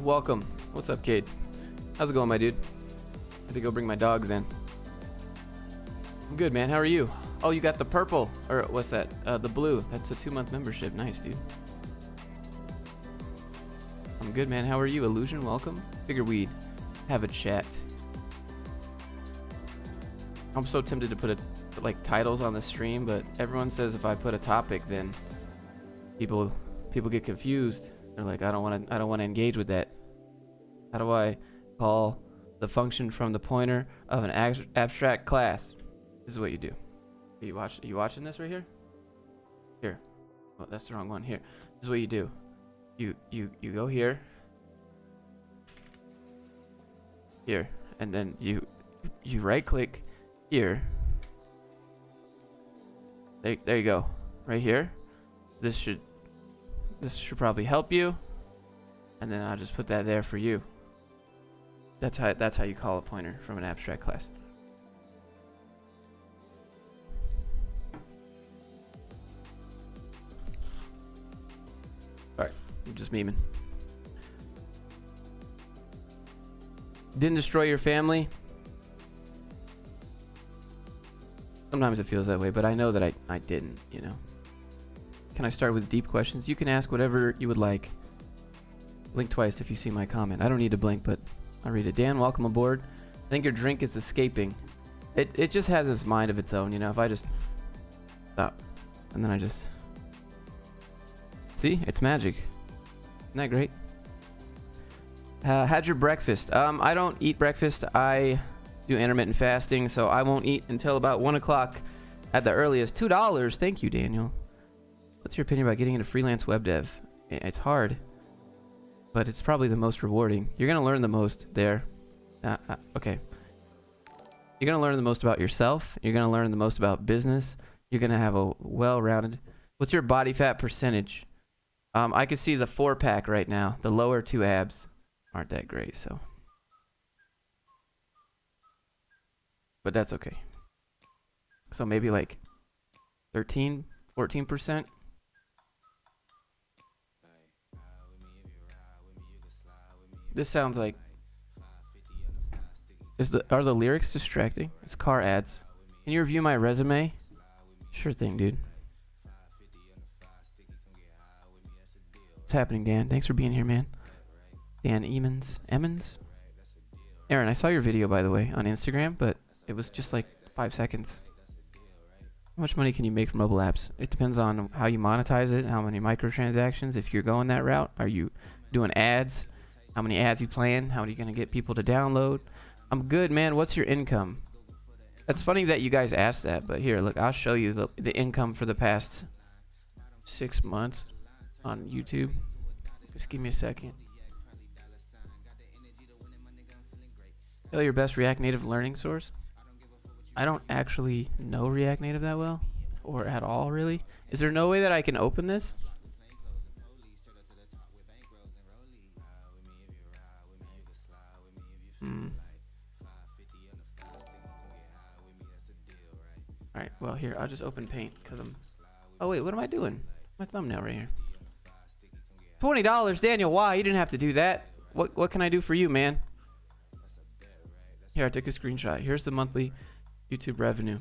welcome. What's up, Cade? How's it going, my dude? I had to go bring my dogs in. I'm good, man. How are you? Oh, you got the purple. Or what's that? The blue. That's a 2-month membership. Nice, dude. I'm good, man. How are you? Illusion, welcome. Figure we'd have a chat. I'm so tempted to put like titles on the stream, but everyone says if I put a topic, then people get confused. They're like, I don't want to engage with that. How do I call the function from the pointer of an abstract class? This is what you do. Are you watching this right here? Here. Oh, that's the wrong one. Here. This is what you do. You go here. Here, and then you right click here. There you go. Right here. This should probably help you. And then I'll just put that there for you. That's how you call a pointer from an abstract class. Alright, I'm just memeing. Didn't destroy your family? Sometimes it feels that way, but I know that I didn't, you know. Can I start with deep questions? You can ask whatever you would like. Blink twice if you see my comment. I don't need to blink, but I'll read it. Dan, welcome aboard. I think your drink is escaping. It just has its mind of its own, you know. If I just stop, and then I just... See? It's magic. Isn't that great? Had your breakfast? I don't eat breakfast. I do intermittent fasting, so I won't eat until about 1 o'clock at the earliest. $2. Thank you, Daniel. What's your opinion about getting into freelance web dev? It's hard, but it's probably the most rewarding. You're going to learn the most there. Okay. You're going to learn the most about yourself. You're going to learn the most about business. You're going to have a well-rounded... What's your body fat percentage? I can see the 4-pack right now. The lower 2 abs aren't that great, so... But that's okay. So maybe like 13, 14%. This sounds like... Are the lyrics distracting? It's car ads. Can you review my resume? Sure thing, dude. What's happening, Dan? Thanks for being here, man. Dan Emmons? Aaron, I saw your video, by the way, on Instagram, but it was just like 5 seconds. How much money can you make from mobile apps? It depends on how you monetize it, how many microtransactions. If you're going that route, are you doing ads? How many ads you plan? How are you going to get people to download? I'm good, man. What's your income? That's funny that you guys asked that, but here, look, I'll show you the income for the past 6 months on YouTube. Just give me a second. Tell your best React Native learning source. I don't actually know React Native that well, or at all, really. Is there no way that I can open this? Alright, well, here, I'll just open Paint, because I'm... Oh, wait, what am I doing? My thumbnail right here. $20, Daniel, why? You didn't have to do that. What can I do for you, man? Here, I took a screenshot. Here's the monthly YouTube revenue.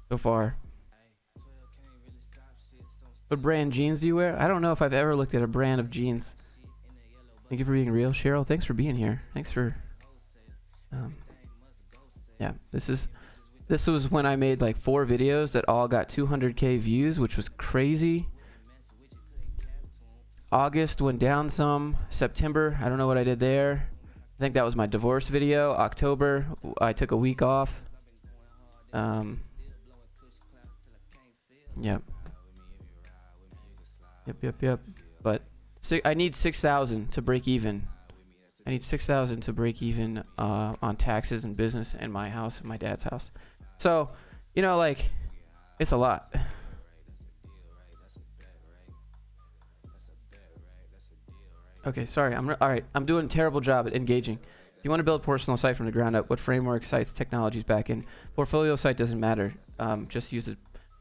So far. What brand jeans do you wear? I don't know if I've ever looked at a brand of jeans. Thank you for being real, Cheryl. Thanks for being here. Thanks for... yeah, this was when I made like 4 videos that all got 200k views, which was crazy. August went down some. September, I don't know what I did there. I think that was my divorce video. October, I took a week off. Yep. But I need 6,000 to break even. I need 6,000 to break even on taxes and business and my house and my dad's house. So, you know, like, it's a lot. Okay, sorry. All right. I'm doing a terrible job at engaging. If you want to build a personal site from the ground up, what framework, sites, technologies, backend, portfolio site doesn't matter. Just use it.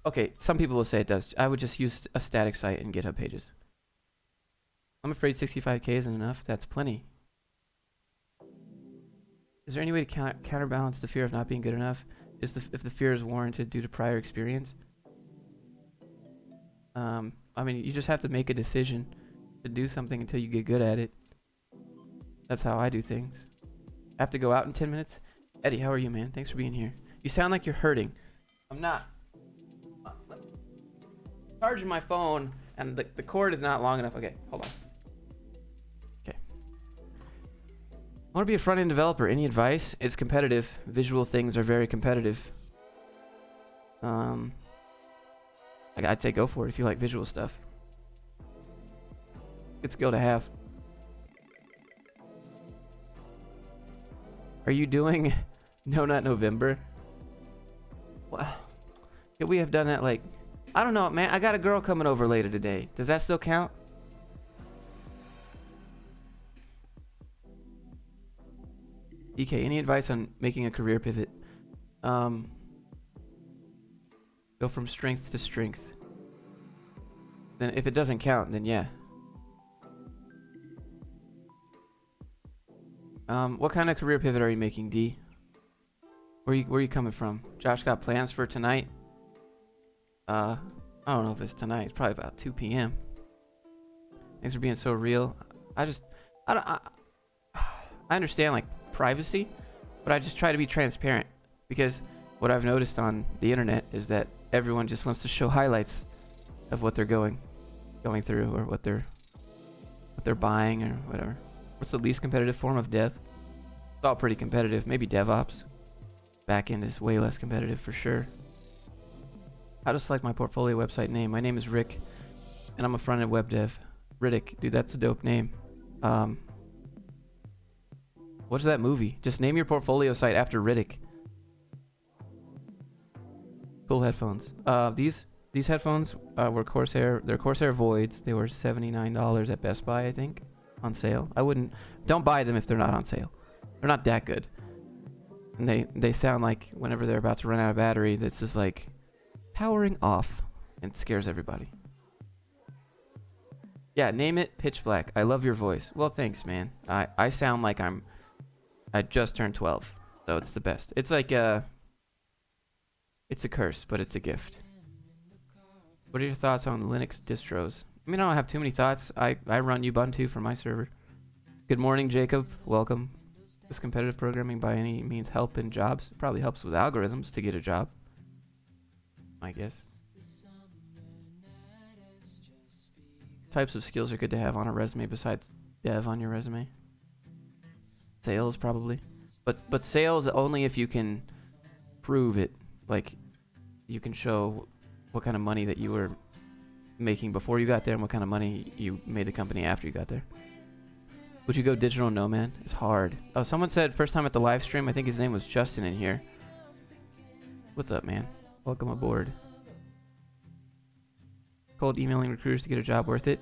Okay, some people will say it does. I would just use a static site and GitHub pages. I'm afraid 65K isn't enough. That's plenty. Is there any way to counterbalance the fear of not being good enough? If the fear is warranted due to prior experience? I mean, you just have to make a decision to do something until you get good at it. That's how I do things. I have to go out in 10 minutes. Eddie, how are you, man? Thanks for being here. You sound like you're hurting. I'm not. Charging my phone, and the cord is not long enough. Okay, hold on. Okay. I want to be a front-end developer. Any advice? It's competitive. Visual things are very competitive. I'd say go for it if you like visual stuff. Good skill to have. Are you doing No Nut November? Well, could we have done that like... I don't know, man. I got a girl coming over later today. Does that still count? DK, any advice on making a career pivot? Go from strength to strength. Then if it doesn't count, then yeah. What kind of career pivot are you making, D? Where you coming from? Josh got plans for tonight? I don't know if it's tonight. It's probably about 2 p.m. Thanks for being so real. I understand like privacy, but I just try to be transparent, because what I've noticed on the internet is that everyone just wants to show highlights of what they're going through, or what they're buying, or whatever. What's the least competitive form of dev? It's all pretty competitive. Maybe DevOps. Backend is way less competitive for sure. How to select my portfolio website name? My name is Rick, and I'm a front-end web dev. Riddick, dude, that's a dope name. What's that movie? Just name your portfolio site after Riddick. Cool headphones. These headphones were Corsair. They're Corsair Voids. They were $79 at Best Buy, I think, on sale. Don't buy them if they're not on sale. They're not that good. And they sound like whenever they're about to run out of battery, that's just like powering off, and scares everybody. Yeah, name it Pitch Black. I love your voice. Well, thanks, man. I sound like I just turned 12, so it's the best. It's like it's a curse, but it's a gift. What are your thoughts on Linux distros? I mean, I don't have too many thoughts. I run Ubuntu from my server. Good morning, Jacob. Welcome. Does competitive programming by any means help in jobs? It probably helps with algorithms to get a job, I guess. Types of skills are good to have on a resume besides dev on your resume. Sales, probably. But sales only if you can prove it. Like, you can show what kind of money that you were making before you got there and what kind of money you made the company after you got there. Would you go digital nomad? It's hard. Oh, someone said first time at the live stream. I think his name was Justin in here. What's up, man? Welcome aboard. Cold emailing recruiters to get a job worth it?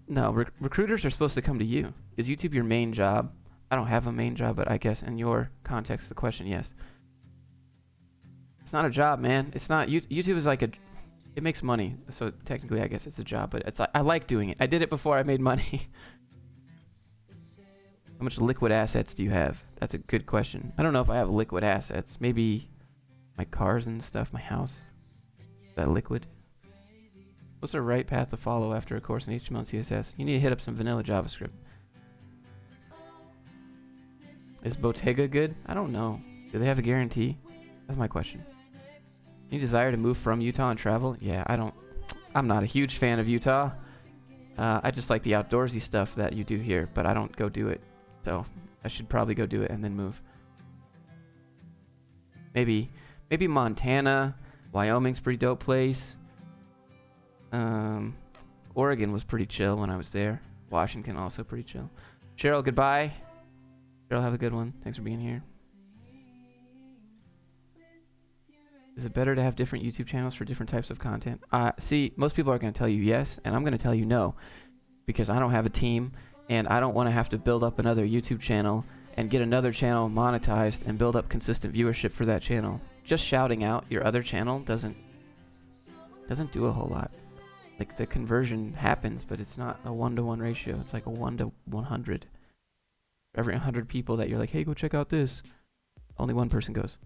No, recruiters are supposed to come to you. Is YouTube your main job? I don't have a main job, but I guess in your context, the question, yes. It's not a job, man. It's not. YouTube is like it makes money, so technically I guess it's a job, but it's I like doing it. I did it before I made money. How much liquid assets do you have? That's a good question. I don't know if I have liquid assets. Maybe my cars and stuff, my house. Is that liquid? What's the right path to follow after a course in HTML and CSS? You need to hit up some vanilla JavaScript. Is Bottega good? I don't know. Do they have a guarantee? That's my question. Any desire to move from Utah and travel? Yeah, I'm not a huge fan of Utah. I just like the outdoorsy stuff that you do here, but I don't go do it. So I should probably go do it and then move. Maybe Montana. Wyoming's a pretty dope place. Oregon was pretty chill when I was there. Washington also pretty chill. Cheryl, goodbye. Cheryl, have a good one. Thanks for being here. Is it better to have different YouTube channels for different types of content? See, most people are going to tell you yes, and I'm going to tell you no, because I don't have a team, and I don't want to have to build up another YouTube channel and get another channel monetized and build up consistent viewership for that channel. Just shouting out your other channel doesn't do a whole lot. Like, the conversion happens, but it's not a 1-to-1 ratio. It's like a 1 to 100. Every 100 people that you're like, hey, go check out this, only one person goes.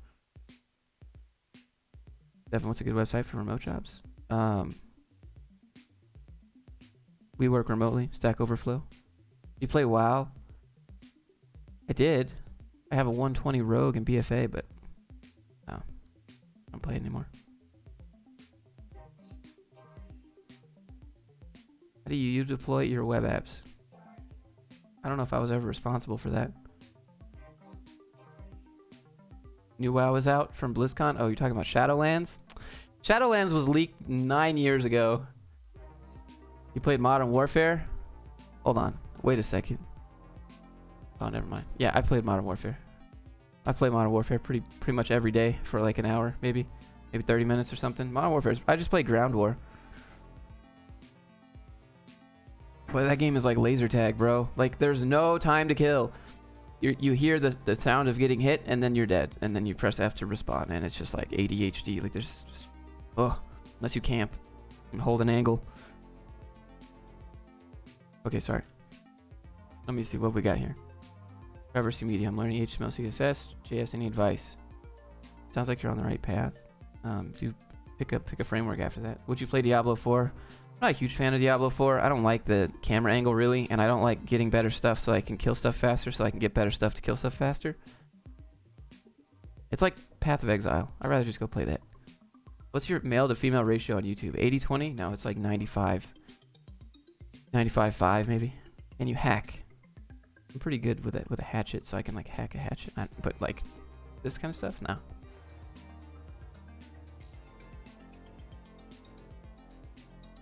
Devin, what's a good website for remote jobs? We work remotely. Stack Overflow. You play WoW? I did. I have a 120 Rogue and BFA, but no, I don't play it anymore. How do you deploy your web apps? I don't know if I was ever responsible for that. New WoW is out from BlizzCon. Oh, you're talking about Shadowlands? Shadowlands was leaked 9 years ago. You played Modern Warfare? Hold on. Wait a second. Oh, never mind. Yeah, I played Modern Warfare. I play Modern Warfare pretty much every day for like an hour, maybe 30 minutes or something. Modern Warfare. I just play Ground War. But that game is like laser tag, bro. Like, there's no time to kill. You hear the sound of getting hit, and then you're dead. And then you press F to respawn, and it's just like ADHD. Like, there's just... Ugh. Unless you camp and hold an angle. Okay, sorry. Let me see what we got here. Trevor C. Media. I'm learning HTML, CSS, JS. Any advice? Sounds like you're on the right path. Do pick a framework after that. Would you play Diablo 4? I'm not a huge fan of Diablo 4. I don't like the camera angle, really, and I don't like getting better stuff so I can kill stuff faster, so I can get better stuff to kill stuff faster. It's like Path of Exile. I'd rather just go play that. What's your male to female ratio on YouTube? 80-20? No, it's like 95. 95-5, maybe. And you hack. I'm pretty good with it with a hatchet, so I can like hack a hatchet. But like this kind of stuff, no.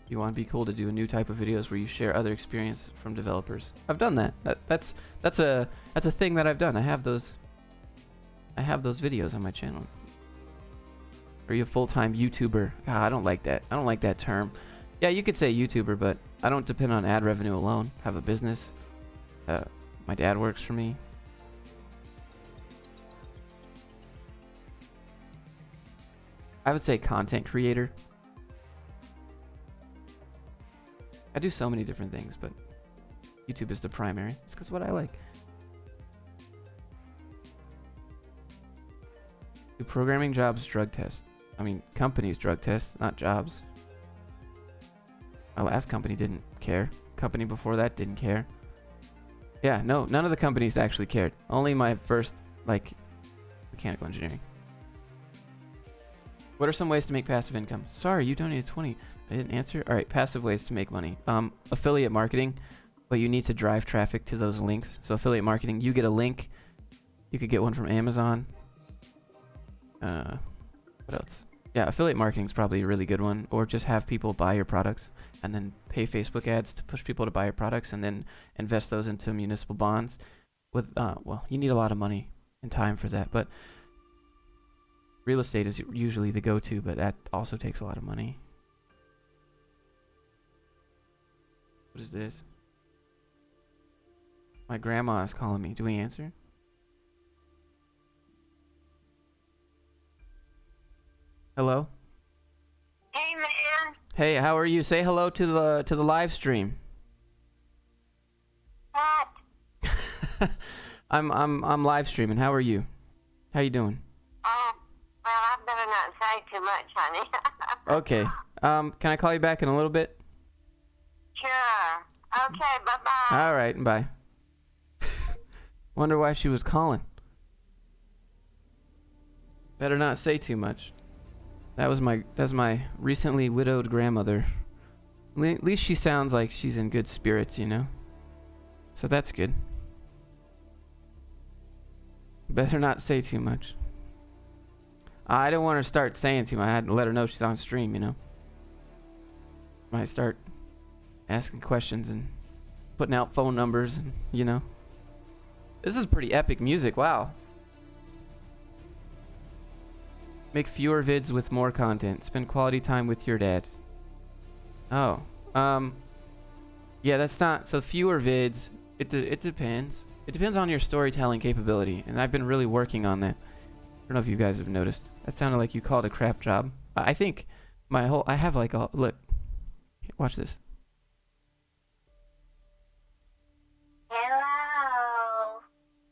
You want to be cool to do a new type of videos where you share other experience from developers. I've done that. That's a thing that I've done. I have those videos on my channel. Are you a full-time YouTuber? God, I don't like that. I don't like that term. Yeah, you could say YouTuber, but I don't depend on ad revenue alone. I have a business. My dad works for me. I would say content creator. I do so many different things, but YouTube is the primary. It's because what I like. Do programming jobs drug test? I mean, companies drug test, not jobs. My last company didn't care. Company before that didn't care. Yeah, no, none of the companies actually cared. Only my first, like, mechanical engineering. What are some ways to make passive income? Sorry, you donated 20. I didn't answer. All right, passive ways to make money. Affiliate marketing, but you need to drive traffic to those links. So affiliate marketing, you get a link. You could get one from Amazon. What else? Yeah, affiliate marketing is probably a really good one. Or just have people buy your products and then pay Facebook ads to push people to buy your products and then invest those into municipal bonds. With well, you need a lot of money and time for that, but real estate is usually the go-to, but that also takes a lot of money. What is this? My grandma is calling me. Do we answer? Hello? Hey, man. Hey, how are you? Say hello to the live stream. What? I'm live streaming. How are you? How you doing? Well, I better not say too much, honey. Okay. Can I call you back in a little bit? Sure. Okay, bye-bye. All right, bye. Wonder why she was calling. Better not say too much. That's my recently widowed grandmother. At least she sounds like she's in good spirits, you know? So that's good. Better not say too much. I don't want her to start saying too much. I had to let her know she's on stream, you know? Might start asking questions and putting out phone numbers and, you know? This is pretty epic music, wow. Make fewer vids with more content. Spend quality time with your dad. Oh. Yeah, that's not... So fewer vids. It depends. It depends on your storytelling capability, and I've been really working on that. I don't know if you guys have noticed. That sounded like you called a crap job. I think I have like a, look, watch this. Hello.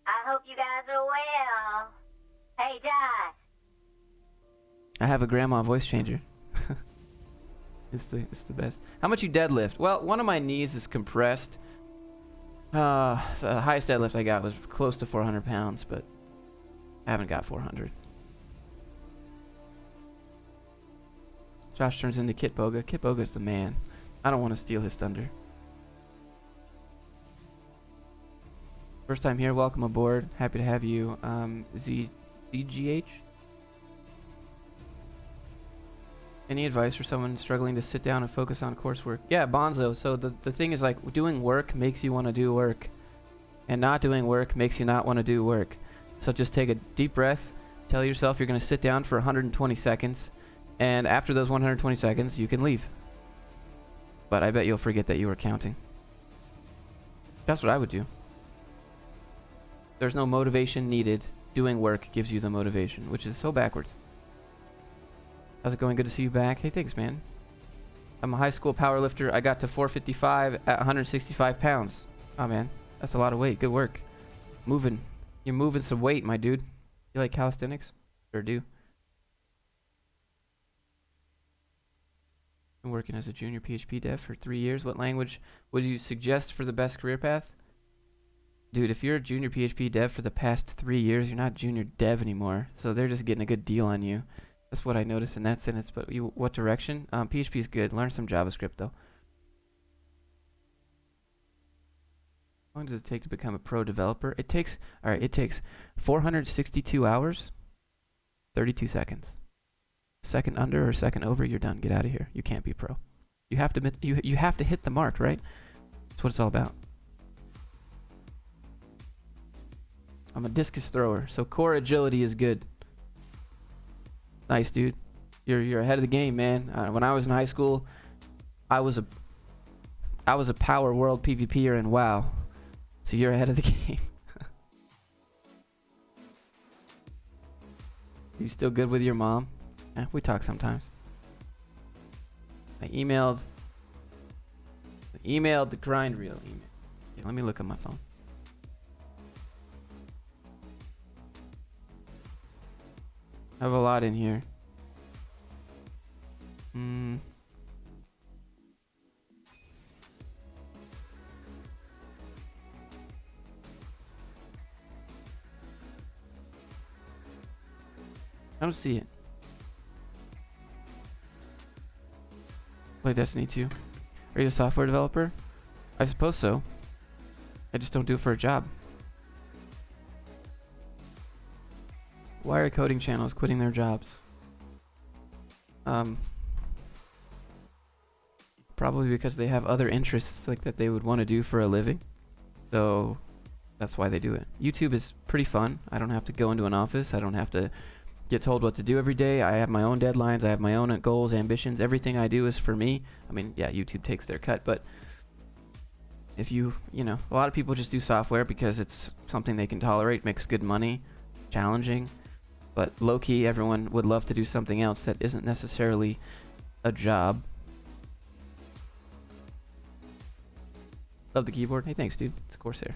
I hope you guys are well. Hey, Josh. I have a grandma voice changer. It's the best. How much you deadlift? Well, one of my knees is compressed. The highest deadlift I got was close to 400 pounds, but I haven't got 400. Josh turns into Kit Boga. Kit Boga's the man. I don't want to steal his thunder. First time here, welcome aboard. Happy to have you. ZGH? Any advice for someone struggling to sit down and focus on coursework? Yeah, Bonzo. So the thing is, like, doing work makes you want to do work, and not doing work makes you not want to do work. So just take a deep breath, tell yourself you're going to sit down for 120 seconds, and after those 120 seconds, you can leave. But I bet you'll forget that you were counting. That's what I would do. There's no motivation needed. Doing work gives you the motivation, which is so backwards. How's it going? Good to see you back. Hey, thanks, man. I'm a high school power lifter. I got to 455 at 165 pounds. Oh, man. That's a lot of weight. Good work. Moving. You're moving some weight, my dude. You like calisthenics? Sure do. Been working as a junior PHP dev for 3 years. What language would you suggest for the best career path? Dude, if you're a junior PHP dev for the past 3 years, you're not junior dev anymore. So they're just getting a good deal on you. That's what I noticed in that sentence. But what direction? PHP is good. Learn some JavaScript, though. How long does it take to become a pro developer? It takes 462 hours, 32 seconds. Second under or second over, you're done. Get out of here. You can't be pro. You have to you have to hit the mark, right? That's what it's all about. I'm a discus thrower, so core agility is good. Nice, dude. You're ahead of the game, man. When I was in high school, I was a power world PvPer in WoW. So you're ahead of the game. You still good with your mom? We talk sometimes. I emailed the grind reel email. Okay, let me look at my phone. I have a lot in here. I don't see it. Play Destiny 2. Are you a software developer? I suppose so. I just don't do it for a job. Why are coding channels quitting their jobs? Probably because they have other interests like that they would want to do for a living. So that's why they do it. YouTube is pretty fun. I don't have to go into an office. I don't have to get told what to do every day. I have my own deadlines. I have my own goals, ambitions. Everything I do is for me. I mean, yeah, YouTube takes their cut, but if you know, a lot of people just do software because it's something they can tolerate, makes good money, challenging. But low-key, everyone would love to do something else that isn't necessarily a job. Love the keyboard. Hey, thanks, dude. It's Corsair.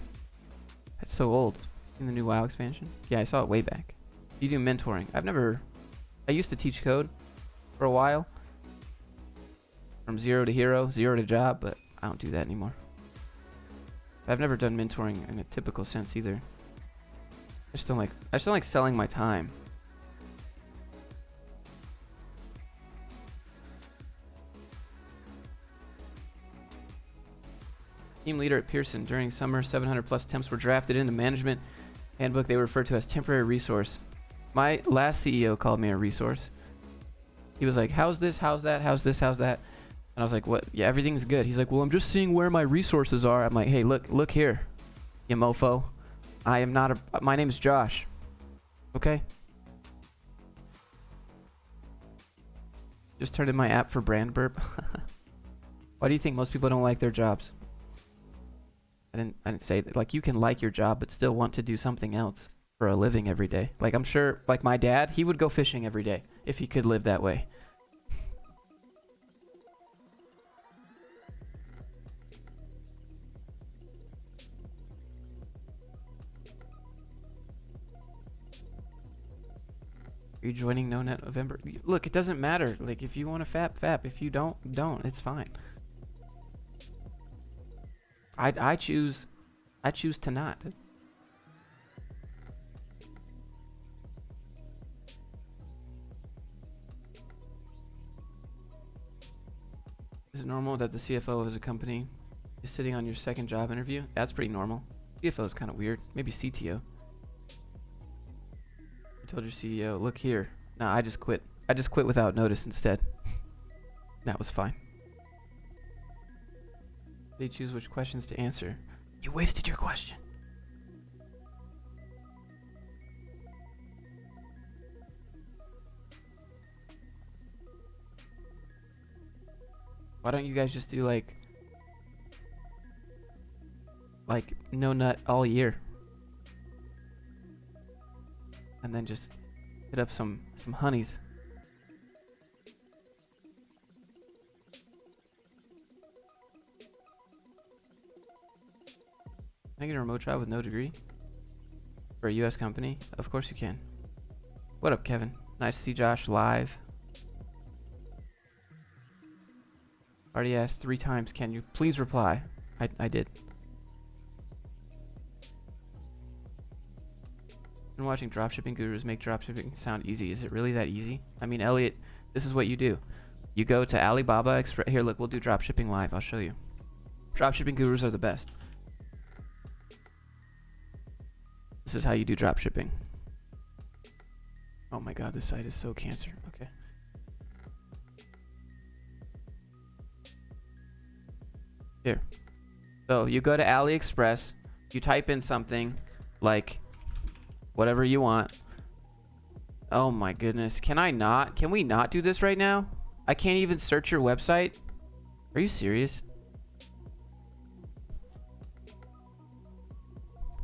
That's so old. Seen the new WoW expansion? Yeah, I saw it way back. You do mentoring. I used to teach code for a while. From zero to hero, zero to job, but I don't do that anymore. I've never done mentoring in a typical sense either. I just don't like selling my time. Team leader at Pearson. During summer, 700 plus temps were drafted into management handbook they were referred to as temporary resource. My last CEO called me a resource. He was like, how's this, how's that, how's this, how's that? And I was like, what? Yeah, everything's good. He's like, well, I'm just seeing where my resources are. I'm like, hey, look here, you mofo. I am not my name is Josh. Okay? Just turned in my app for brand burp. Why do you think most people don't like their jobs? I I didn't say that. Like, you can like your job but still want to do something else for a living every day. Like, I'm sure, like my dad, he would go fishing every day if he could live that way. Are you joining No Net November? Look, it doesn't matter. Like, if you want to fap. If you don't. It's fine. I choose to not. Is it normal that the CFO of a company is sitting on your second job interview? That's pretty normal. CFO is kind of weird. Maybe CTO. You told your CEO, look here. Nah, I just quit. I just quit without notice instead. That was fine. They choose which questions to answer. You wasted your question. Why don't you guys just do like no nut all year? And then just hit up some honeys. Can I get a remote job with no degree? For a US company? Of course you can. What up, Kevin? Nice to see Josh live. Already asked 3 times, can you please reply? I did. Been watching dropshipping gurus make dropshipping sound easy. Is it really that easy? I mean, Elliot, this is what you do. You go to Alibaba Express. Here, look, we'll do dropshipping live. I'll show you. Dropshipping gurus are the best. This is how you do dropshipping. Oh my god, this site is so cancer. Okay. Here. So you go to AliExpress, you type in something like whatever you want. Oh my goodness. Can we not do this right now? I can't even search your website. Are you serious?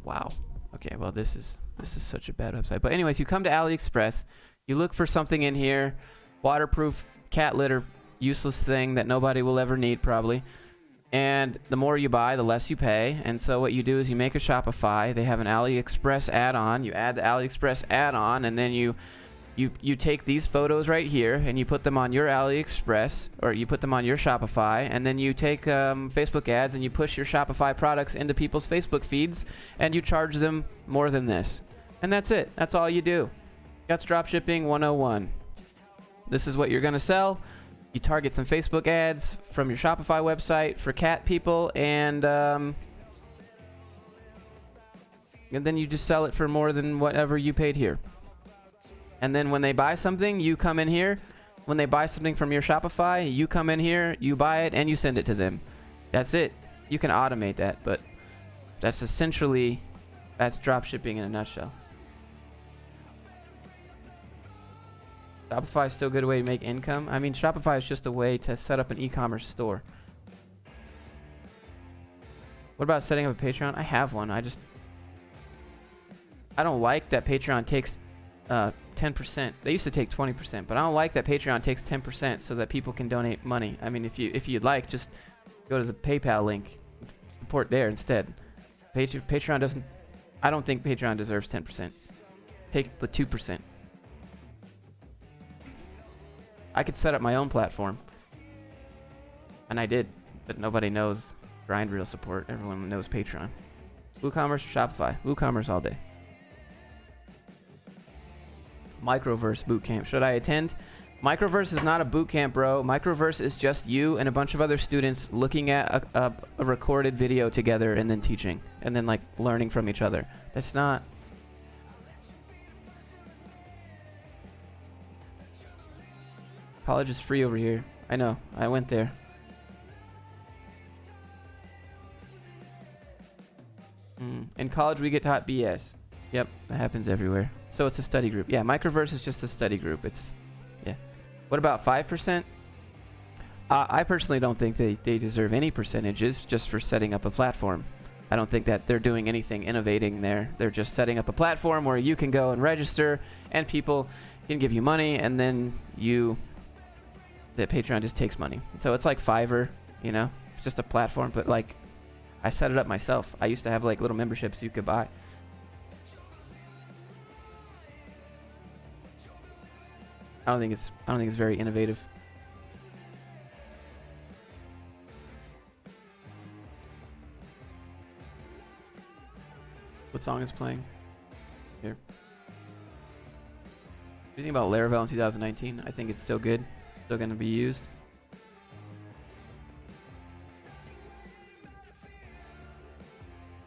Wow. Okay, well this is such a bad website. But anyways, you come to AliExpress, you look for something in here, waterproof cat litter, useless thing that nobody will ever need probably. And the more you buy, the less you pay. And so what you do is you make a Shopify. They have an AliExpress add-on. You add the AliExpress add-on, and then you take these photos right here and you put them on your AliExpress, or you put them on your Shopify, and then you take Facebook ads and you push your Shopify products into people's Facebook feeds, and you charge them more than this. And that's it. That's all you do. That's dropshipping 101. This is what you're going to sell. You target some Facebook ads from your Shopify website for cat people, and then you just sell it for more than whatever you paid here. And then when they buy something, you come in here. When they buy something from your Shopify, you come in here, you buy it, and you send it to them. That's it. You can automate that, but that's essentially, that's dropshipping in a nutshell. Shopify is still a good way to make income. I mean, Shopify is just a way to set up an e-commerce store. What about setting up a Patreon? I have one. I don't like that Patreon takes 10%. They used to take 20%, but I don't like that Patreon takes 10% so that people can donate money. I mean, if you'd like, just go to the PayPal link, support there instead. Patreon doesn't. I don't think Patreon deserves 10%. Take the 2%. I could set up my own platform, and I did, but nobody knows grind reel support. Everyone knows Patreon. WooCommerce or Shopify? WooCommerce all day. Microverse bootcamp. Should I attend? Microverse is not a bootcamp, bro. Microverse is just you and a bunch of other students looking at a recorded video together and then teaching and then like learning from each other. That's not. College is free over here. I know. I went there. In college, we get taught BS. Yep, that happens everywhere. So it's a study group. Yeah, Microverse is just a study group. It's, yeah. What about 5%? I personally don't think they deserve any percentages just for setting up a platform. I don't think that they're doing anything innovating there. They're just setting up a platform where you can go and register, and people can give you money, and then the Patreon just takes money. So it's like Fiverr, you know? It's just a platform, but like I set it up myself. I used to have like little memberships you could buy. I don't think it's very innovative. What song is playing? Here. What do you think about Laravel in 2019? I think it's still good. Still going to be used.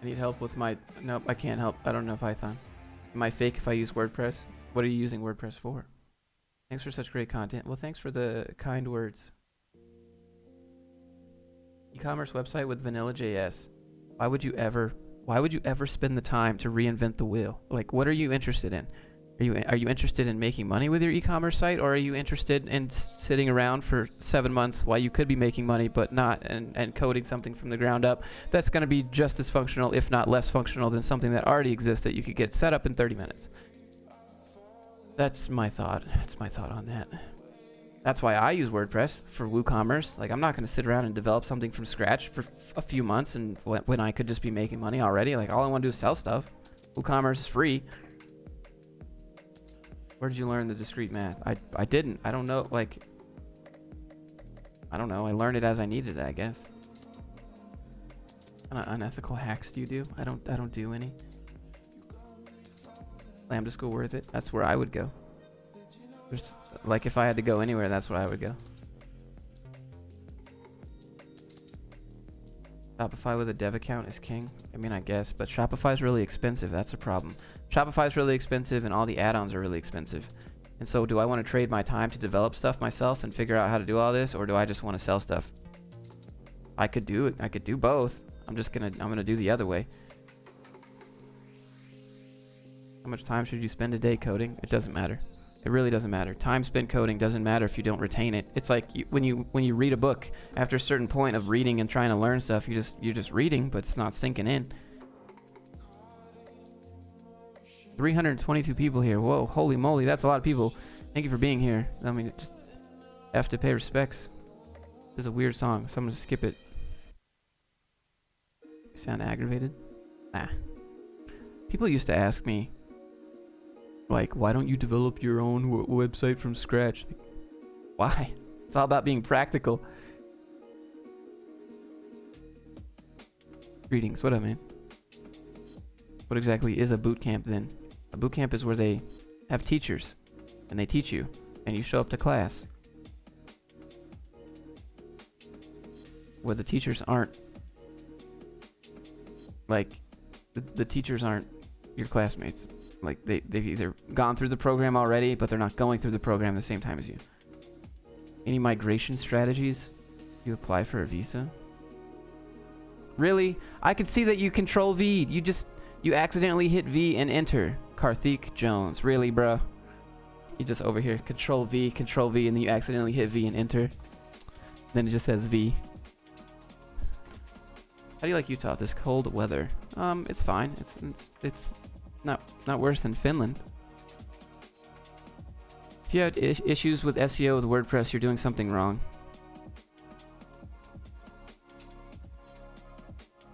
I need help with my... Nope, I can't help. I don't know Python. Am I fake if I use WordPress? What are you using WordPress for? Thanks for such great content. Well, thanks for the kind words. E-commerce website with Vanilla.js. Why would you ever spend the time to reinvent the wheel? Like, what are you interested in? Are you interested in making money with your e-commerce site, or are you interested in sitting around for 7 months while you could be making money but not, and coding something from the ground up that's going to be just as functional, if not less functional, than something that already exists that you could get set up in 30 minutes? That's my thought. That's my thought on that. That's why I use WordPress for WooCommerce. Like, I'm not going to sit around and develop something from scratch for a few months, and when I could just be making money already. Like, all I want to do is sell stuff. WooCommerce is free. Where did you learn the discrete math? I didn't. I don't know. Like, I don't know. I learned it as I needed it, I guess. What unethical hacks do you do? I don't do any. Lambda school worth it? That's where I would go. Like, if I had to go anywhere, that's where I would go. Shopify with a dev account is king. I mean, I guess, but Shopify is really expensive. That's a problem. Shopify is really expensive, and all the add-ons are really expensive. And so, do I want to trade my time to develop stuff myself and figure out how to do all this, or do I just want to sell stuff? I could do it. I could do both. I'm gonna do the other way. How much time should you spend a day coding? It doesn't matter. It really doesn't matter. Time spent coding doesn't matter if you don't retain it. It's like when you read a book, after a certain point of reading and trying to learn stuff, you're just reading, but it's not sinking in. 322 people here. Whoa, holy moly, that's a lot of people. Thank you for being here. I mean, just have to pay respects. It's a weird song, so I'm gonna skip it. You sound aggravated? Nah. People used to ask me, like, why don't you develop your own website from scratch? Like, why? It's all about being practical. Greetings. What up, man? What exactly is a boot camp then? A boot camp is where they have teachers, and they teach you, and you show up to class. Where the teachers aren't, like, the teachers aren't your classmates. Like, they've either gone through the program already, but they're not going through the program at the same time as you. Any migration strategies? You apply for a visa? Really? I could see that you control V. You accidentally hit V and enter. Karthik Jones. Really, bro? You just over here, control V, and then you accidentally hit V and enter. Then it just says V. How do you like Utah? This cold weather? It's fine. It's not worse than Finland. If you had issues with SEO with WordPress, you're doing something wrong.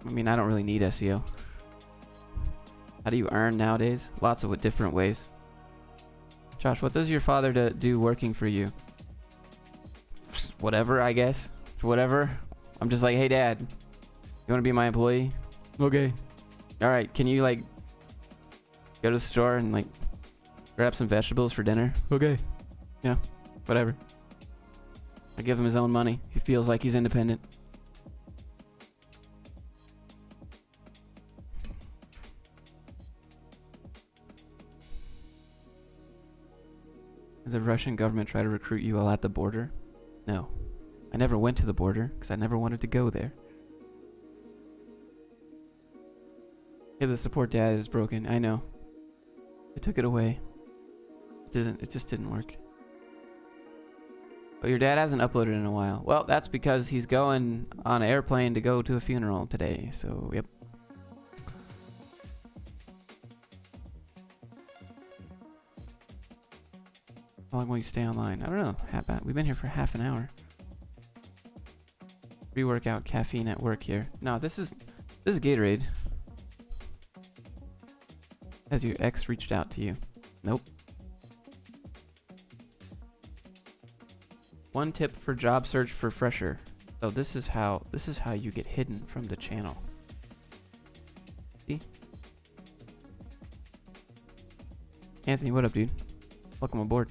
I mean, I don't really need SEO. How do you earn nowadays? Lots of different ways. Josh, what does your father do working for you? Whatever, I guess. Whatever. I'm just like, hey, Dad, you want to be my employee? Okay. All right. Can you, like, go to the store and, like, grab some vegetables for dinner? Okay. Yeah. Whatever. I give him his own money. He feels like he's independent. Did the Russian government try to recruit you while at the border? No. I never went to the border because I never wanted to go there. Hey, the support data is broken. I know. I took it away. It just didn't work. But your dad hasn't uploaded in a while. Well, that's because he's going on an airplane to go to a funeral today. So, yep. long will you stay online? I don't know. We've been here for half an hour. Pre-workout caffeine at work here. No, this is Gatorade. Has your ex reached out to you? Nope. One tip for job search for fresher. So this is how you get hidden from the channel. See? Anthony, what up, dude? Welcome aboard.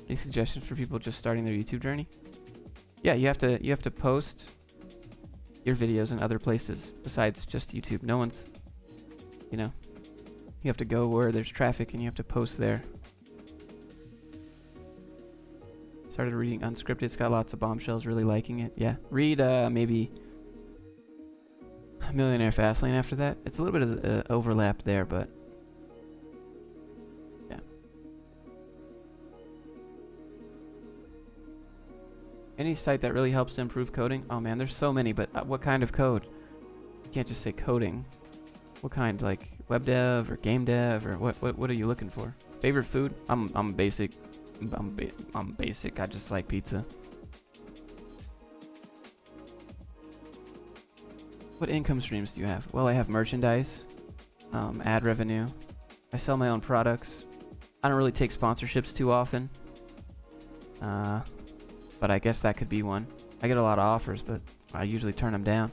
Any suggestions for people just starting their YouTube journey? Yeah, you have to post your videos in other places besides just YouTube. No one's, you have to go where there's traffic and you have to post there. Started reading Unscripted. It's got lots of bombshells. Really liking it. Yeah, read maybe Millionaire Fastlane after that. It's a little bit of overlap there, but yeah. Any site that really helps to improve coding? Oh man, there's so many, but what kind of code? You can't just say coding. What kind? Like web dev or game dev or what are you looking for? Favorite food? I'm basic. I'm basic. I just like pizza. What income streams do you have? Well, I have merchandise, ad revenue. I sell my own products. I don't really take sponsorships too often. But I guess that could be one. I get a lot of offers, but I usually turn them down.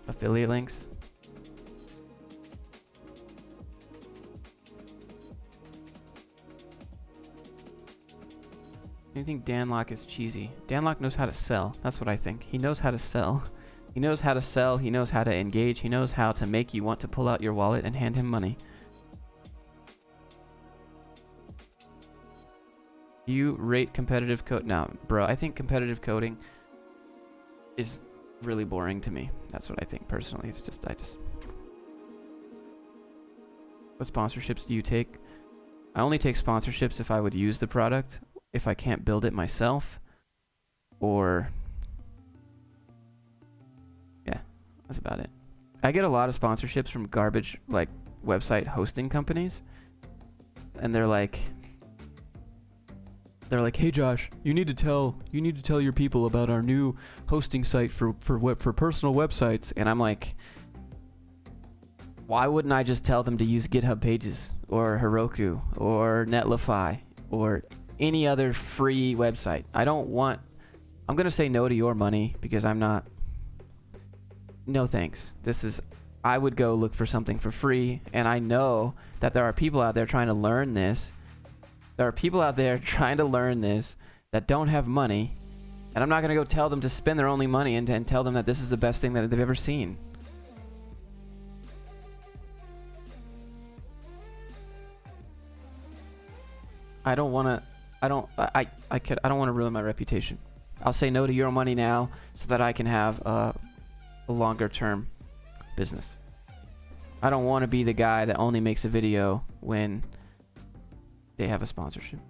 Affiliate links. I think Danlock is cheesy. Danlock knows how to sell. That's what I think. He knows how to sell. He knows how to sell. He knows how to engage. He knows how to make you want to pull out your wallet and hand him money. Do you rate competitive code? No, bro. I think competitive coding is really boring to me. That's what I think personally. It's just What sponsorships do you take? I only take sponsorships if I would use the product, if I can't build it myself, or yeah, that's about it. I get a lot of sponsorships from garbage like website hosting companies, and they're like, "Hey Josh, you need to tell your people about our new hosting site for personal websites." And I'm like, why wouldn't I just tell them to use GitHub Pages or Heroku or Netlify or any other free website? I'm going to say no to your money because no thanks. I would go look for something for free, and I know that there are people out there trying to learn this. There are people out there trying to learn this that don't have money, and I'm not going to go tell them to spend their only money and tell them that this is the best thing that they've ever seen. I don't want to ruin my reputation. I'll say no to your money now so that I can have a longer term business. I don't want to be the guy that only makes a video when they have a sponsorship.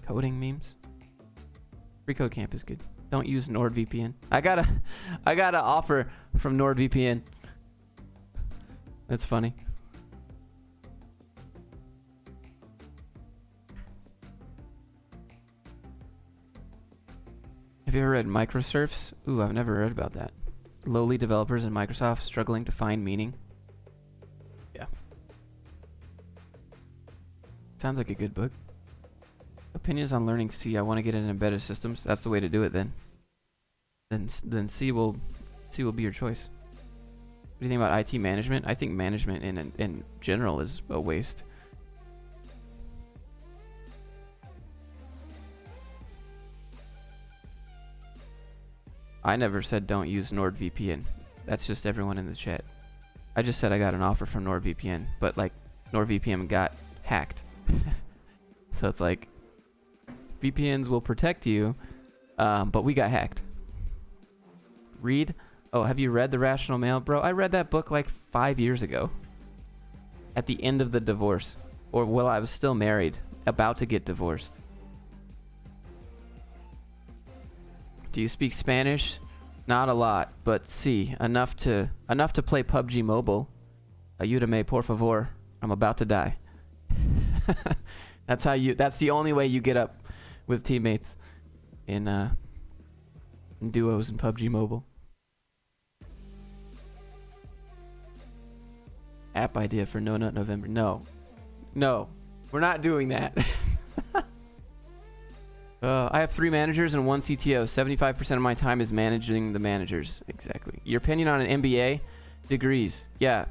Coding memes. Free Code Camp is good. Don't use NordVPN. I got a offer from NordVPN. That's funny. Have you ever read Microserfs? Ooh, I've never read about that. Lowly developers in Microsoft struggling to find meaning. Yeah. Sounds like a good book. Opinions on learning C. I want to get into embedded systems. That's the way to do it then. Then C will be your choice. What do you think about IT management? I think management in general is a waste. I never said don't use NordVPN. That's just everyone in the chat. I just said I got an offer from NordVPN, but like NordVPN got hacked. So it's like VPNs will protect you, but we got hacked. Read? Oh, have you read The Rational Male? Bro, I read that book like 5 years ago. At the end of the divorce. Or while I was still married, about to get divorced. Do you speak Spanish? Not a lot, but sí, enough to play PUBG Mobile. Ayúdame, por favor. I'm about to die. That's the only way you get up with teammates in duos in PUBG Mobile. App idea for No Nut November. No, we're not doing that. I have 3 managers and 1 CTO. 75% of my time is managing the managers. Exactly. Your opinion on an MBA? Degrees. Yeah.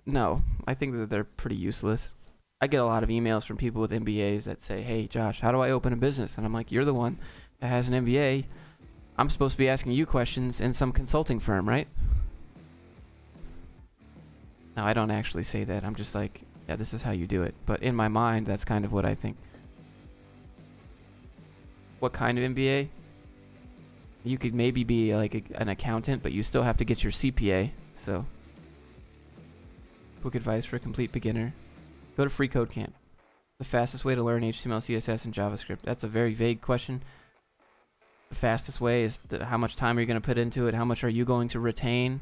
No. I think that they're pretty useless. I get a lot of emails from people with MBAs that say, "Hey, Josh, how do I open a business?" And I'm like, "You're the one that has an MBA. I'm supposed to be asking you questions in some consulting firm, right?" No, I don't actually say that. I'm just like, yeah, this is how you do it. But in my mind, that's kind of what I think. What kind of MBA? You could maybe be like an accountant, but you still have to get your CPA. So, quick advice for a complete beginner. Go to Free Code Camp. The fastest way to learn HTML, CSS, and JavaScript. That's a very vague question. The fastest way is how much time are you going to put into it? How much are you going to retain?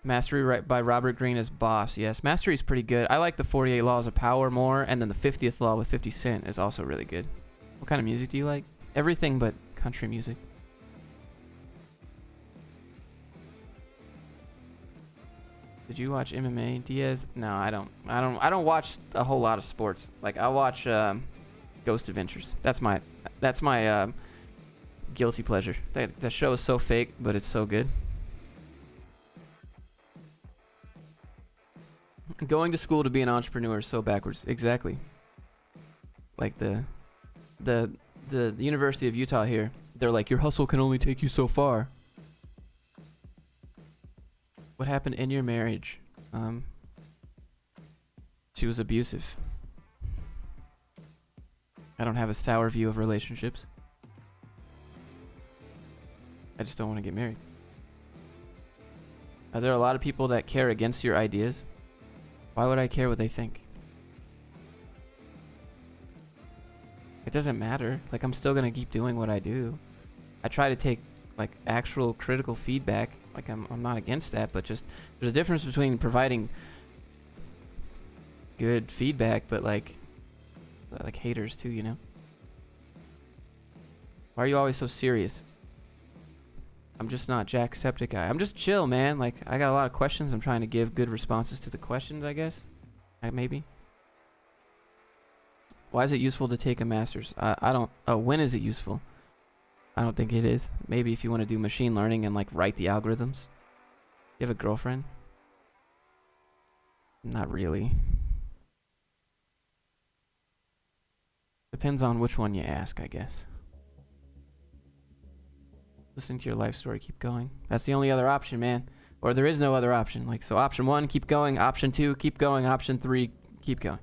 Mastery by Robert Greene is boss. Yes, Mastery is pretty good. I like the 48 Laws of Power more, and then the 50th Law with 50 Cent is also really good. What kind of music do you like? Everything but country music. Did you watch MMA, Diaz? No, I don't watch a whole lot of sports. Like I watch Ghost Adventures. That's my guilty pleasure. That show is so fake, but it's so good. Going to school to be an entrepreneur is so backwards. Exactly. Like the University of Utah here, they're like, your hustle can only take you so far. What happened in your marriage? She was abusive. I don't have a sour view of relationships. I just don't want to get married. Are there a lot of people that care against your ideas? Why would I care what they think? It doesn't matter. Like, I'm still gonna keep doing what I do. I try to take like actual critical feedback. Like I'm not against that, but just there's a difference between providing good feedback, but like haters too, you know? Why are you always so serious? I'm just not Jacksepticeye. I'm just chill, man. Like, I got a lot of questions. I'm trying to give good responses to the questions, I guess. Maybe. Why is it useful to take a master's? I don't... Oh, when is it useful? I don't think it is. Maybe if you want to do machine learning and, like, write the algorithms. You have a girlfriend? Not really. Depends on which one you ask, I guess. Listening to your life story, keep going. That's the only other option, man. Or there is no other option. Like, so option 1, keep going. Option 2, keep going. Option 3, keep going.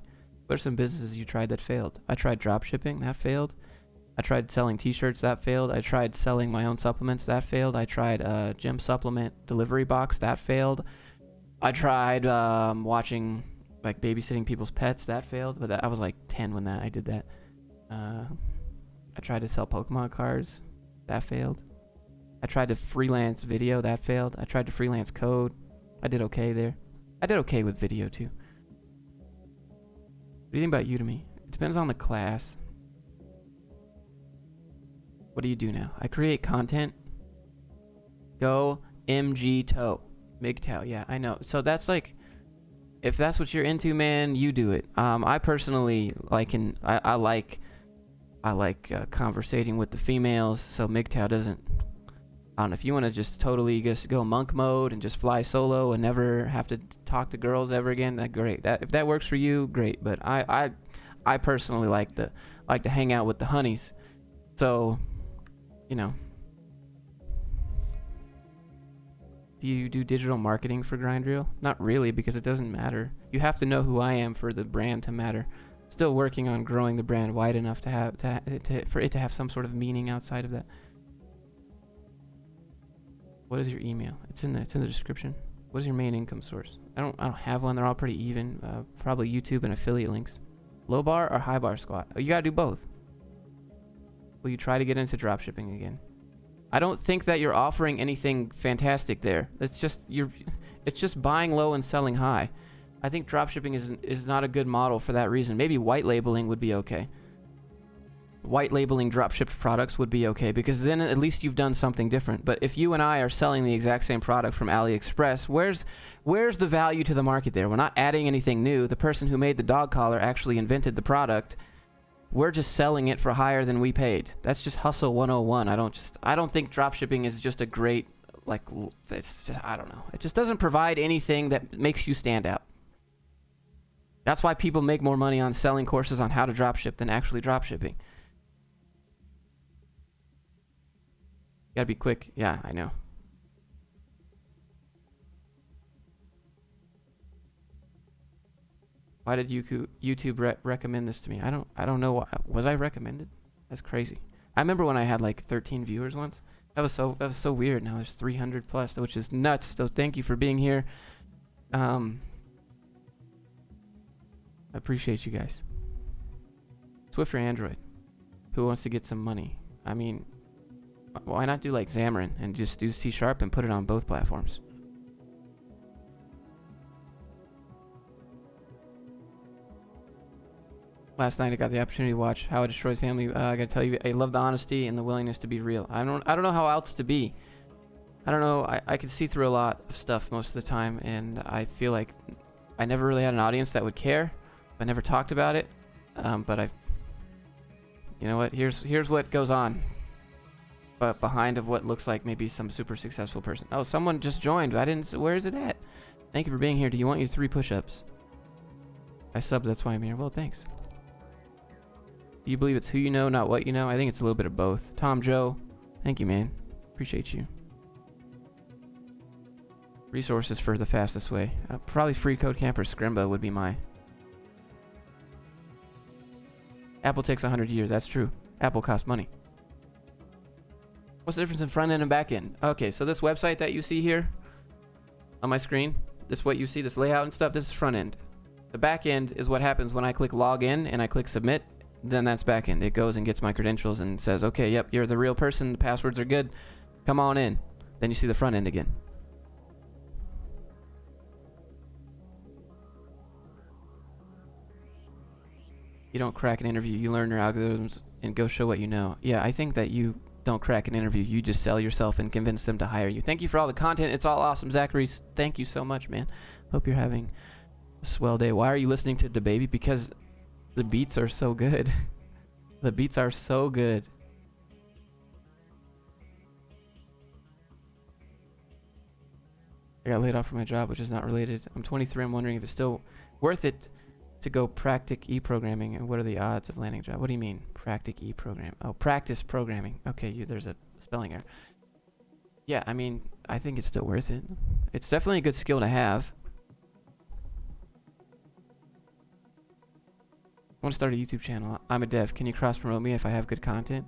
What are some businesses you tried that failed? I tried drop shipping. That failed. I tried selling t-shirts. That failed. I tried selling my own supplements. That failed. I tried a gym supplement delivery box. That failed. I tried watching, like, babysitting people's pets. That failed. But I was like 10 when I did that. I tried to sell Pokemon cards. That failed. I tried to freelance video. That failed. I tried to freelance code. I did okay there. I did okay with video too. What do you think about Udemy? It depends on the class. What do you do now? I create content. Go MGTOW. MGTOW, yeah, I know. So that's like, if that's what you're into, man, you do it. I personally like, I like conversating with the females, so MGTOW doesn't. I don't know, if you want to just totally just go monk mode and just fly solo and never have to talk to girls ever again, that's great. If that works for you, great. But I personally like to hang out with the honeys. So, you know. Do you do digital marketing for Grindreel? Not really, because it doesn't matter. You have to know who I am for the brand to matter. Still working on growing the brand wide enough for it to have some sort of meaning outside of that. What is your email? It's in the description. What is your main income source? I don't have one. They're all pretty even. Probably YouTube and affiliate links. Low bar or high bar squat? Oh, you gotta do both. Will you try to get into dropshipping again? I don't think that you're offering anything fantastic there. It's just buying low and selling high. I think dropshipping is not a good model for that reason. Maybe white labeling would be okay. White labeling dropshipped products would be okay, because then at least you've done something different. But if you and I are selling the exact same product from AliExpress, where's the value to the market there? We're not adding anything new. The person who made the dog collar actually invented the product. We're just selling it for higher than we paid. That's just hustle 101. I don't think dropshipping is just a great, like, it's just, I don't know. It just doesn't provide anything that makes you stand out. That's why people make more money on selling courses on how to dropship than actually dropshipping. Gotta be quick. Yeah, I know. Why did YouTube recommend this to me? I don't know. Was I recommended? That's crazy. I remember when I had like 13 viewers once. That was so weird. Now there's 300 plus, which is nuts. So thank you for being here. I appreciate you guys. Swift or Android? Who wants to get some money? I mean, why not do like Xamarin and just do C# and put it on both platforms? Last night I got the opportunity to watch How I Destroyed Family. I gotta tell you, I love the honesty and the willingness to be real. I don't know how else to be. I don't know. I can see through a lot of stuff most of the time, and I feel like I never really had an audience that would care. I never talked about it, but you know what? Here's what goes on. But behind of what looks like maybe some super successful person. Oh, someone just joined. Where is it at? Thank you for being here. Do you want your 3 push-ups? I subbed, that's why I'm here. Well, thanks. Do you believe it's who you know, not what you know? I think it's a little bit of both. Tom Joe, thank you, man. Appreciate you. Resources for the fastest way. Probably Free Code Camp or Scrimba would be my. Apple takes 100 years. That's true. Apple costs money. What's the difference in front end and back end? Okay, so this website that you see here on my screen, this what you see, this layout and stuff, this is front end. The back end is what happens when I click log in and I click submit. Then that's back end. It goes and gets my credentials and says, okay, yep, you're the real person. The passwords are good. Come on in. Then you see the front end again. You don't crack an interview. You learn your algorithms and go show what you know. Yeah, I think that you don't crack an interview. You just sell yourself and convince them to hire you. Thank you for all the content. It's all awesome. Zachary, thank you so much, man. Hope you're having a swell day. Why are you listening to DaBaby? Because the beats are so good. The beats are so good. I got laid off from my job, which is not related. I'm 23. I'm wondering if it's still worth it to go practice e-programming, and what are the odds of landing a job? What do you mean, practice e-program? Oh, practice programming. Okay, there's a spelling error. Yeah, I mean, I think it's still worth it. It's definitely a good skill to have. I want to start a YouTube channel. I'm a dev. Can you cross promote me if I have good content?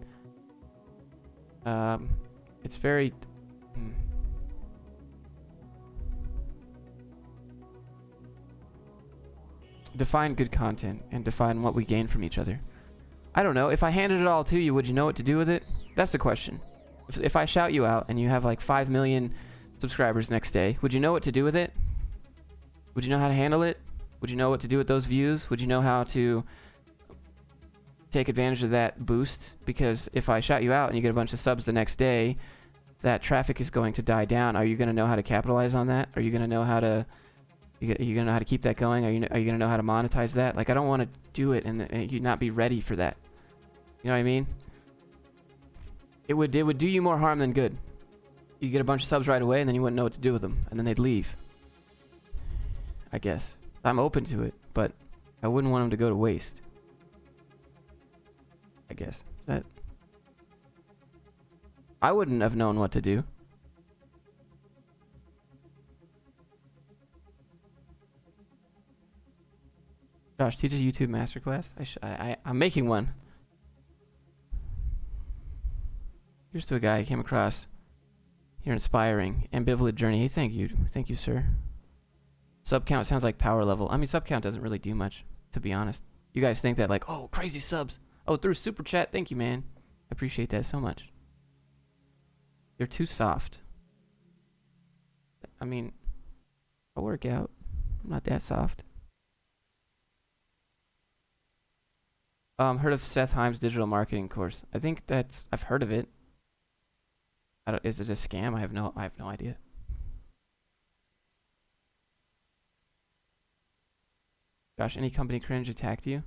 It's very. Define good content and define what we gain from each other. I don't know. If I handed it all to you, would you know what to do with it? That's the question. If I shout you out and you have like 5 million subscribers next day, would you know what to do with it? Would you know how to handle it? Would you know what to do with those views? Would you know how to take advantage of that boost? Because if I shout you out and you get a bunch of subs the next day, that traffic is going to die down. Are you going to know how to capitalize on that? Are you going to know how to you're going to know how to keep that going? Are you going to know how to monetize that? Like, I don't want to do it and you not be ready for that. You know what I mean? It would do you more harm than good. You get a bunch of subs right away and then you wouldn't know what to do with them, and then they'd leave. I guess. I'm open to it, but I wouldn't want them to go to waste. I guess. Is that? I wouldn't have known what to do. Josh, teach a YouTube masterclass. I'm making one. Here's to a guy I came across. You're inspiring. Ambivalent journey. Hey, thank you, sir. Sub count sounds like power level. I mean, sub count doesn't really do much, to be honest. You guys think that like, oh, crazy subs. Oh, through super chat. Thank you, man. I appreciate that so much. You're too soft. I mean, I'll work out. I'm not that soft. Heard of Seth Himes' digital marketing course? I think I've heard of it. Is it a scam? I have no idea. Gosh, any company cringe attacked you?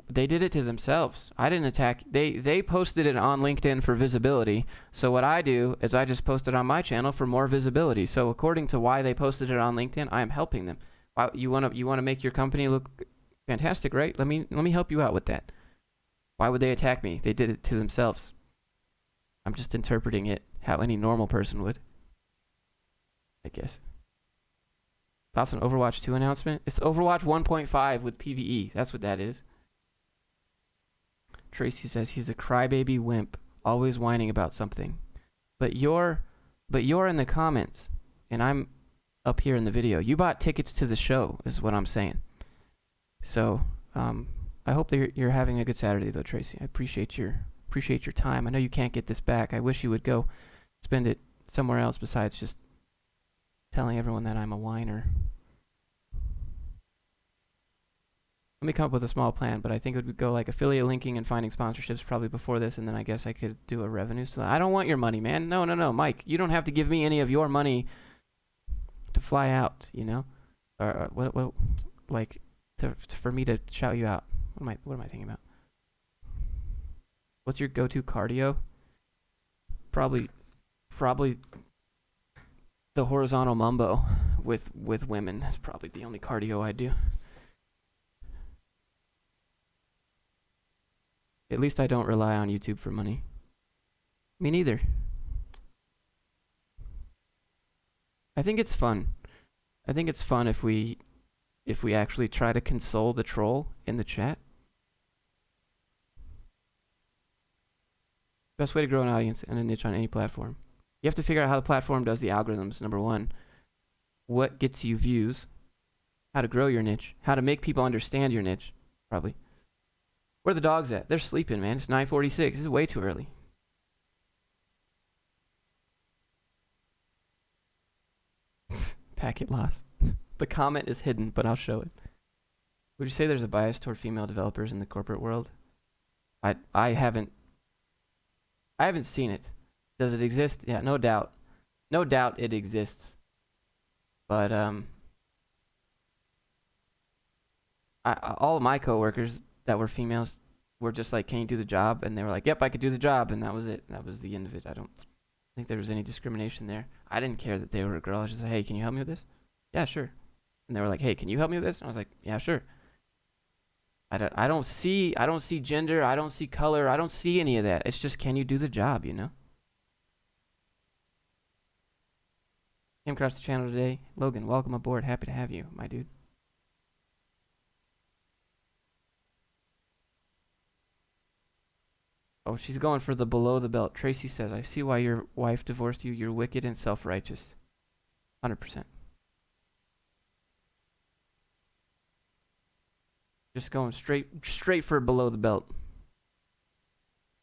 They did it to themselves. I didn't attack. They posted it on LinkedIn for visibility. So what I do is I just post it on my channel for more visibility. So according to why they posted it on LinkedIn, I am helping them. You want to make your company look fantastic, right? Let me help you out with that. Why would they attack me? They did it to themselves. I'm just interpreting it how any normal person would, I guess. Thoughts on Overwatch 2 announcement? It's Overwatch 1.5 with PvE. That's what that is. Tracy says he's a crybaby wimp, always whining about something. But you're in the comments, and I'm up here in the video. You bought tickets to the show, is what I'm saying. So, I hope that you're having a good Saturday, though, Tracy. I appreciate your time. I know you can't get this back. I wish you would go spend it somewhere else besides just telling everyone that I'm a whiner. Let me come up with a small plan, but I think it would go like affiliate linking and finding sponsorships probably before this, and then I guess I could do a revenue. So I don't want your money, man. No, Mike. You don't have to give me any of your money to fly out, you know? Or what like for me to shout you out. What am I thinking about? What's your go-to cardio? Probably the horizontal mumbo with women. That's probably the only cardio I do. At least I don't rely on YouTube for money. Me neither. I think it's fun. I think it's fun if we actually try to console the troll in the chat. Best way to grow an audience and a niche on any platform. You have to figure out how the platform does the algorithms, number one. What gets you views? How to grow your niche. How to make people understand your niche, probably. Where are the dogs at? They're sleeping, man. It's 9:46. This is way too early. Packet loss. The comment is hidden, but I'll show it. Would you say there's a bias toward female developers in the corporate world? I haven't seen it. Does it exist? Yeah, no doubt. No doubt it exists. But all of my coworkers that were females were just like, can you do the job? And they were like, yep, I could do the job. And that was it. That was the end of it. I don't think there was any discrimination there. I didn't care that they were a girl. I was just like, hey, can you help me with this? Yeah, sure. And they were like, hey, can you help me with this? And I was like, yeah, sure. I don't see gender. I don't see color. I don't see any of that. It's just, can you do the job, you know? Came across the channel today. Logan, welcome aboard. Happy to have you, my dude. Oh, she's going for the below the belt. Tracy says, I see why your wife divorced you. You're wicked and self-righteous. 100%. Just going straight for below the belt.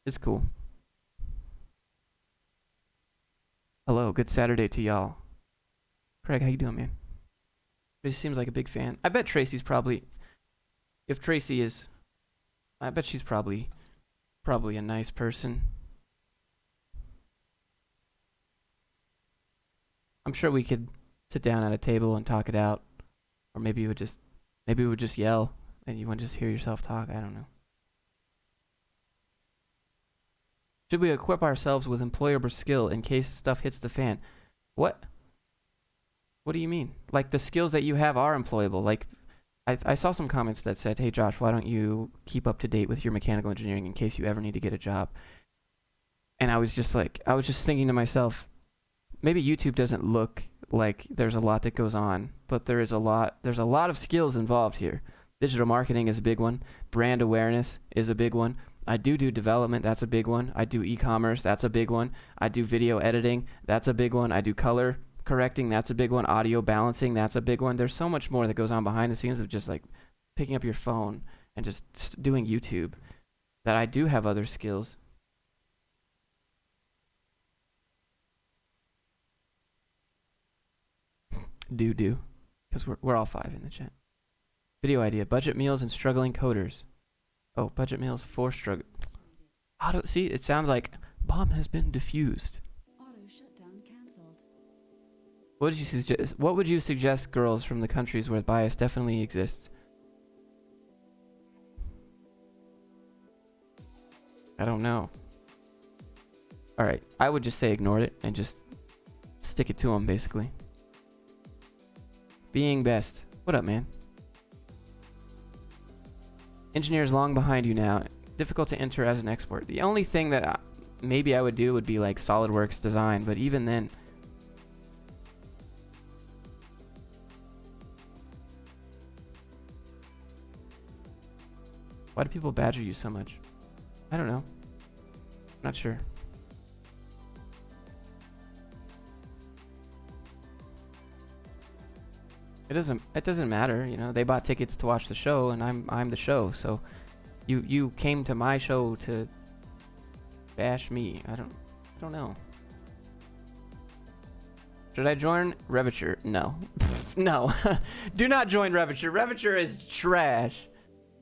It's cool. Hello, good Saturday to y'all. Craig, how you doing, man? He seems like a big fan. I bet Tracy's probably, if Tracy is, I bet she's probably a nice person. I'm sure we could sit down at a table and talk it out, or maybe we would just yell and you would just hear yourself talk. I don't know. Should we equip ourselves with employable skill in case stuff hits the fan? What? What do you mean? Like the skills that you have are employable. Like I saw some comments that said, hey Josh, why don't you keep up to date with your mechanical engineering in case you ever need to get a job? And I was just thinking to myself, maybe YouTube doesn't look like there's a lot that goes on, but there's a lot of skills involved here. Digital marketing is a big one. Brand awareness is a big one. I do development, that's a big one. I do e-commerce, that's a big one. I do video editing, that's a big one. I do color correcting, that's a big one. Audio balancing, that's a big one. There's so much more that goes on behind the scenes of just like picking up your phone and just doing YouTube, that I do have other skills. Do. Because we're all 5 in the chat. Video idea. Budget meals and struggling coders. Oh, budget meals for struggle. See, it sounds like bomb has been defused. Auto shutdown cancelled. What would you suggest girls from the countries where bias definitely exists? I don't know. Alright, I would just say ignore it and just stick it to them, basically. Being best. What up, man? Engineers long behind you now. Difficult to enter as an export. The only thing that maybe I would do would be like SolidWorks design, but even then... Why do people badger you so much? I don't know. Not sure. It doesn't matter, you know. They bought tickets to watch the show, and I'm the show. So, you came to my show to bash me. I don't know. Should I join Reviture? No, no. Do not join Reviture. Reviture is trash.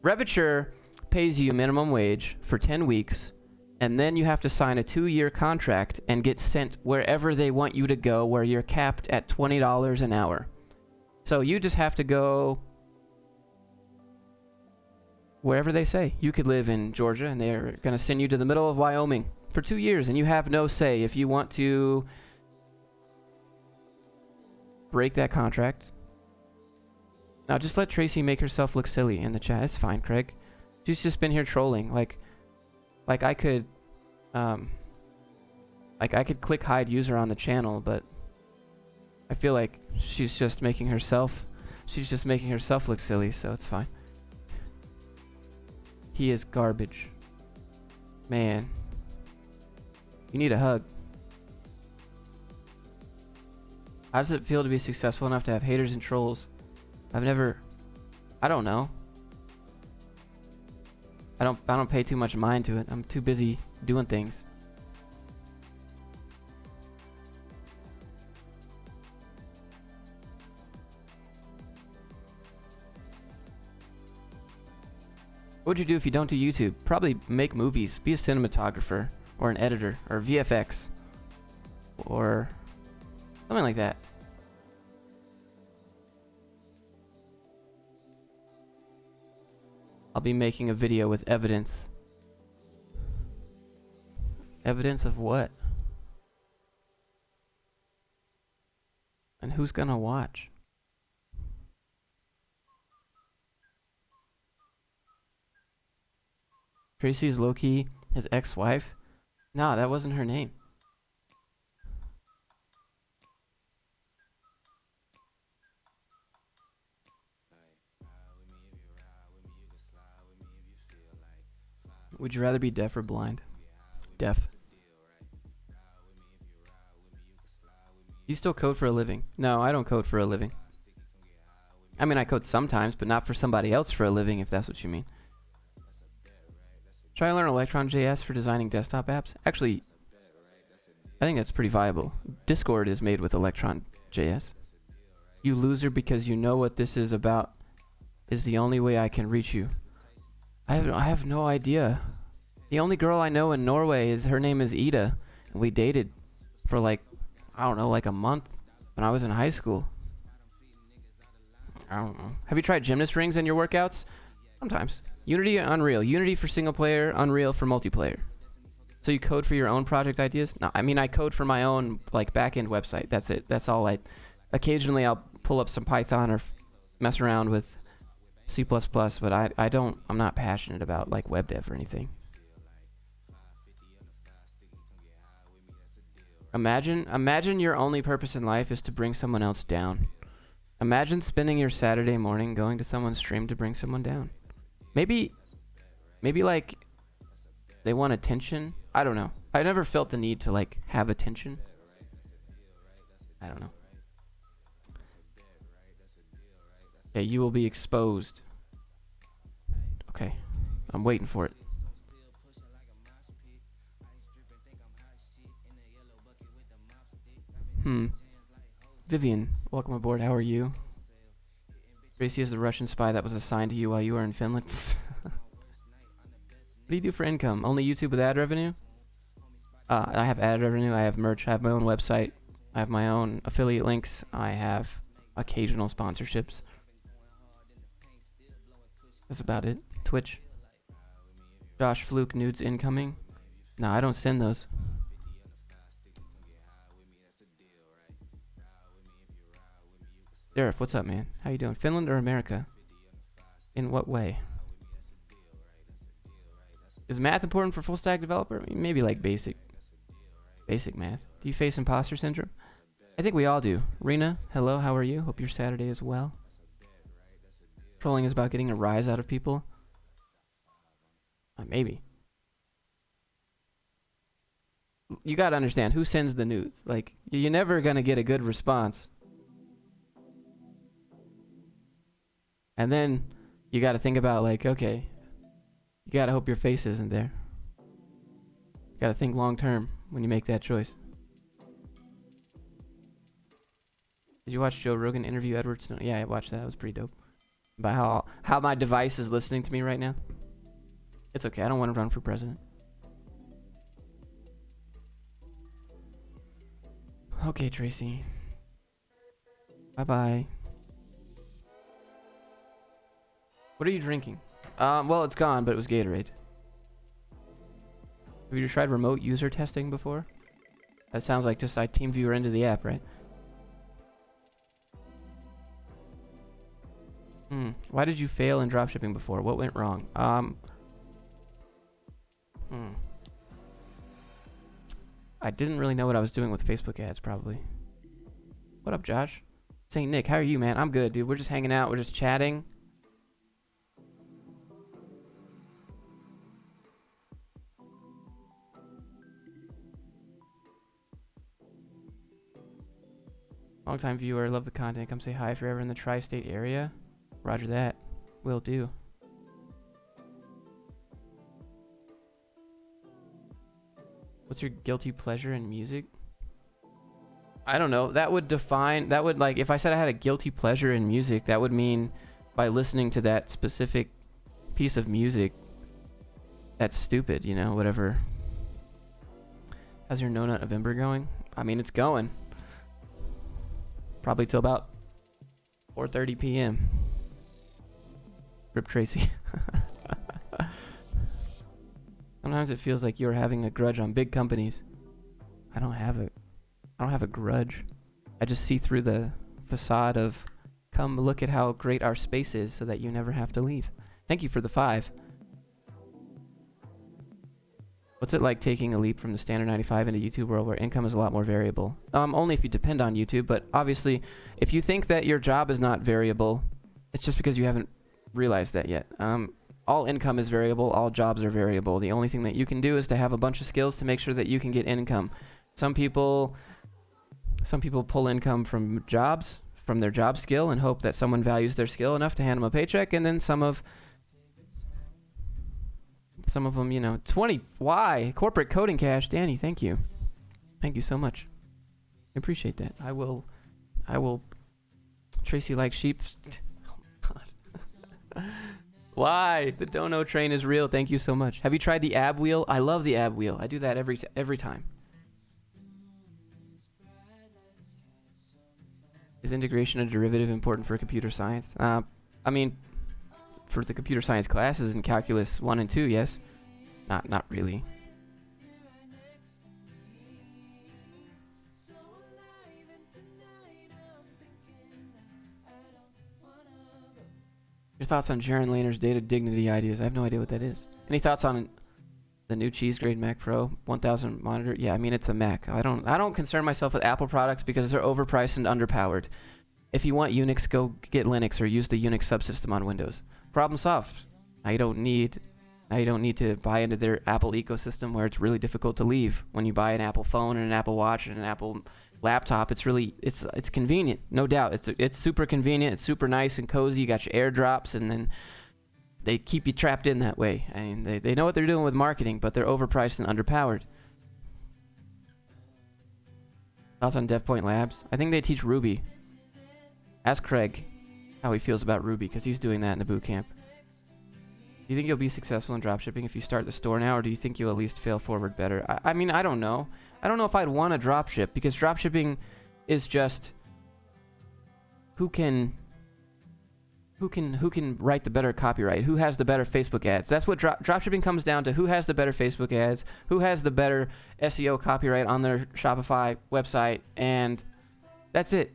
Reviture pays you minimum wage for 10 weeks, and then you have to sign a 2-year contract and get sent wherever they want you to go, where you're capped at $20 an hour. So you just have to go wherever they say. You could live in Georgia and they're going to send you to the middle of Wyoming for 2 years, and you have no say if you want to break that contract. Now just let Tracy make herself look silly in the chat. It's fine, Craig. She's just been here trolling. Like I could click hide user on the channel, but I feel like she's just making herself look silly, so it's fine. He is garbage. Man. You need a hug. How does it feel to be successful enough to have haters and trolls? I don't know. I don't pay too much mind to it. I'm too busy doing things. What would you do if you don't do YouTube? Probably make movies, be a cinematographer, or an editor, or VFX, or something like that. I'll be making a video with evidence. Evidence of what? And who's gonna watch? Tracy's low-key his ex-wife? Nah, that wasn't her name. Would you rather be deaf or blind? Deaf. You still code for a living? No, I don't code for a living. I mean, I code sometimes, but not for somebody else for a living, if that's what you mean. Try to learn Electron.js for designing desktop apps. Actually, I think that's pretty viable. Discord is made with Electron.js. You loser, because you know what this is about is the only way I can reach you. I have no idea. The only girl I know in Norway her name is Ida, and we dated for like, I don't know, like a month when I was in high school. I don't know. Have you tried gymnast rings in your workouts? Sometimes. Unity and Unreal. Unity for single player, Unreal for multiplayer. So you code for your own project ideas? No, I mean, I code for my own like back-end website. That's it. That's all occasionally I'll pull up some Python or mess around with C++, but I'm not passionate about like web dev or anything. Imagine your only purpose in life is to bring someone else down. Imagine spending your Saturday morning going to someone's stream to bring someone down. Maybe like they want attention. I don't know. I never felt the need to like have attention. I don't know. Yeah, you will be exposed. Okay. I'm waiting for it. Vivian, welcome aboard. How are you? Tracy is the Russian spy that was assigned to you while you were in Finland. What do you do for income? Only YouTube with ad revenue? I have ad revenue. I have merch. I have my own website. I have my own affiliate links. I have occasional sponsorships. That's about it. Twitch. Josh Fluke nudes incoming. No, I don't send those. Derek, what's up, man? How you doing? Finland or America? In what way? Is math important for full stack developer? I mean, maybe like basic math. Do you face imposter syndrome? I think we all do. Rena, hello, how are you? Hope your Saturday is well. Trolling is about getting a rise out of people. Maybe. You gotta understand, who sends the nudes? Like, you're never gonna get a good response. And then you gotta think about, like, okay, you gotta hope your face isn't there. You gotta think long term when you make that choice. Did you watch Joe Rogan interview Edward Snowden? Yeah, I watched that. It was pretty dope. About how my device is listening to me right now. It's okay. I don't want to run for president. Okay, Tracy. Bye-bye. What are you drinking? Well, it's gone, but it was Gatorade. Have you tried remote user testing before? That sounds like just I TeamViewer into the app, right? Why did you fail in dropshipping before? What went wrong? I didn't really know what I was doing with Facebook ads, probably. What up, Josh? St. Nick, how are you, man? I'm good, dude. We're just hanging out. We're just chatting. Long-time viewer. Love the content. Come say hi if you're ever in the tri-state area. Roger that. Will do. What's your guilty pleasure in music? I don't know. That would like, if I said I had a guilty pleasure in music, that would mean by listening to that specific piece of music, that's stupid, you know, whatever. How's your No Nut November going? I mean, it's going. Probably till about 4:30 p.m. Rip Tracy. Sometimes it feels like you're having a grudge on big companies. I don't have a grudge. I just see through the facade of, come look at how great our space is so that you never have to leave. Thank you for the 5. What's it like taking a leap from the standard 95 into YouTube world where income is a lot more variable? Only if you depend on YouTube, but obviously if you think that your job is not variable, it's just because you haven't realized that yet. All income is variable, all jobs are variable. The only thing that you can do is to have a bunch of skills to make sure that you can get income. Some people pull income from jobs, from their job skill, and hope that someone values their skill enough to hand them a paycheck, and then some of them, you know, 20. Why? Corporate coding cash. Danny, thank you. Thank you so much. I appreciate that. I will Tracy like sheep. Oh my god. Why? The dono train is real. Thank you so much. Have you tried the ab wheel? I love the ab wheel. I do that every time. Is integration a derivative important for computer science? I mean, for the computer science classes in calculus 1 and 2, yes. Not really. Your thoughts on Jaron Lehner's data dignity ideas? I have no idea what that is. Any thoughts on the new cheese grade Mac Pro 1000 monitor? Yeah, I mean, it's a Mac. I don't concern myself with Apple products because they're overpriced and underpowered. If you want Unix, go get Linux or use the Unix subsystem on Windows. Problem solved. Now you don't need to buy into their Apple ecosystem where it's really difficult to leave. When you buy an Apple phone and an Apple Watch and an Apple laptop, it's convenient, no doubt. It's super convenient. It's super nice and cozy. You got your AirDrops, and then they keep you trapped in that way. I mean, they know what they're doing with marketing, but they're overpriced and underpowered. Thoughts on Dev Point Labs? I think they teach Ruby. Ask Craig how he feels about Ruby, because he's doing that in the boot camp. Do you think you'll be successful in dropshipping if you start the store now, or do you think you'll at least fail forward better? I mean, I don't know. I don't know if I'd want to dropship, because dropshipping is just who can write the better copyright, who has the better Facebook ads. That's what dropshipping comes down to. Who has the better Facebook ads, who has the better SEO copyright on their Shopify website, and that's it.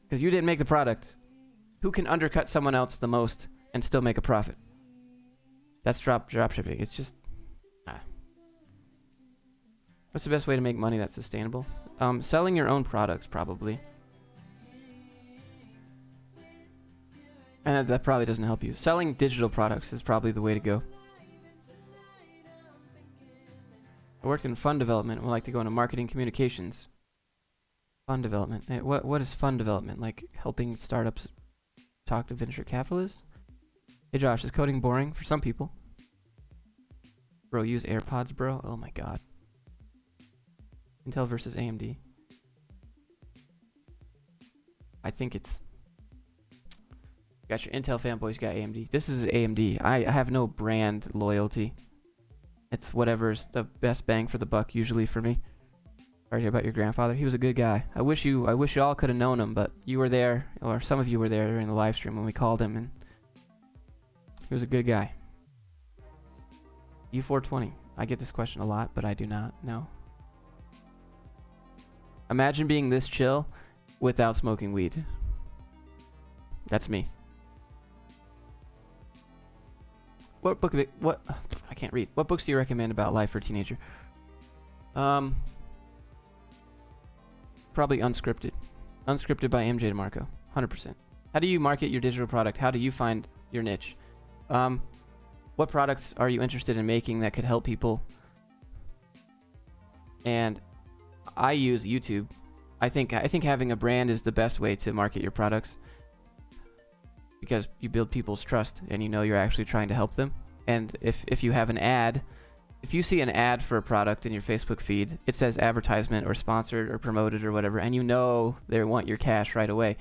Because you didn't make the product. Who can undercut someone else the most and still make a profit? That's dropshipping. It's just... What's the best way to make money that's sustainable? Selling your own products, probably. And that probably doesn't help you. Selling digital products is probably the way to go. I worked in fund development and would like to go into marketing communications. Fund development. Hey, what is fund development? Like helping startups talk to venture capitalists? Hey Josh, is coding boring for some people? Bro, use AirPods, bro? Oh my god. Intel versus AMD. I think it's... Got your Intel fanboys, got AMD. This is AMD. I have no brand loyalty. It's whatever's the best bang for the buck, usually for me. Sorry to hear about your grandfather. He was a good guy. I wish you all could have known him, but you were there, or some of you were there during the live stream when we called him, and he was a good guy. U420. I get this question a lot, but I do not know. Imagine being this chill without smoking weed. That's me. What book? What? I can't read. What books do you recommend about life for a teenager? Probably Unscripted. Unscripted by MJ DeMarco. 100%. How do you market your digital product? How do you find your niche? What products are you interested in making that could help people? And I use YouTube. I think having a brand is the best way to market your products, because you build people's trust and you know you're actually trying to help them. And if you have an ad, if you see an ad for a product in your Facebook feed, it says advertisement or sponsored or promoted or whatever, and you know they want your cash right away.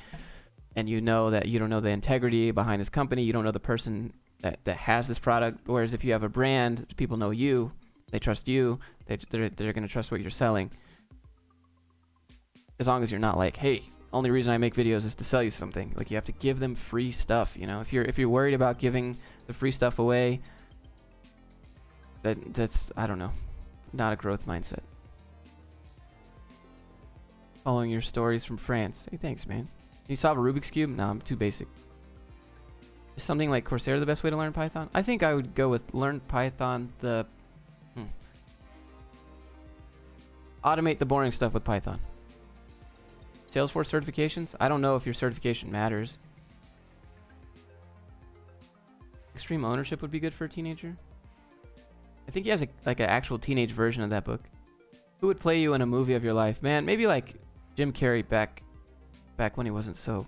And you know that you don't know the integrity behind this company, you don't know the person that has this product. Whereas if you have a brand, people know you, they trust you, they're going to trust what you're selling. As long as you're not like, hey, only reason I make videos is to sell you something. Like, you have to give them free stuff, you know? If you're worried about giving the free stuff away, that's, I don't know, not a growth mindset. Following your stories from France. Hey, thanks, man. Can you solve a Rubik's Cube? No, I'm too basic. Is something like Coursera the best way to learn Python? I think I would go with learn Python automate the boring stuff with Python. Salesforce certifications? I don't know if your certification matters. Extreme ownership would be good for a teenager. I think he has an actual teenage version of that book. Who would play you in a movie of your life? Man, maybe like Jim Carrey back when he wasn't so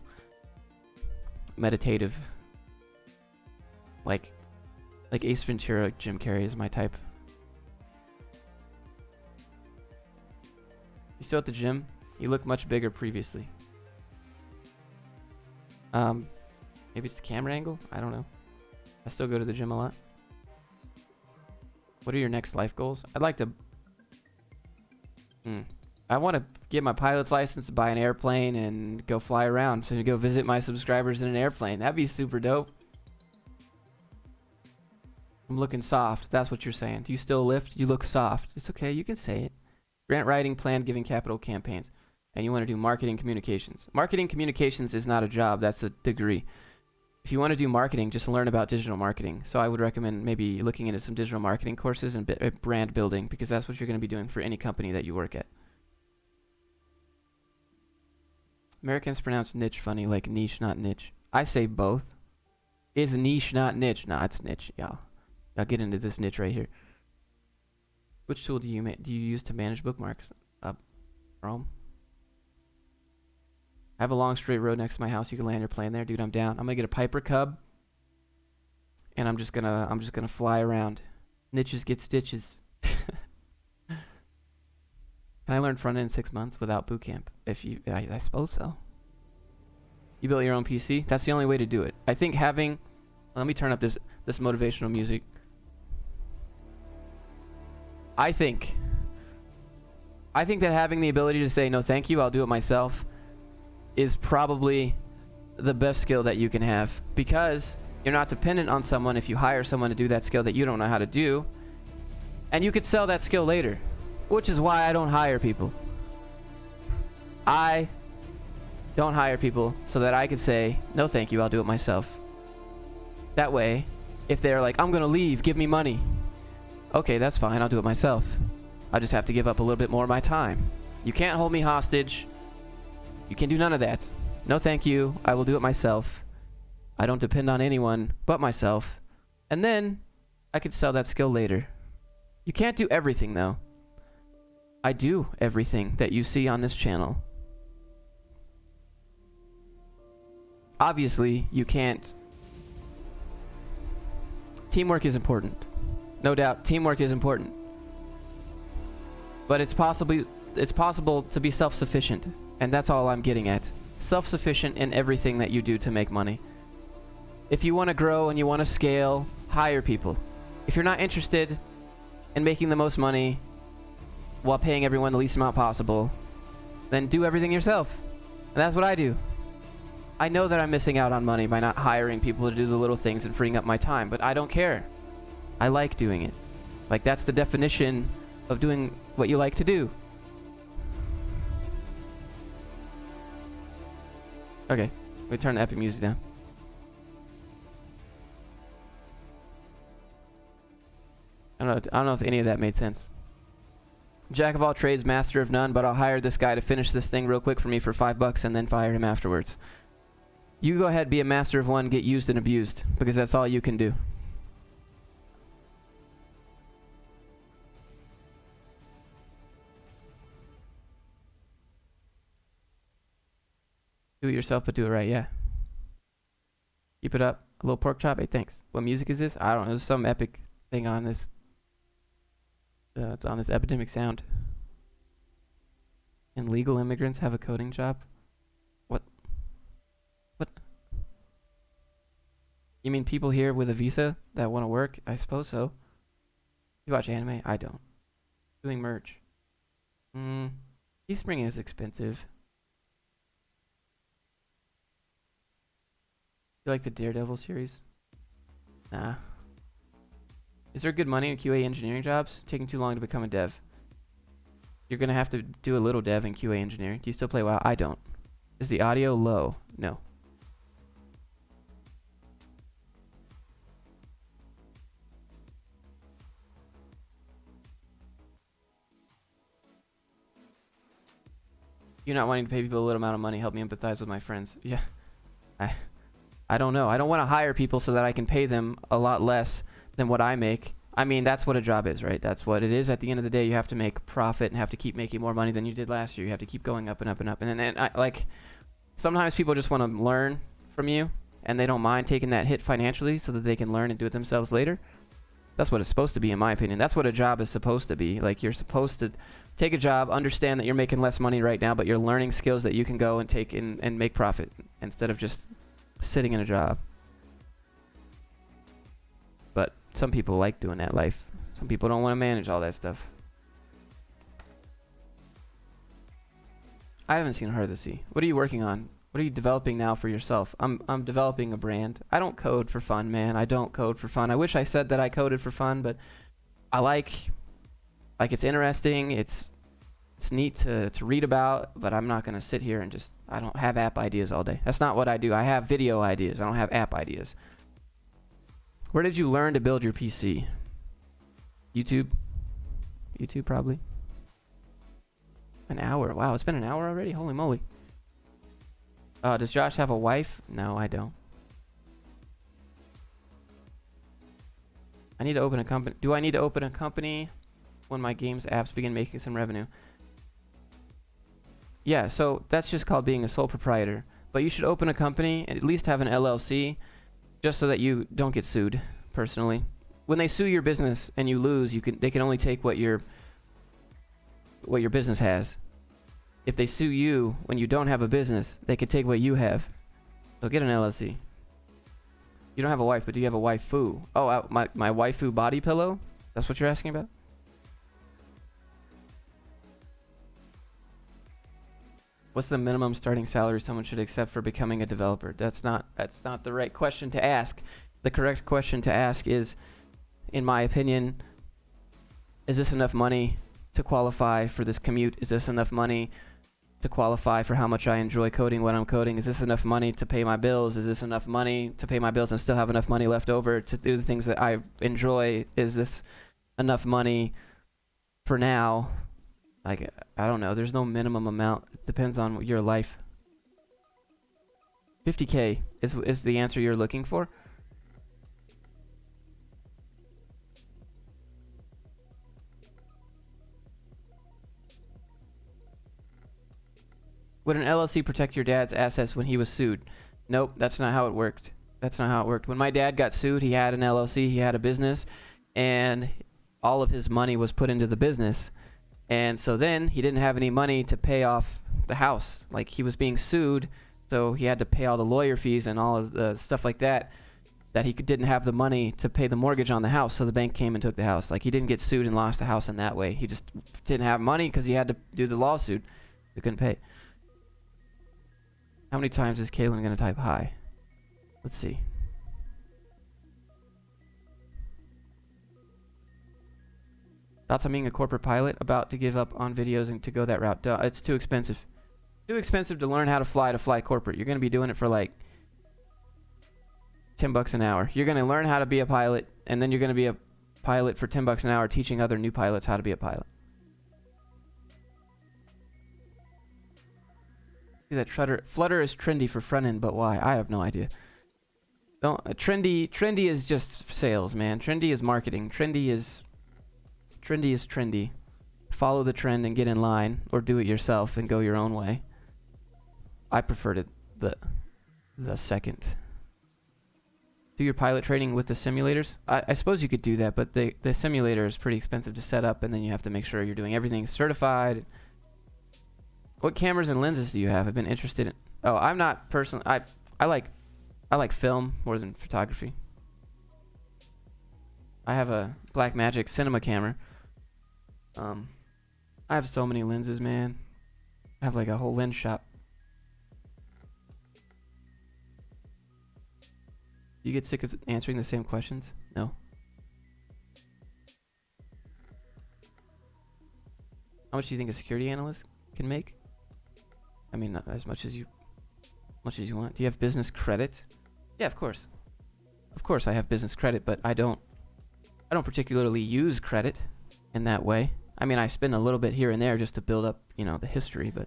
meditative. Like Ace Ventura, Jim Carrey is my type. You still at the gym? You looked much bigger previously. Maybe it's the camera angle? I don't know. I still go to the gym a lot. What are your next life goals? I'd like to... I want to get my pilot's license, buy an airplane, and go fly around. So to go visit my subscribers in an airplane. That'd be super dope. I'm looking soft. That's what you're saying. Do you still lift? You look soft. It's okay. You can say it. Grant writing, plan giving capital campaigns. And you want to do marketing communications. Marketing communications is not a job. That's a degree. If you want to do marketing, just learn about digital marketing. So I would recommend maybe looking into some digital marketing courses and brand building, because that's what you're going to be doing for any company that you work at. Americans pronounce niche funny, like niche, not niche. I say both. Is niche not niche? Nah, it's niche, y'all. I'll get into this niche right here. Which tool do you use to manage bookmarks? Chrome. I have a long straight road next to my house. You can land your plane there. Dude, I'm down. I'm going to get a Piper Cub. and I'm just gonna fly around. Niches get stitches. Can I learn front end in 6 months without boot camp? I suppose so. You built your own PC? That's the only way to do it. I think having, let me turn up this motivational music. I think that having the ability to say, no thank you, I'll do it myself, is probably the best skill that you can have, because you're not dependent on someone if you hire someone to do that skill that you don't know how to do, and you could sell that skill later, which is why I don't hire people. I don't hire people so that I could say, no thank you, I'll do it myself. That way, if they're like, I'm gonna leave, give me money. Okay, that's fine, I'll do it myself. I just have to give up a little bit more of my time. You can't hold me hostage. You can do none of that. No thank you, I will do it myself. I don't depend on anyone but myself. And then I could sell that skill later. You can't do everything though. I do everything that you see on this channel. Obviously, you can't. Teamwork is important. No doubt, teamwork is important. But it's possible to be self-sufficient, and that's all I'm getting at. Self-sufficient in everything that you do to make money. If you want to grow and you want to scale, hire people. If you're not interested in making the most money while paying everyone the least amount possible, then do everything yourself. And that's what I do. I know that I'm missing out on money by not hiring people to do the little things and freeing up my time, but I don't care. I like doing it. Like, that's the definition of doing what you like to do. Okay, we turn the epic music down. I don't know if any of that made sense. Jack of all trades, master of none, but I'll hire this guy to finish this thing real quick for me for $5 and then fire him afterwards. You go ahead, be a master of one, get used and abused, because that's all you can do. Do it yourself, but do it right, yeah. Keep it up. A little pork chop, hey, thanks. What music is this? I don't know, there's some epic thing on this. It's on this epidemic sound. And legal immigrants have a coding job? What? You mean people here with a visa that want to work? I suppose so. You watch anime? I don't. Doing merch. Teespring is expensive. You like the Daredevil series? Nah. Is there good money in QA engineering jobs? Taking too long to become a dev. You're gonna have to do a little dev in QA engineering. Do you still play WoW? I don't. Is the audio low? No. You're not wanting to pay people a little amount of money. Help me empathize with my friends. Yeah. I don't know. I don't want to hire people so that I can pay them a lot less than what I make. I mean, that's what a job is, right? That's what it is. At the end of the day, you have to make profit and have to keep making more money than you did last year. You have to keep going up and up and up. And then, like, sometimes people just want to learn from you, and they don't mind taking that hit financially so that they can learn and do it themselves later. That's what it's supposed to be, in my opinion. That's what a job is supposed to be. Like, you're supposed to take a job, understand that you're making less money right now, but you're learning skills that you can go and take and make profit instead of just sitting in a job. But some people like doing that life. Some people don't want to manage all that stuff. I haven't seen Heart of the Sea. What are you working on? What are you developing now for yourself? I'm developing a brand. I don't code for fun, man. I don't code for fun. I wish I said that I coded for fun, but I like it's interesting. It's neat to read about, but I'm not going to sit here and I don't have app ideas all day. That's not what I do. I have video ideas. I don't have app ideas. Where did you learn to build your PC? YouTube? YouTube, probably. An hour. Wow, it's been an hour already? Holy moly. Does Josh have a wife? No, I don't. I need to open a company. Do I need to open a company when my games apps begin making some revenue? Yeah, so that's just called being a sole proprietor. But you should open a company and at least have an LLC just so that you don't get sued personally. When they sue your business and you lose, they can only take what your business has. If they sue you when you don't have a business, they can take what you have. So get an LLC. You don't have a wife, but do you have a waifu? Oh, my waifu body pillow? That's what you're asking about? What's the minimum starting salary someone should accept for becoming a developer? That's not the right question to ask. The correct question to ask is, in my opinion, is this enough money to qualify for this commute? Is this enough money to qualify for how much I enjoy coding what I'm coding? Is this enough money to pay my bills? Is this enough money to pay my bills and still have enough money left over to do the things that I enjoy? Is this enough money for now? Like, I don't know. There's no minimum amount. It depends on your life. 50K is the answer you're looking for? Would an LLC protect your dad's assets when he was sued? Nope, that's not how it worked. That's not how it worked. When my dad got sued, he had an LLC, he had a business, and all of his money was put into the business. And so then he didn't have any money to pay off the house. Like, he was being sued, so he had to pay all the lawyer fees and all of the stuff like that he didn't have the money to pay the mortgage on the house, so the bank came and took the house. Like, he didn't get sued and lost the house in that way. He just didn't have money because he had to do the lawsuit. He couldn't pay. How many times is Kaylin going to type hi? Let's see. Thoughts on being a corporate pilot? About to give up on videos and to go that route. Duh, it's too expensive. Too expensive to learn how to fly corporate. You're going to be doing it for like $10 an hour. You're going to learn how to be a pilot, and then you're going to be a pilot for $10 an hour teaching other new pilots how to be a pilot. See that Flutter is trendy for front end, but why? I have no idea. Trendy is just sales, man. Trendy is marketing. Trendy is trendy. Follow the trend and get in line, or do it yourself and go your own way. I preferred the second. Do your pilot training with the simulators? I suppose you could do that, but the simulator is pretty expensive to set up, and then you have to make sure you're doing everything certified. What cameras and lenses do you have? I've been interested in. Oh, I'm not personally. I like film more than photography. I have a Blackmagic cinema camera. I have so many lenses, man. I have like a whole lens shop. Do you get sick of answering the same questions? No. How much do you think a security analyst can make? I mean, not as much as you want. Do you have business credit? Yeah, of course. Of course I have business credit, but I don't particularly use credit in that way. I mean, I spend a little bit here and there just to build up, the history, but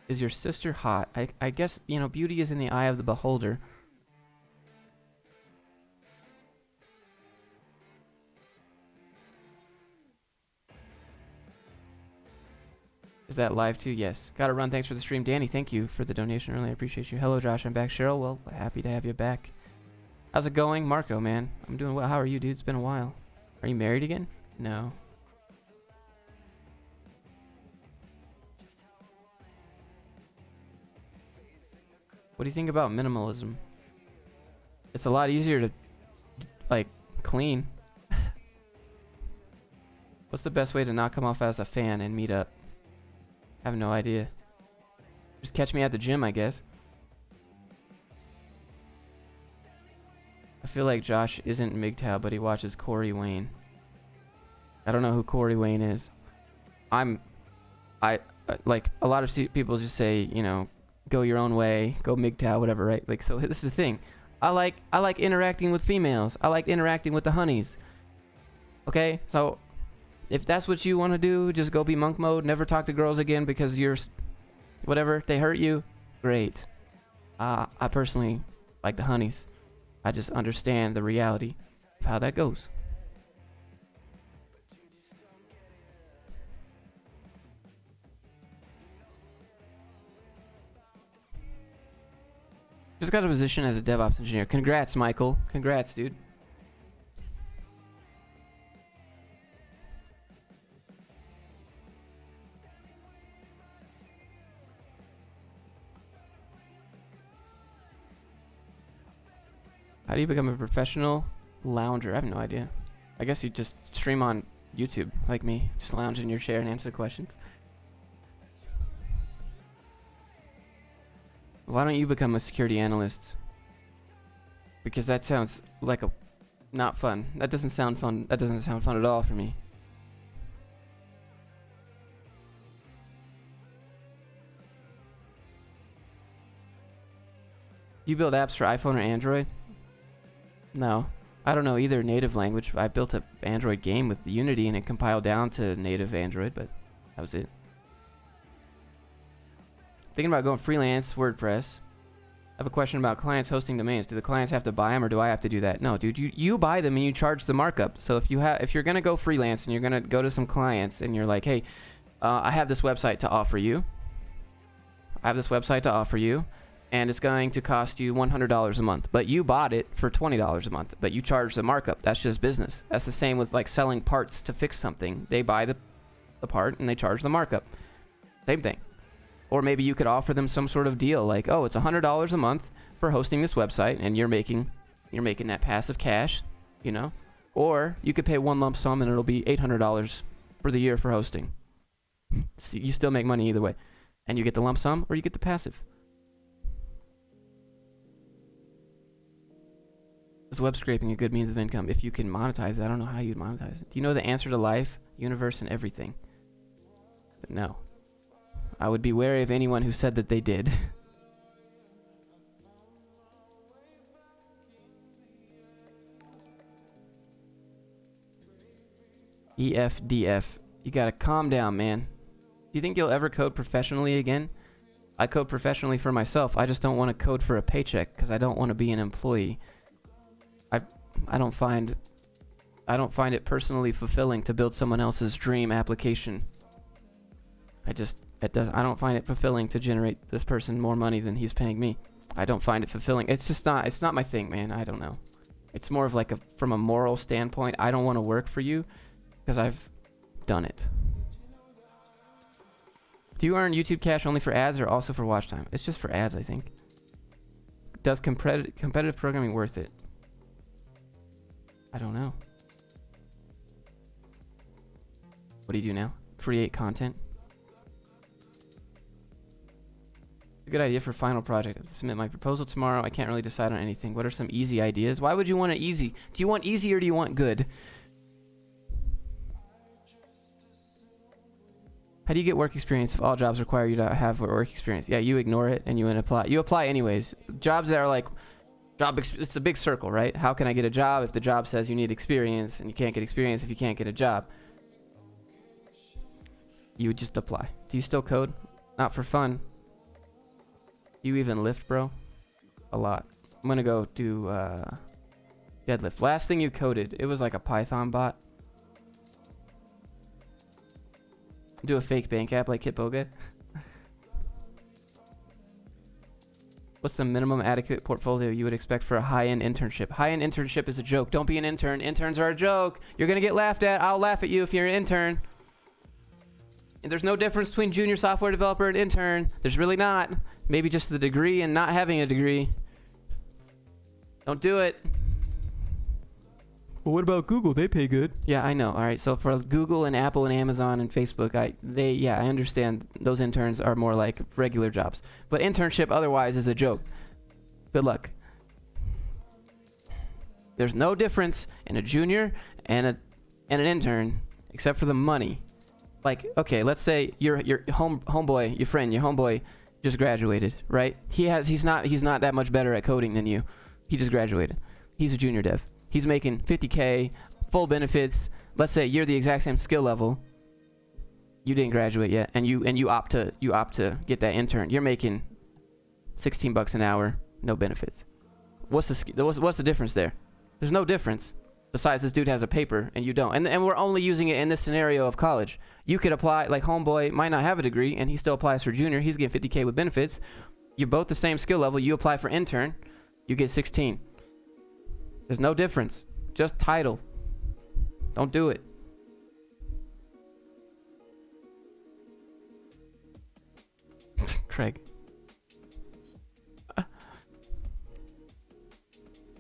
is your sister hot? I guess, beauty is in the eye of the beholder. Is that live too? Yes. Gotta run. Thanks for the stream. Danny, thank you for the donation. Really appreciate you. Hello, Josh. I'm back. Cheryl, well, happy to have you back. How's it going? Marco, man. I'm doing well. How are you, dude? It's been a while. Are you married again? No. What do you think about minimalism? It's a lot easier to, clean. What's the best way to not come off as a fan and meet up? I have no idea. Just catch me at the gym, I guess. I feel like Josh isn't MGTOW, but he watches Corey Wayne. I don't know who Corey Wayne is. Like, a lot of people just say, go your own way, go MGTOW, whatever, right? Like, so this is the thing. I like interacting with females. I like interacting with the honeys. Okay? So if that's what you want to do, just go be monk mode, never talk to girls again because you're whatever, they hurt you. Great. I personally like the honeys. I just understand the reality of how that goes. Just got a position as a DevOps engineer. Congrats, Michael. Congrats, dude. How do you become a professional lounger? I have no idea. I guess you just stream on YouTube like me. Just lounge in your chair and answer questions. Why don't you become a security analyst? Because that sounds like not fun. That doesn't sound fun. That doesn't sound fun at all for me. You build apps for iPhone or Android? No. I don't know either native language. I built an Android game with Unity and it compiled down to native Android, but that was it. Thinking about going freelance WordPress. I have a question about clients hosting domains. Do the clients have to buy them or do I have to do that? No, dude, you buy them and you charge the markup. So if you're going to go freelance and you're going to go to some clients and you're like, hey, I have this website to offer you. And it's going to cost you $100 a month. But you bought it for $20 a month. But you charge the markup. That's just business. That's the same with like selling parts to fix something. They buy the part and they charge the markup. Same thing. Or maybe you could offer them some sort of deal like, oh, it's $100 a month for hosting this website and you're making that passive cash, you know? Or you could pay one lump sum and it'll be $800 for the year for hosting. So you still make money either way. And you get the lump sum or you get the passive. Is web scraping a good means of income? If you can monetize it, I don't know how you'd monetize it. Do you know the answer to life, universe, and everything? But no. I would be wary of anyone who said that they did. EFDF. You gotta calm down, man. Do you think you'll ever code professionally again? I code professionally for myself. I just don't want to code for a paycheck because I don't want to be an employee. I don't find it personally fulfilling to build someone else's dream application. I don't find it fulfilling to generate this person more money than he's paying me. I don't find it fulfilling. It's not my thing, man. I don't know. It's more of like from a moral standpoint, I don't want to work for you because I've done it. Do you earn YouTube cash only for ads or also for watch time? It's just for ads, I think. Does competitive programming worth it? I don't know. What do you do now? Create content? A good idea for final project. I'll submit my proposal tomorrow. I can't really decide on anything. What are some easy ideas? Why would you want it easy? Do you want easy or do you want good? How do you get work experience if all jobs require you to have work experience? Yeah, you ignore it and you apply. You apply anyways. Jobs that are like, it's a big circle, right? How can I get a job if the job says you need experience and you can't get experience if you can't get a job? You would just apply. Do you still code? Not for fun. You even lift, bro? A lot. I'm gonna go do deadlift. Last thing you coded, it was like a Python bot. Do a fake bank app like Kitboga. What's the minimum adequate portfolio you would expect for a high-end internship? High-end internship is a joke. Don't be an intern. Interns are a joke. You're gonna get laughed at. I'll laugh at you if you're an intern. And there's no difference between junior software developer and intern. There's really not. Maybe just the degree and not having a degree. Don't do it. Well, what about Google? They pay good. Yeah, I know. All right. So for Google and Apple and Amazon and Facebook, I understand those interns are more like regular jobs. But internship otherwise is a joke. Good luck. There's no difference in a junior and an intern except for the money. Like, okay, let's say your homeboy, your friend, your homeboy just graduated, right? He's not that much better at coding than you. He just graduated. He's a junior dev. He's making $50K, full benefits. Let's say you're the exact same skill level. You didn't graduate yet, and you opt to get that intern. You're making $16 an hour, no benefits. What's the difference there? There's no difference. Besides, this dude has a paper and you don't. And we're only using it in this scenario of college. You could apply, like homeboy might not have a degree and he still applies for junior. He's getting $50K with benefits. You're both the same skill level. You apply for intern, you get 16. There's no difference. Just title. Don't do it. Craig.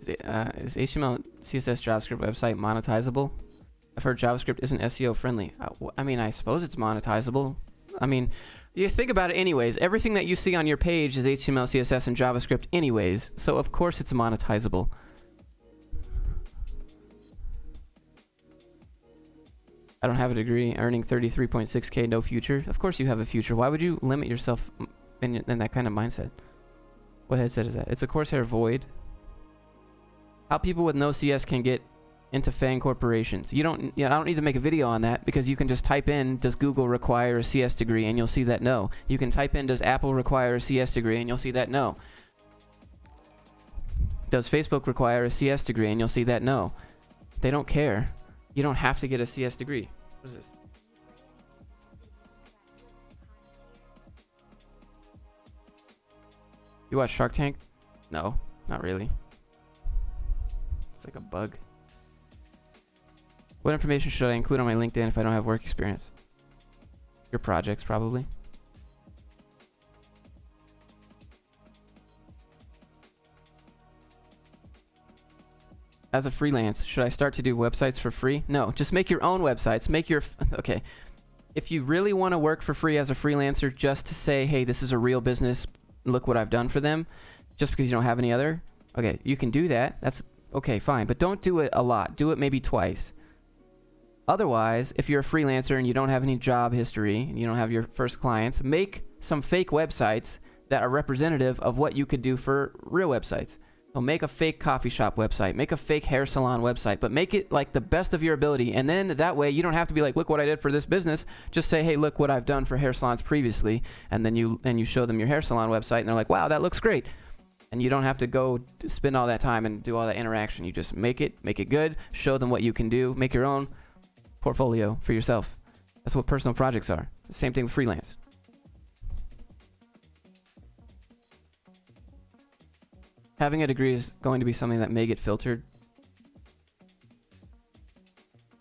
Is is HTML, CSS, JavaScript website monetizable? I've heard JavaScript isn't SEO friendly. I mean, I suppose it's monetizable. I mean, you think about it anyways. Everything that you see on your page is HTML, CSS, and JavaScript anyways. So of course it's monetizable. I don't have a degree, earning 33.6K, no future. Of course you have a future. Why would you limit yourself in that kind of mindset? What headset is that? It's a Corsair Void. How people with no CS can get into FANG corporations. I don't need to make a video on that because you can just type in, does Google require a CS degree, and you'll see that no. You can type in, does Apple require a CS degree, and you'll see that no. Does Facebook require a CS degree, and you'll see that no. They don't care. You don't have to get a CS degree. What is this? You watch Shark Tank? No, not really. It's like a bug. What information should I include on my LinkedIn if I don't have work experience? Your projects, probably. As a freelance, should I start to do websites for free? No, just make your own websites. Okay. If you really want to work for free as a freelancer, just to say, hey, this is a real business, look what I've done for them, just because you don't have any other, okay, you can do that. That's okay, fine. But don't do it a lot. Do it maybe twice. Otherwise, if you're a freelancer and you don't have any job history and you don't have your first clients, make some fake websites that are representative of what you could do for real websites. So make a fake coffee shop website, make a fake hair salon website, but make it like the best of your ability. And then that way you don't have to be like, look what I did for this business. Just say, hey, look what I've done for hair salons previously. And then you show them your hair salon website and they're like, wow, that looks great. And you don't have to go spend all that time and do all that interaction. You just make it good, show them what you can do, make your own portfolio for yourself. That's what personal projects are. The same thing with freelance. Having a degree is going to be something that may get filtered.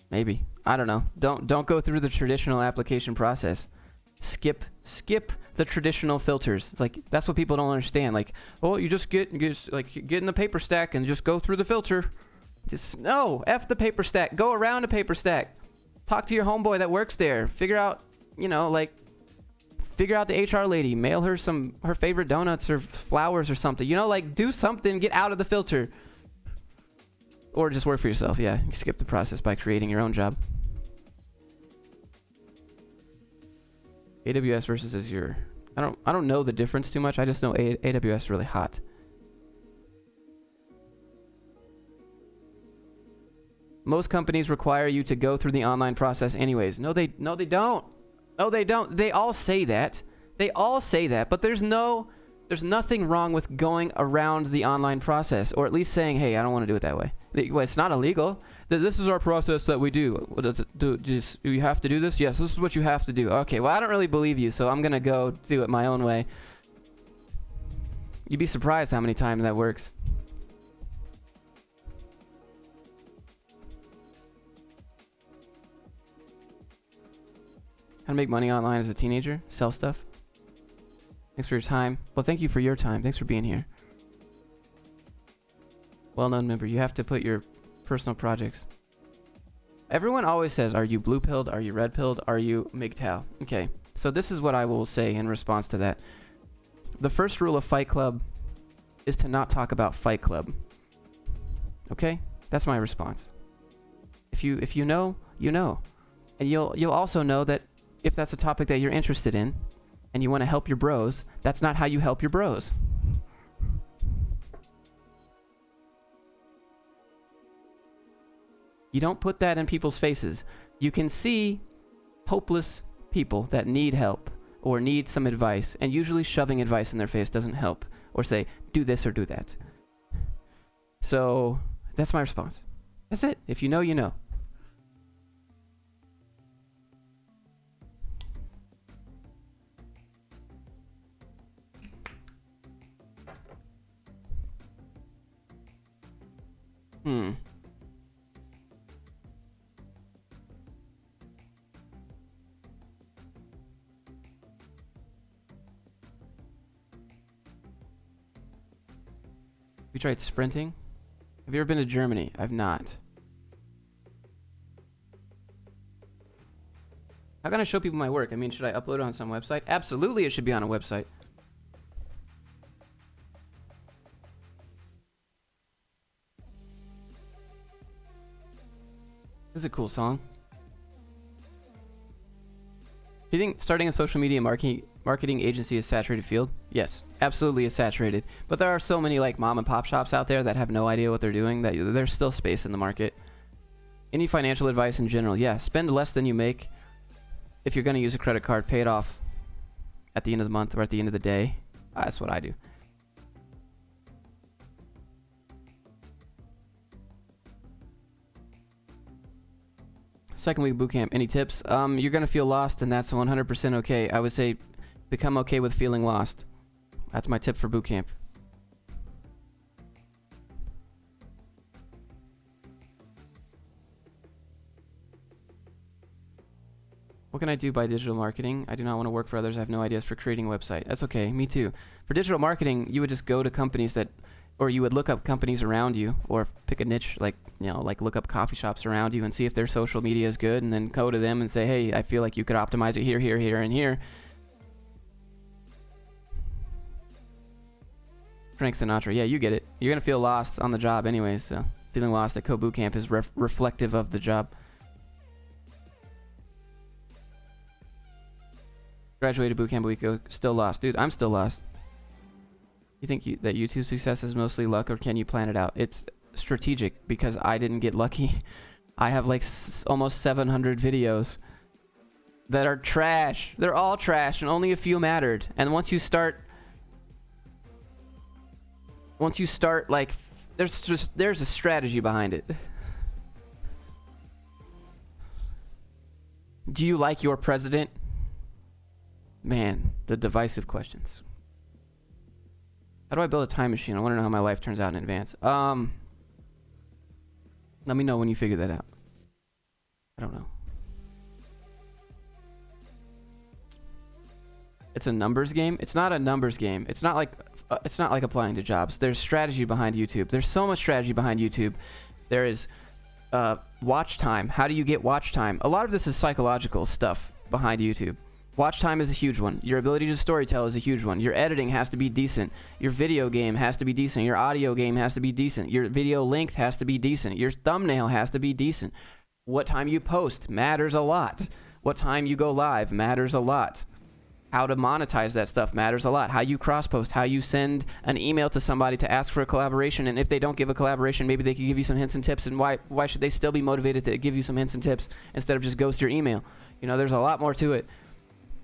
Maybe. I don't know. Don't go through the traditional application process. Skip the traditional filters. It's like, that's what people don't understand. Like, oh, you just get in the paper stack and just go through the filter. Just no, F the paper stack. Go around a paper stack. Talk to your homeboy that works there. Figure out the HR lady. Mail her her favorite donuts or flowers or something. Do something. Get out of the filter. Or just work for yourself. Yeah, you skip the process by creating your own job. AWS versus Azure. I don't know the difference too much. I just know AWS is really hot. Most companies require you to go through the online process anyways. No, they don't. No, they don't. They all say that. But there's nothing wrong with going around the online process, or at least saying, hey, I don't want to do it that way. It's not illegal. This is our process that we do. Do you have to do this? Yes, this is what you have to do. Okay, well, I don't really believe you, so I'm going to go do it my own way. You'd be surprised how many times that works. How to make money online as a teenager? Sell stuff? Thanks for your time. Well, thank you for your time. Thanks for being here. Well-known member. You have to put your personal projects. Everyone always says, are you blue-pilled? Are you red-pilled? Are you MGTOW? Okay, so this is what I will say in response to that. The first rule of Fight Club is to not talk about Fight Club. Okay? That's my response. If you know, you know. And you'll also know that if that's a topic that you're interested in and you want to help your bros, that's not how you help your bros. You don't put that in people's faces. You can see hopeless people that need help or need some advice, and usually shoving advice in their face doesn't help, or say, do this or do that. So that's my response. That's it. If you know, you know. Have you tried sprinting? Have you ever been to Germany? I've not. How can I show people my work? I mean, should I upload it on some website? Absolutely, it should be on a website. This is a cool song. Do you think starting a social media marketing agency is saturated field? Yes, absolutely it's saturated. But there are so many like mom and pop shops out there that have no idea what they're doing that there's still space in the market. Any financial advice in general? Yeah, spend less than you make. If you're going to use a credit card, pay it off at the end of the month or at the end of the day. That's what I do. Second week boot camp. Any tips? You're going to feel lost, and that's 100% okay. I would say become okay with feeling lost. That's my tip for boot camp. What can I do by digital marketing? I do not want to work for others. I have no ideas for creating a website. That's okay. Me too. For digital marketing, you would just go to companies that, or you would look up companies around you, or pick a niche, like, you know, like look up coffee shops around you and see if their social media is good, and then go to them and say, hey, I feel like you could optimize it here, here, here, and here. Frank Sinatra. Yeah, you get it. You're going to feel lost on the job anyways, so feeling lost at Code Bootcamp is reflective of the job. Graduated bootcamp a week ago, still lost. Dude, I'm still lost. You think that YouTube success is mostly luck, or can you plan it out? It's strategic, because I didn't get lucky. I have like almost 700 videos that are trash. They're all trash, and only a few mattered. And once you start like, there's a strategy behind it. Do you like your president? Man, the divisive questions. How do I build a time machine? I want to know how my life turns out in advance. Let me know when you figure that out. I don't know. It's a numbers game. It's not a numbers game. It's not like applying to jobs. There's strategy behind YouTube. There's so much strategy behind YouTube. There is watch time. How do you get watch time? A lot of this is psychological stuff behind YouTube. Watch time is a huge one. Your ability to storytell is a huge one. Your editing has to be decent. Your video game has to be decent. Your audio game has to be decent. Your video length has to be decent. Your thumbnail has to be decent. What time you post matters a lot. What time you go live matters a lot. How to monetize that stuff matters a lot. How you cross-post, how you send an email to somebody to ask for a collaboration, and if they don't give a collaboration, maybe they can give you some hints and tips, and why should they still be motivated to give you some hints and tips instead of just ghost your email? You know, there's a lot more to it.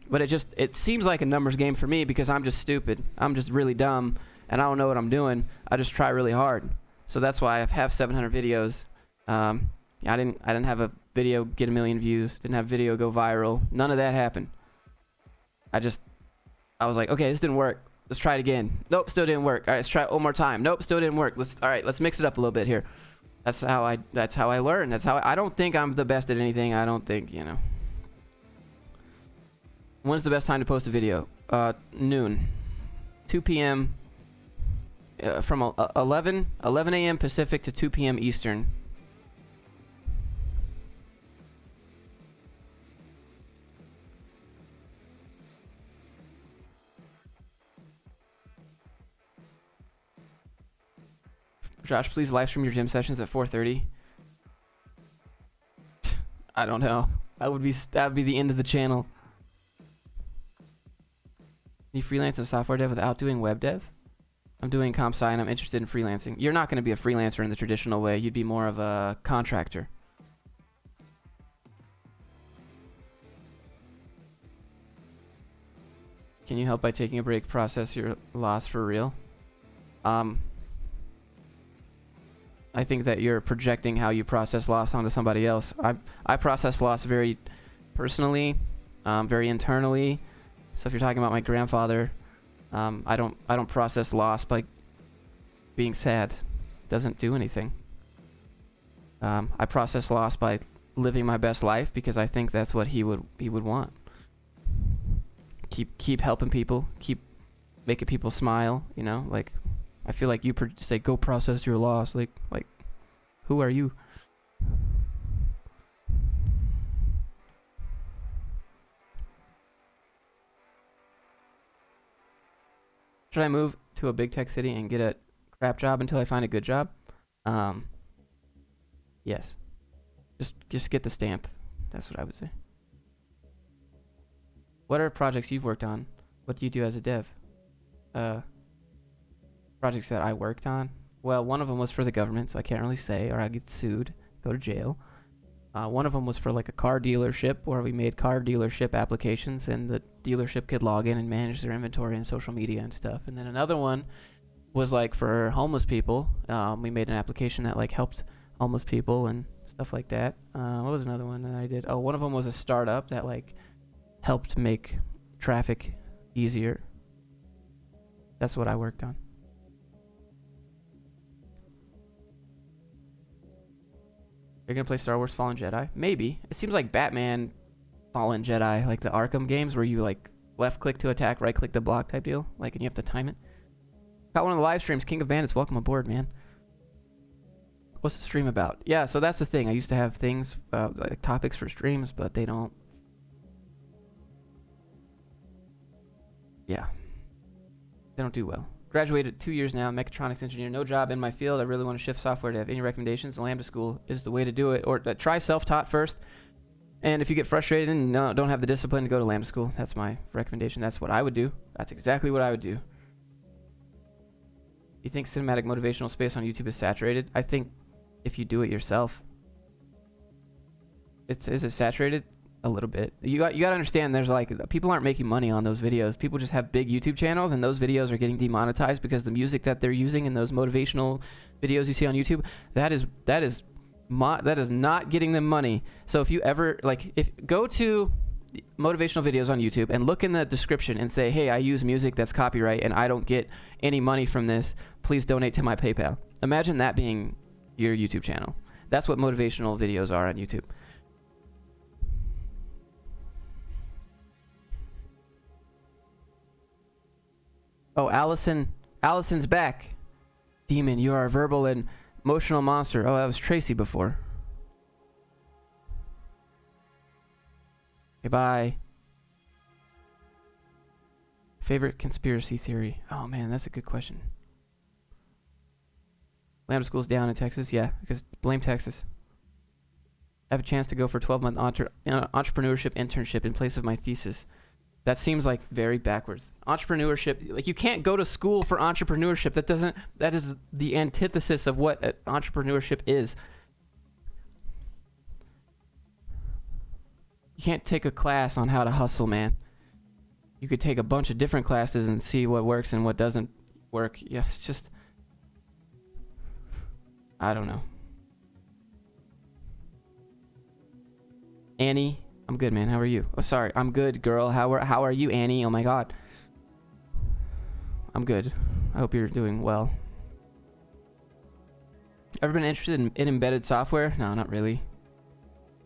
But it seems like a numbers game for me, because I'm just stupid. I'm just really dumb, and I don't know what I'm doing. I just try really hard. So that's why I have 700 videos. I didn't have a video get 1 million views. Didn't have video go viral. None of that happened. I was like, okay, this didn't work. Let's try it again. Nope, still didn't work. All right, let's try it one more time. Nope, still didn't work. Let's mix it up a little bit here. That's how I learn. I don't think I'm the best at anything. I don't think, you know. When's the best time to post a video? Noon. 2 p.m. From 11 a.m. Pacific to 2 p.m. Eastern. Josh, please live stream your gym sessions at 4:30. I don't know. That would be the end of the channel. You freelance as software dev without doing web dev? I'm doing comp sci and I'm interested in freelancing. You're not going to be a freelancer in the traditional way. You'd be more of a contractor. Can you help by taking a break, process your loss for real? I think that you're projecting how you process loss onto somebody else. I process loss very personally, very internally. So if you're talking about my grandfather, I don't process loss by being sad. Doesn't do anything. I process loss by living my best life, because I think that's what he would want. Keep helping people, keep making people smile. You know, like I feel like you say go process your loss. Like Who are you? Should I move to a big tech city and get a crap job until I find a good job? Yes. Just get the stamp. That's what I would say. What are projects you've worked on? What do you do as a dev? Projects that I worked on? Well, one of them was for the government, so I can't really say, or I get sued, go to jail. One of them was for like a car dealership where we made car dealership applications and the dealership could log in and manage their inventory and social media and stuff. And then another one was like for homeless people. We made an application that like helped homeless people and stuff like that. What was another one that I did? Oh, one of them was a startup that like helped make traffic easier. That's what I worked on. You're gonna play Star Wars Fallen Jedi? Maybe. It seems like Batman Fallen Jedi, like the Arkham games where you like left click to attack, right click to block type deal. Like, and you have to time it. Got one of the live streams, King of Bandits, welcome aboard, man. What's the stream about? Yeah, so that's the thing. I used to have things, like topics for streams, but they don't. Yeah. They don't do well. Graduated 2 years now, mechatronics engineer, no job in my field. I really want to shift software. To have any recommendations? The Lambda School is the way to do it. Or try self-taught first. And if you get frustrated and don't have the discipline to go to Lambda School, that's my recommendation. That's what I would do. That's exactly what I would do. You think cinematic motivational space on YouTube is saturated? I think if you do it yourself, is it saturated? A little bit. You got to understand there's like people aren't making money on those videos. People just have big YouTube channels and those videos are getting demonetized because the music that they're using in those motivational videos you see on YouTube, that is not getting them money. So if you ever go to motivational videos on YouTube and look in the description and say, "Hey, I use music that's copyright and I don't get any money from this. Please donate to my PayPal." Imagine that being your YouTube channel. That's what motivational videos are on YouTube. Oh, Allison's back. Demon, you are a verbal and emotional monster. Oh, that was Tracy before. Okay, bye. Favorite conspiracy theory? Oh man, that's a good question. Lambda School's down in Texas? Yeah, because blame Texas. I have a chance to go for a 12-month entrepreneurship internship in place of my thesis. That seems like very backwards. Entrepreneurship, like you can't go to school for entrepreneurship. That is the antithesis of what entrepreneurship is. You can't take a class on how to hustle, man. You could take a bunch of different classes and see what works and what doesn't work. Yeah, it's just, I don't know. Annie, I'm good, man. How are you? Oh, sorry. I'm good, girl. How are you, Annie? Oh my God. I'm good. I hope you're doing well. Ever been interested in embedded software? No, not really.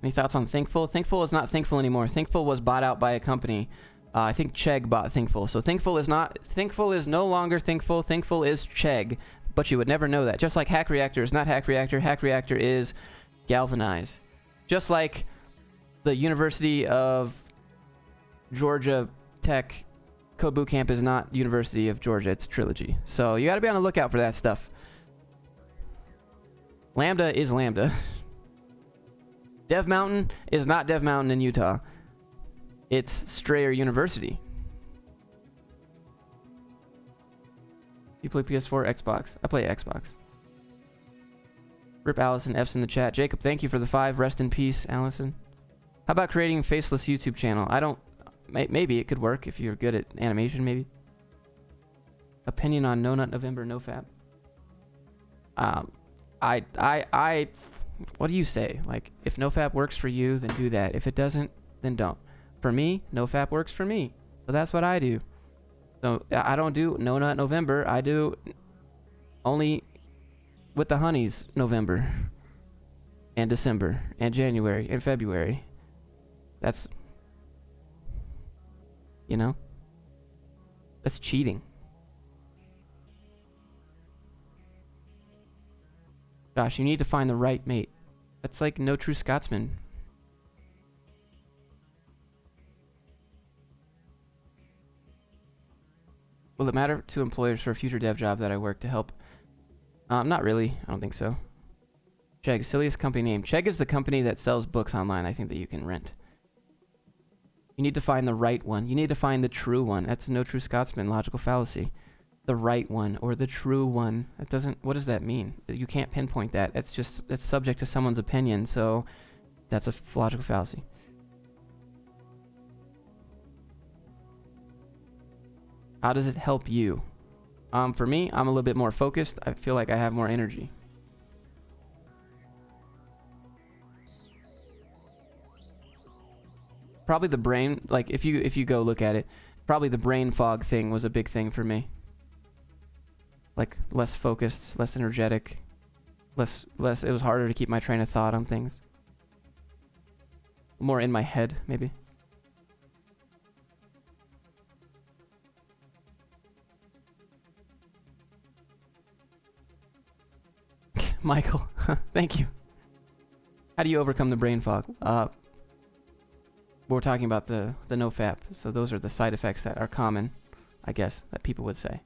Any thoughts on Thinkful? Thinkful is not Thinkful anymore. Thinkful was bought out by a company. I think Chegg bought Thinkful. So Thinkful is no longer Thinkful. Thinkful is Chegg. But you would never know that. Just like Hack Reactor is not Hack Reactor. Hack Reactor is Galvanize. Just like the University of Georgia Tech Code Bootcamp is not University of Georgia, it's Trilogy. So you got to be on the lookout for that stuff. Lambda is Lambda. Dev Mountain is not Dev Mountain in Utah. It's Strayer University. You play PS4, Xbox? I play Xbox. Rip Allison, F's in the chat. Jacob, thank you for the 5. Rest in peace, Allison. How about creating a faceless YouTube channel? Maybe it could work if you're good at animation, maybe. Opinion on No Nut November, NoFap. What do you say? Like, if NoFap works for you, then do that. If it doesn't, then don't. For me, NoFap works for me. So that's what I do. So I don't do No Nut November. I do only with the honeys November and December and January and February. That's, that's cheating. Josh, you need to find the right mate. That's like no true Scotsman. Will it matter to employers for a future dev job that I work to help? Not really. I don't think so. Chegg, silliest company name. Chegg is the company that sells books online, I think, that you can rent. You need to find the right one. You need to find the true one. That's no true Scotsman. Logical fallacy. The right one or the true one. That doesn't... What does that mean? You can't pinpoint that. It's just... It's subject to someone's opinion, so... That's a logical fallacy. How does it help you? For me, I'm a little bit more focused. I feel like I have more energy. Probably the brain, like if you go look at it, probably the brain fog thing was a big thing for me. Like less focused, less energetic, less it was harder to keep my train of thought on things. More in my head, maybe. Michael, thank you. How do you overcome the brain fog? We're talking about the nofap, so those are the side effects that are common, I guess, that people would say.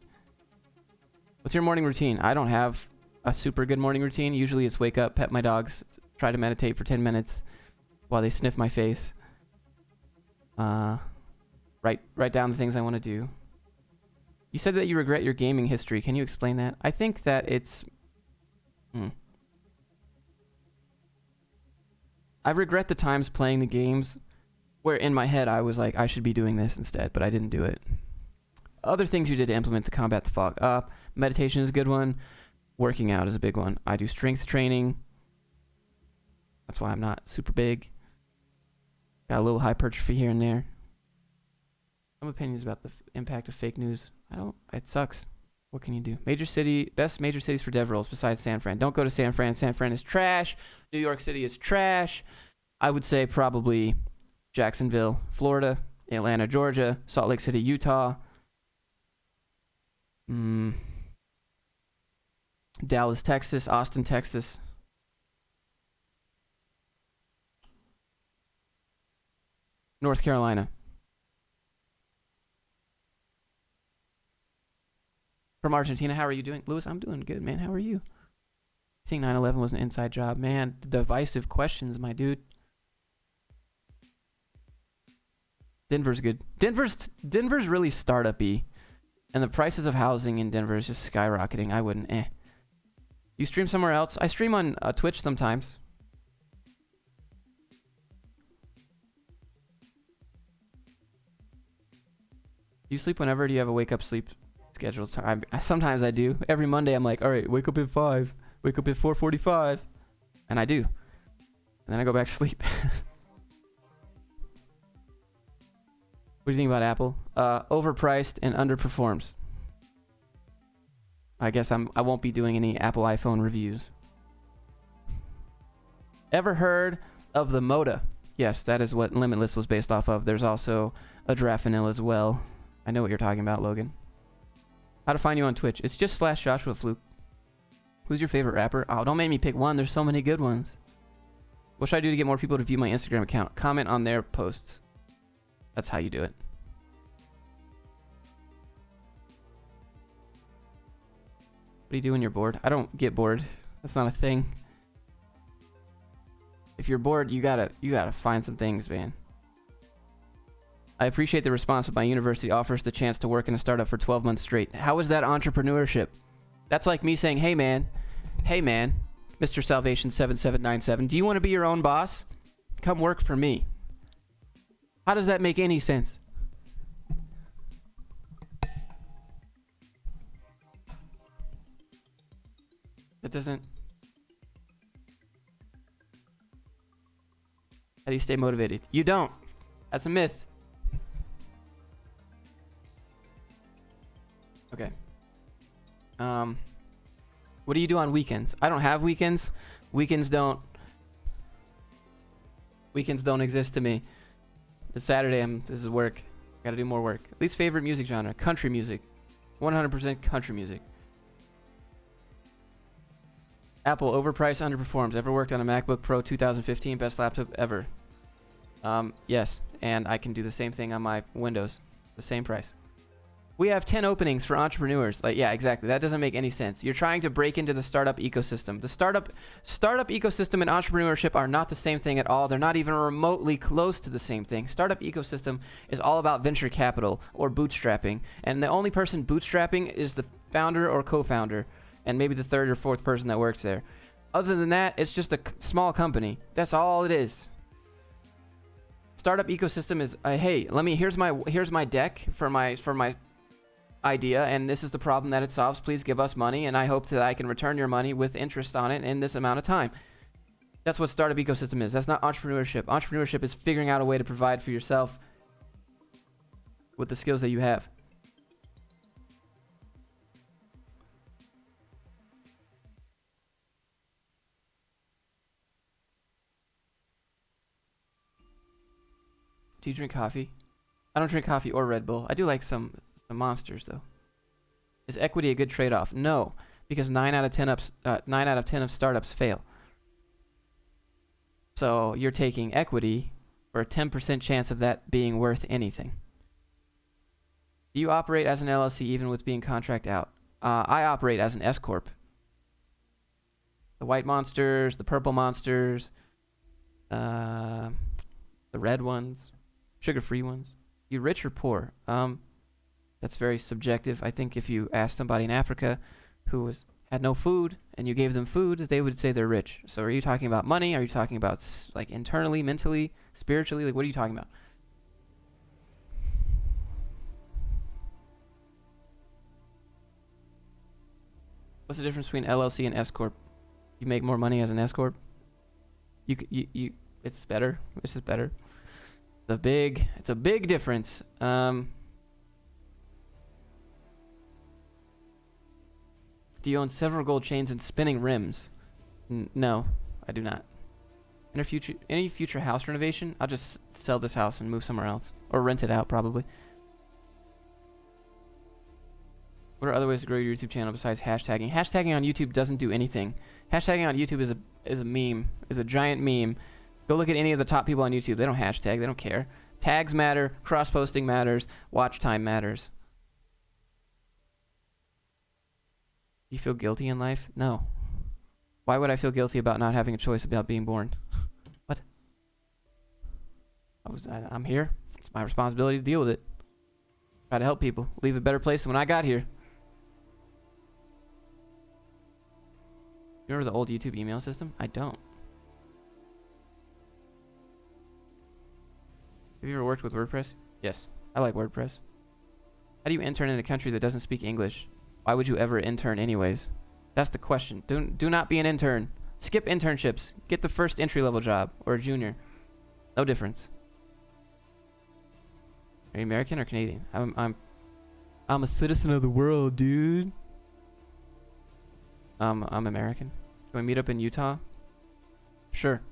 What's your morning routine? I don't have a super good morning routine. Usually it's wake up, pet my dogs, try to meditate for 10 minutes while they sniff my face. Write down the things I want to do. You said that you regret your gaming history. Can you explain that? I think that it's... I regret the times playing the games where in my head I was like, I should be doing this instead, but I didn't do it. Other things you did to implement to combat the fog. Meditation is a good one. Working out is a big one. I do strength training. That's why I'm not super big. Got a little hypertrophy here and there. Some opinions about the impact of fake news. It sucks. What can you do? Best major cities for dev roles besides San Fran. Don't go to San Fran. San Fran is trash. New York City is trash. I would say probably Jacksonville, Florida, Atlanta, Georgia, Salt Lake City, Utah, Dallas, Texas, Austin, Texas. North Carolina. From Argentina, how are you doing? Lewis, I'm doing good, man. How are you? I think 9/11 was an inside job. Man, divisive questions, my dude. Denver's good. Denver's really startup-y. And the prices of housing in Denver is just skyrocketing. I wouldn't, You stream somewhere else? I stream on Twitch sometimes. Do you sleep whenever? Do you have a wake-up sleep schedule? Sometimes I do. Every Monday I'm like, all right, wake up at 5. Wake up at 4:45. And I do. And then I go back to sleep. What do you think about Apple? Overpriced and underperforms. I guess I won't be doing any Apple iPhone reviews. Ever heard of the Moda? Yes, that is what Limitless was based off of. There's also a Drafinil as well. I know what you're talking about, Logan. How to find you on Twitch? It's just /Joshua Fluke. Who's your favorite rapper? Oh, don't make me pick one. There's so many good ones. What should I do to get more people to view my Instagram account? Comment on their posts. That's how you do it. What do you do when you're bored? I don't get bored. That's not a thing. If you're bored, you gotta find some things, man. I appreciate the response, but my university offers the chance to work in a startup for 12 months straight. How is that entrepreneurship? That's like me saying, hey man, Mr. Salvation 7797, do you want to be your own boss? Come work for me. How does that make any sense? It doesn't. How do you stay motivated? You don't. That's a myth. Okay. What do you do on weekends? I don't have weekends. Weekends don't exist to me. It's Saturday. This is work. Gotta do more work. Least favorite music genre? Country music. 100% country music. Apple overpriced, underperforms. Ever worked on a MacBook Pro 2015? Best laptop ever. Yes, and I can do the same thing on my Windows. The same price. We have 10 openings for entrepreneurs. Like, yeah, exactly. That doesn't make any sense. You're trying to break into the startup ecosystem. The startup ecosystem and entrepreneurship are not the same thing at all. They're not even remotely close to the same thing. Startup ecosystem is all about venture capital or bootstrapping. And the only person bootstrapping is the founder or co-founder and maybe the third or fourth person that works there. Other than that, it's just a small company. That's all it is. Startup ecosystem is, hey, here's my deck for my idea, and this is the problem that it solves. Please give us money, and I hope that I can return your money with interest on it in this amount of time. That's what startup ecosystem is. That's not entrepreneurship. Entrepreneurship is figuring out a way to provide for yourself with the skills that you have. Do you drink coffee? I don't drink coffee or Red Bull. I do like some Monsters, though. Is equity a good trade-off? No, because 9 out of 10 of startups fail. So you're taking equity for a 10% chance of that being worth anything. Do you operate as an LLC even with being contract out? I operate as an S corp. The white monsters, the purple monsters, the red ones, sugar-free ones. You rich or poor? That's very subjective. I think if you asked somebody in Africa who had no food and you gave them food, they would say they're rich. So are you talking about money? Are you talking about like internally, mentally, spiritually? Like, what are you talking about? What's the difference between LLC and S corp? You make more money as an S corp. It's better. It's just better. It's a big difference. Do you own several gold chains and spinning rims? No, I do not. Any future house renovation, I'll just sell this house and move somewhere else. Or rent it out, probably. What are other ways to grow your YouTube channel besides hashtagging? Hashtagging on YouTube doesn't do anything. Hashtagging on YouTube is a meme, is a giant meme. Go look at any of the top people on YouTube. They don't hashtag. They don't care. Tags matter. Cross-posting matters. Watch time matters. Do you feel guilty in life? No. Why would I feel guilty about not having a choice about being born? What? I'm here. It's my responsibility to deal with it. Try to help people. Leave a better place than when I got here. You remember the old YouTube email system? I don't. Have you ever worked with WordPress? Yes. I like WordPress. How do you intern in a country that doesn't speak English? Why would you ever intern anyways? That's the question. Do not be an intern. Skip internships. Get the first entry-level job or a junior. No difference. Are you American or Canadian? I'm a citizen of the world, dude. I'm American. Can we meet up in Utah? Sure.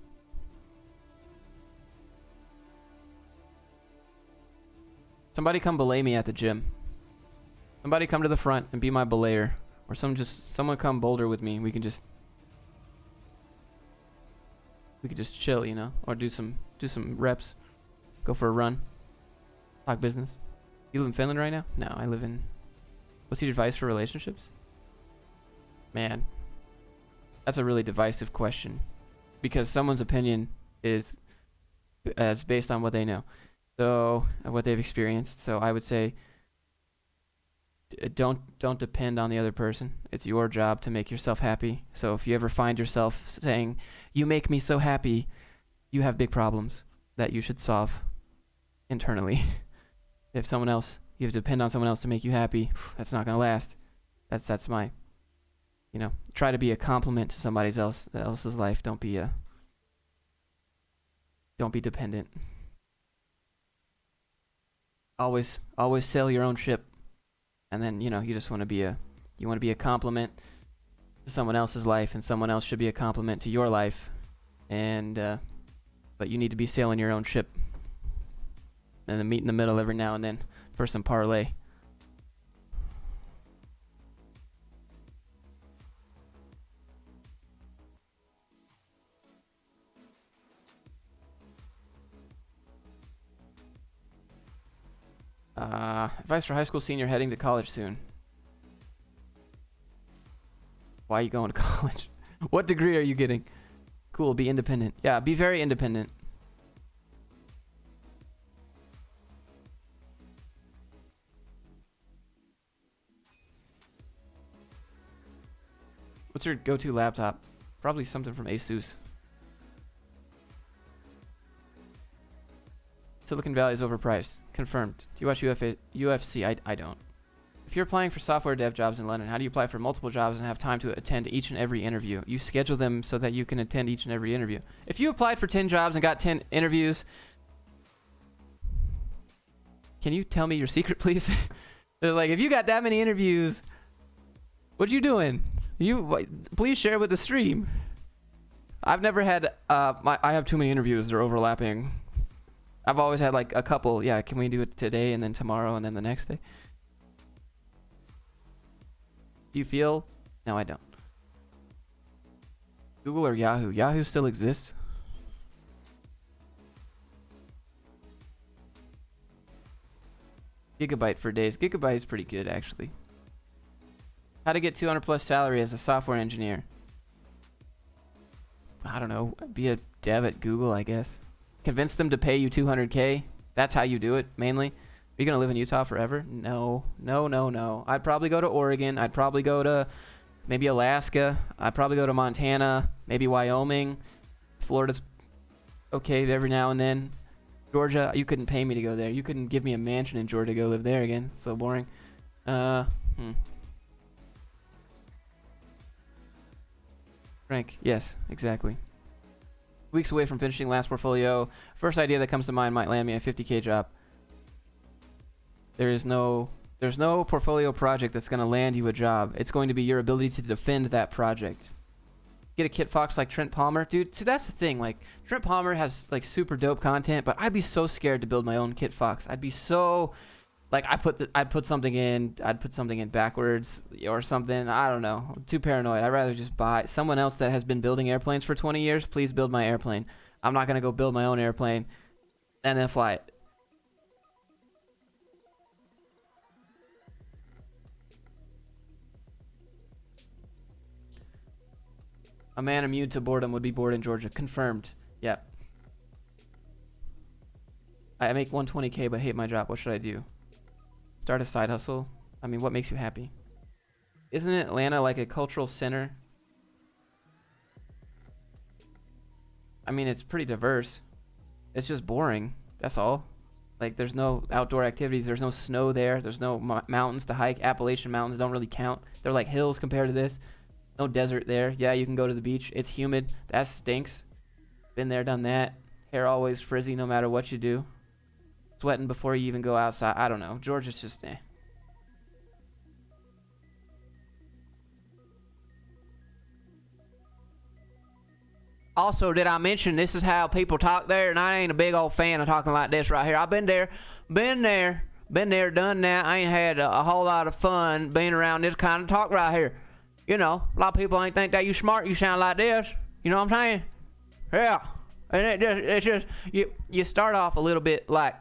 Somebody come belay me at the gym. Somebody come to the front and be my belayer. Or someone come boulder with me. We can just chill, you know? Or do some reps. Go for a run. Talk business. You live in Finland right now? No, I live in... What's your advice for relationships? Man. That's a really divisive question. Because someone's opinion is based on what they know. So, what they've experienced. So I would say... Don't depend on the other person. It's your job to make yourself happy. So if you ever find yourself saying, "You make me so happy," you have big problems that you should solve internally. If you have to depend on someone else to make you happy, that's not gonna last. That's my, try to be a compliment to somebody else's life. Don't be dependent. Always sail your own ship. And then, you just want to be a compliment to someone else's life, and someone else should be a compliment to your life. And, but you need to be sailing your own ship. And then meet in the middle every now and then for some parlay. Advice for high school senior heading to college soon. Why are you going to college? What degree are you getting? Cool, be independent. Yeah, be very independent. What's your go-to laptop? Probably something from Asus. Silicon Valley is overpriced. Confirmed. Do you watch UFC? I don't. If you're applying for software dev jobs in London, how do you apply for multiple jobs and have time to attend each and every interview? You schedule them so that you can attend each and every interview. If you applied for 10 jobs and got 10 interviews, can you tell me your secret, please? They're like, if you got that many interviews, what you doing? Please share with the stream. I've never had, I have too many interviews. They're overlapping. I've always had like a couple. Yeah, can we do it today and then tomorrow and then the next day? Do you feel? No, I don't. Google or Yahoo? Yahoo still exists. Gigabyte for days. Gigabyte is pretty good, actually. How to get 200 plus salary as a software engineer? I don't know. Be a dev at Google, I guess. Convince them to pay you 200K. That's how you do it, mainly. Are you going to live in Utah forever? No. No, no, no. I'd probably go to Oregon. I'd probably go to maybe Alaska. I'd probably go to Montana. Maybe Wyoming. Florida's okay every now and then. Georgia, you couldn't pay me to go there. You couldn't give me a mansion in Georgia to go live there again. So boring. Frank, yes, exactly. Weeks away from finishing last portfolio. First idea that comes to mind might land me a 50K job. There's no portfolio project that's going to land you a job. It's going to be your ability to defend that project. Get a Kit Fox like Trent Palmer. Dude, see, that's the thing. Like, Trent Palmer has, like, super dope content, but I'd be so scared to build my own Kit Fox. I'd be so... Like, I'd put something in backwards or something. I don't know. I'm too paranoid. I'd rather just buy someone else that has been building airplanes for 20 years. Please build my airplane. I'm not going to go build my own airplane and then fly it. A man immune to boredom would be bored in Georgia. Confirmed. Yep. I make 120K but hate my job. What should I do? Start a side hustle? I mean, what makes you happy? Isn't Atlanta like a cultural center? I mean, it's pretty diverse. It's just boring. That's all. Like, there's no outdoor activities. There's no snow there. There's no mountains to hike. Appalachian Mountains don't really count. They're like hills compared to this. No desert there. Yeah, you can go to the beach. It's humid. That stinks. Been there, done that. Hair always frizzy no matter what you do. Sweating before you even go outside. I don't know. Georgia's just eh. Also, did I mention this is how people talk there? And I ain't a big old fan of talking like this right here. I've been there, done that. I ain't had a whole lot of fun being around this kind of talk right here. You know, a lot of people ain't think that you smart. You sound like this. You know what I'm saying? Yeah. And it's just you start off a little bit like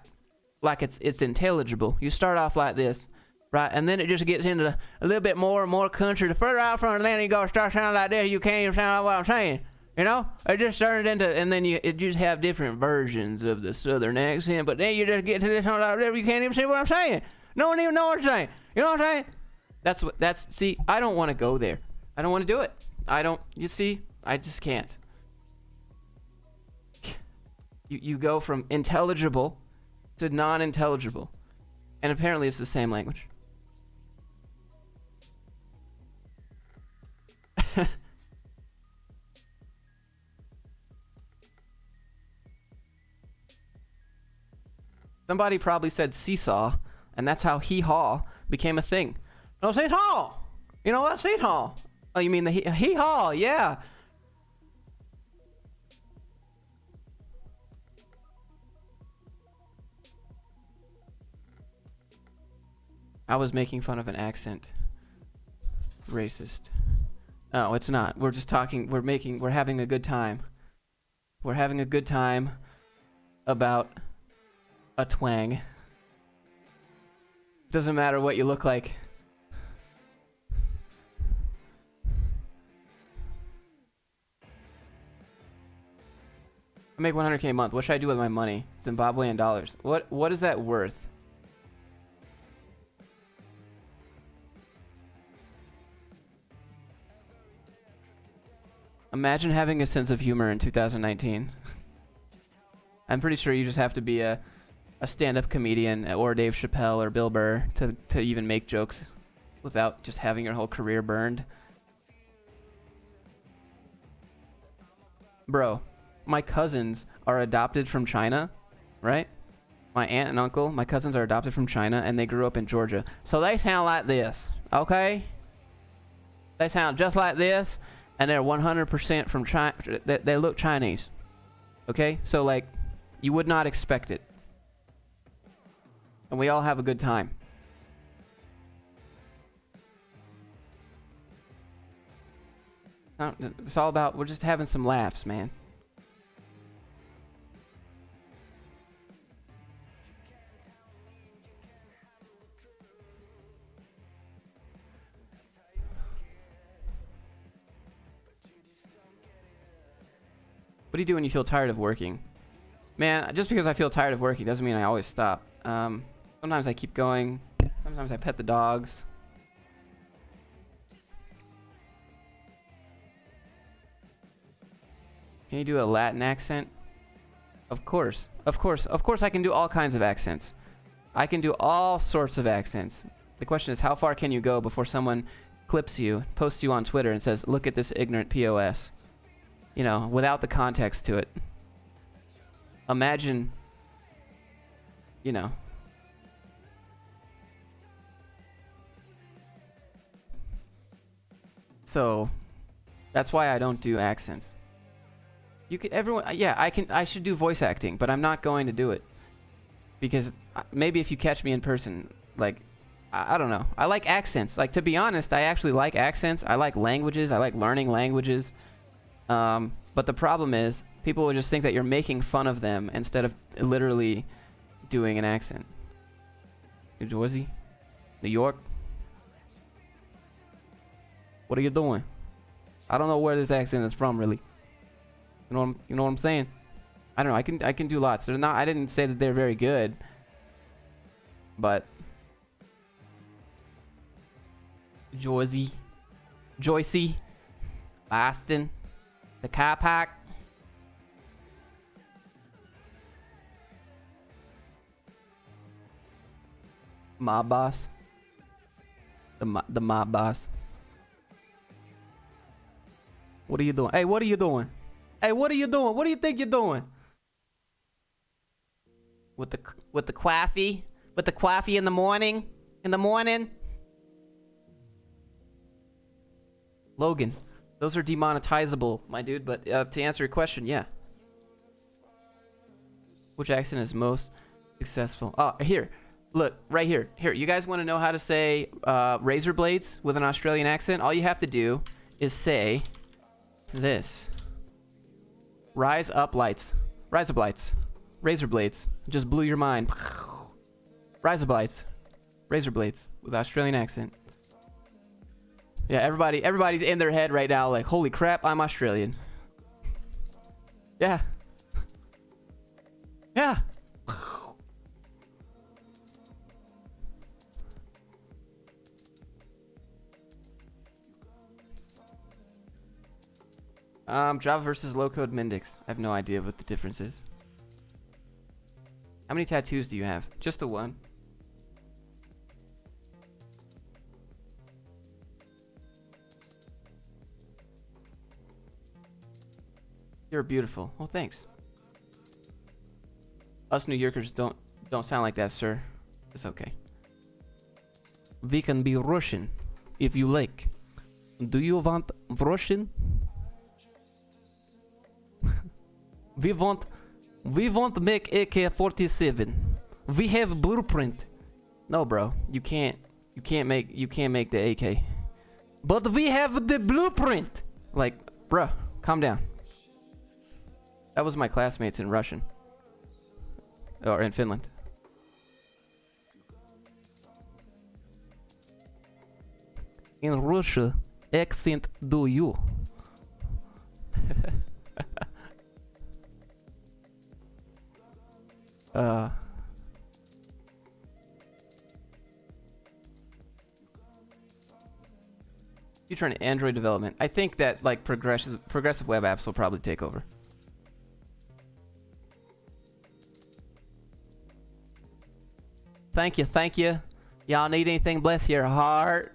it's intelligible. You start off like this, right? And then it just gets into a little bit more and more country. The further out from Atlanta you go, start sounding like this, you can't even sound like what I'm saying. You know? It just turned into, and then it just have different versions of the southern accent, but then you just get to this one like this, you can't even see what I'm saying. No one even knows what I'm saying. You know what I'm saying? See, I don't want to go there. I don't want to do it. You see, I just can't. You go from intelligible to non-intelligible. And apparently it's the same language. Somebody probably said seesaw, and that's how hee-haw became a thing. No, seesaw! You know what? Seesaw! Oh, you mean the hee-haw? Yeah. I was making fun of an accent. Racist. No, it's not. We're just talking. We're having a good time. We're having a good time about a twang. Doesn't matter what you look like. I make 100K a month. What should I do with my money? Zimbabwean dollars. What is that worth? Imagine having a sense of humor in 2019. I'm pretty sure you just have to be a stand-up comedian or Dave Chappelle or Bill Burr to even make jokes without just having your whole career burned. Bro, my cousins are adopted from China, right? My aunt and uncle, my cousins are adopted from China, and they grew up in Georgia. So they sound like this, okay? They sound just like this, and they're 100% from China. They look Chinese, okay? So, like, you would not expect it. And we all have a good time. It's all about, we're just having some laughs, man. What do you do when you feel tired of working? Man, just because I feel tired of working doesn't mean I always stop. Sometimes I keep going. Sometimes I pet the dogs. Can you do a Latin accent? Of course. Of course. Of course I can do all kinds of accents. I can do all sorts of accents. The question is, how far can you go before someone clips you, posts you on Twitter and says, look at this ignorant POS? You know, without the context to it. Imagine, you know. So, that's why I don't do accents. You could, everyone, yeah, I should do voice acting, but I'm not going to do it. Because maybe if you catch me in person, like, I don't know. I like accents. Like, to be honest, I actually like accents. I like languages. I like learning languages. But the problem is, people will just think that you're making fun of them instead of literally doing an accent. New Jersey? New York? What are you doing? I don't know where this accent is from, really. You know what I'm saying? I don't know. I can do lots. They're not. I didn't say that they're very good, but Jersey, Joycey, Boston, the car park. Mob boss. The mob boss. What are you doing? Hey, what are you doing? Hey, what are you doing? What do you think you're doing? With the coffee? With the coffee in the morning? In the morning? Logan, those are demonetizable, my dude, but to answer your question, yeah. Which accent is most successful? Oh, here. Look, right here. Here, you guys want to know how to say razor blades with an Australian accent? All you have to do is say this. Rise up lights. Rise up lights. Razor blades. Just blew your mind. Rise up lights. Razor blades with Australian accent. Yeah, everybody's in their head right now like, holy crap, I'm Australian. Yeah. Yeah. Java versus low-code Mendix. I have no idea what the difference is. How many tattoos do you have? Just the one. You're beautiful. Oh, thanks. Us New Yorkers don't sound like that, sir. It's okay. We can be Russian if you like. Do you want Russian? We want make AK-47. We have blueprint. No, bro, you can't make the AK. But we have the blueprint. Like, bro, calm down. That was my classmates in Russian. Or in Finland. in Russia accent do you? Future in Android development. I think that like progressive web apps will probably take over. Thank you, thank you. Y'all need anything? Bless your heart.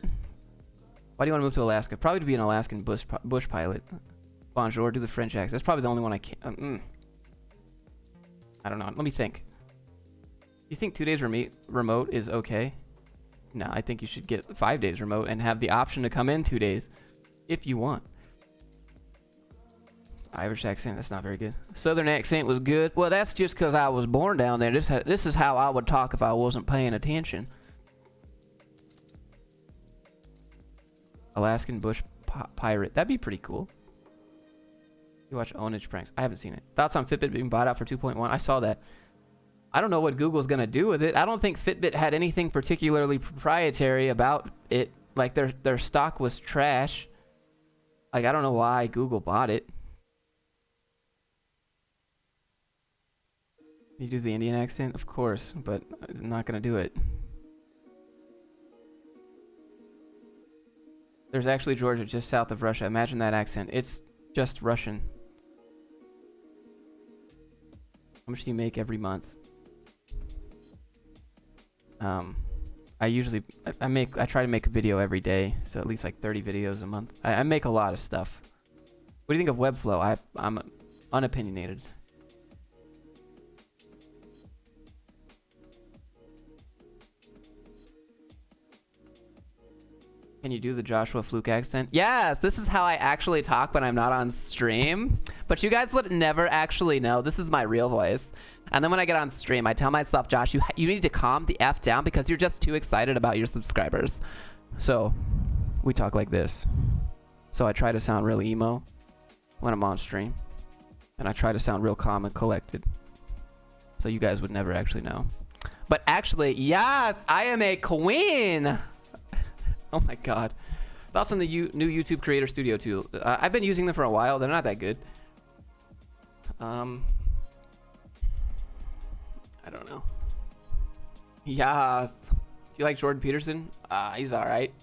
Why do you want to move to Alaska? Probably to be an Alaskan bush pilot. Bonjour, do the French accent. That's probably the only one I can't. I don't know. Let me think. You think 2 days remote is okay? No, I think you should get 5 days remote and have the option to come in 2 days if you want. Irish accent, that's not very good. Southern accent was good. Well, that's just because I was born down there. This is how I would talk if I wasn't paying attention. Alaskan bush pirate. That'd be pretty cool. You watch Ownage Pranks. I haven't seen it. Thoughts on Fitbit being bought out for 2.1? I saw that. I don't know what Google's going to do with it. I don't think Fitbit had anything particularly proprietary about it. Like, their stock was trash. Like, I don't know why Google bought it. You do the Indian accent? Of course, but I'm not going to do it. There's actually Georgia just south of Russia. Imagine that accent. It's just Russian. How much do you make every month? I try to make a video every day, so at least like 30 videos a month. I make a lot of stuff. What do you think of Webflow? I'm unopinionated. Can you do the Joshua Fluke accent? Yes, this is how I actually talk when I'm not on stream. But you guys would never actually know. This is my real voice. And then when I get on stream, I tell myself, Josh, you need to calm the F down because you're just too excited about your subscribers. So we talk like this. So I try to sound really emo when I'm on stream. And I try to sound real calm and collected. So you guys would never actually know. But actually, yes, I am a queen. Oh my god. Thoughts on the new YouTube Creator Studio tool? I've been using them for a while. They're not that good. I don't know. Yes. Do you like Jordan Peterson? He's alright.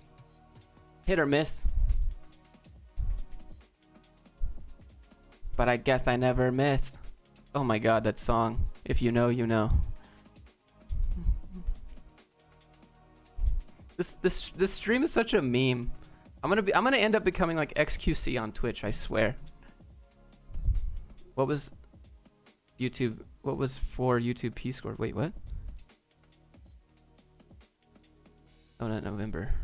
Hit or miss. But I guess I never miss. Oh my god, that song. If you know, you know. This stream is such a meme. I'm gonna end up becoming like XQC on Twitch, I swear. What was YouTube? What was for YouTube P score? Wait, what? Oh, not November.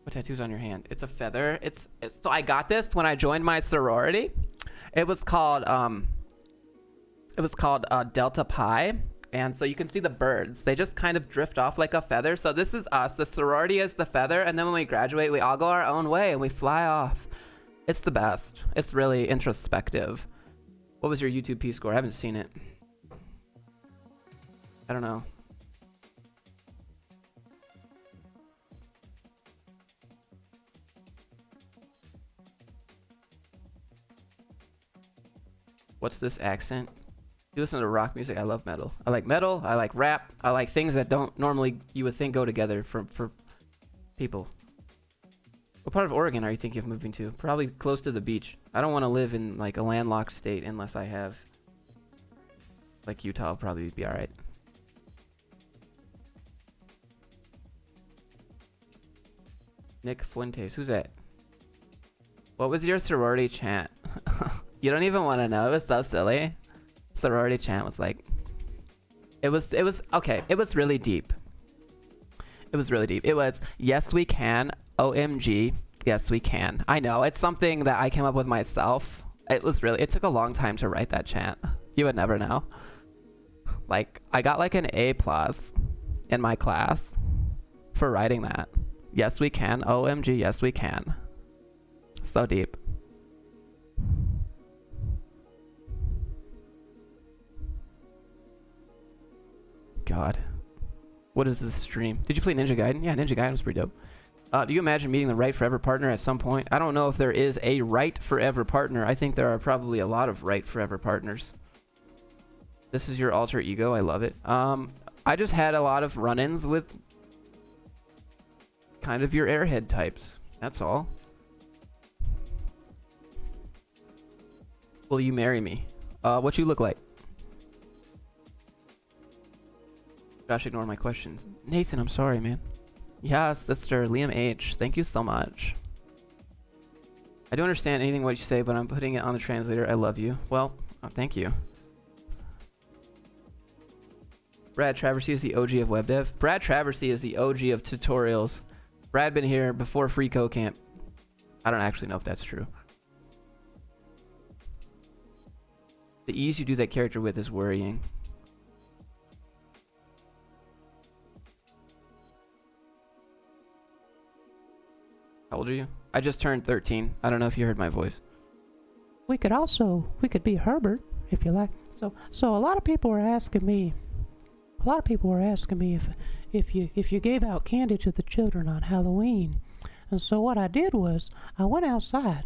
What tattoo's on your hand? It's a feather. It's so I got this when I joined my sorority. It was called Delta Pi. And so you can see the birds. They just kind of drift off like a feather. So this is us. The sorority is the feather. And then when we graduate, we all go our own way and we fly off. It's the best. It's really introspective. What was your YouTube P score? I haven't seen it. I don't know. What's this accent? You listen to rock music. I love metal. I like metal. I like rap. I like things that don't normally you would think go together for people. What part of Oregon are you thinking of moving to? Probably close to the beach. I don't want to live in like a landlocked state unless I have like Utah will probably be all right. Nick Fuentes. Who's that? What was your sorority chant? You don't even want to know. It was so silly. Sorority chant was like it was okay. It was really deep. It was really deep. It was yes we can. OMG. Yes we can. I know it's something that I came up with myself. It took a long time to write that chant. You would never know. Like I got like an A+ in my class for writing that. Yes we can. OMG. Yes we can. So deep. God. What is this stream? Did you play Ninja Gaiden? Yeah, Ninja Gaiden was pretty dope. Do you imagine meeting the right forever partner at some point? I don't know if there is a right forever partner. I think there are probably a lot of right forever partners. This is your alter ego. I love it. I just had a lot of run-ins with kind of your airhead types. That's all. Will you marry me? What you look like? Josh, ignore my questions. Nathan, I'm sorry, man. Yeah, sister, Liam H. Thank you so much. I don't understand anything what you say, but I'm putting it on the translator. I love you. Well, thank you. Brad Traversy is the OG of web dev. Brad Traversy is the OG of tutorials. Brad been here before Free Code Camp. I don't actually know if that's true. The ease you do that character with is worrying. How old are you? I just turned 13. I don't know if you heard my voice. We could be Herbert, if you like. So a lot of people were asking me if you gave out candy to the children on Halloween. And so what I did was I went outside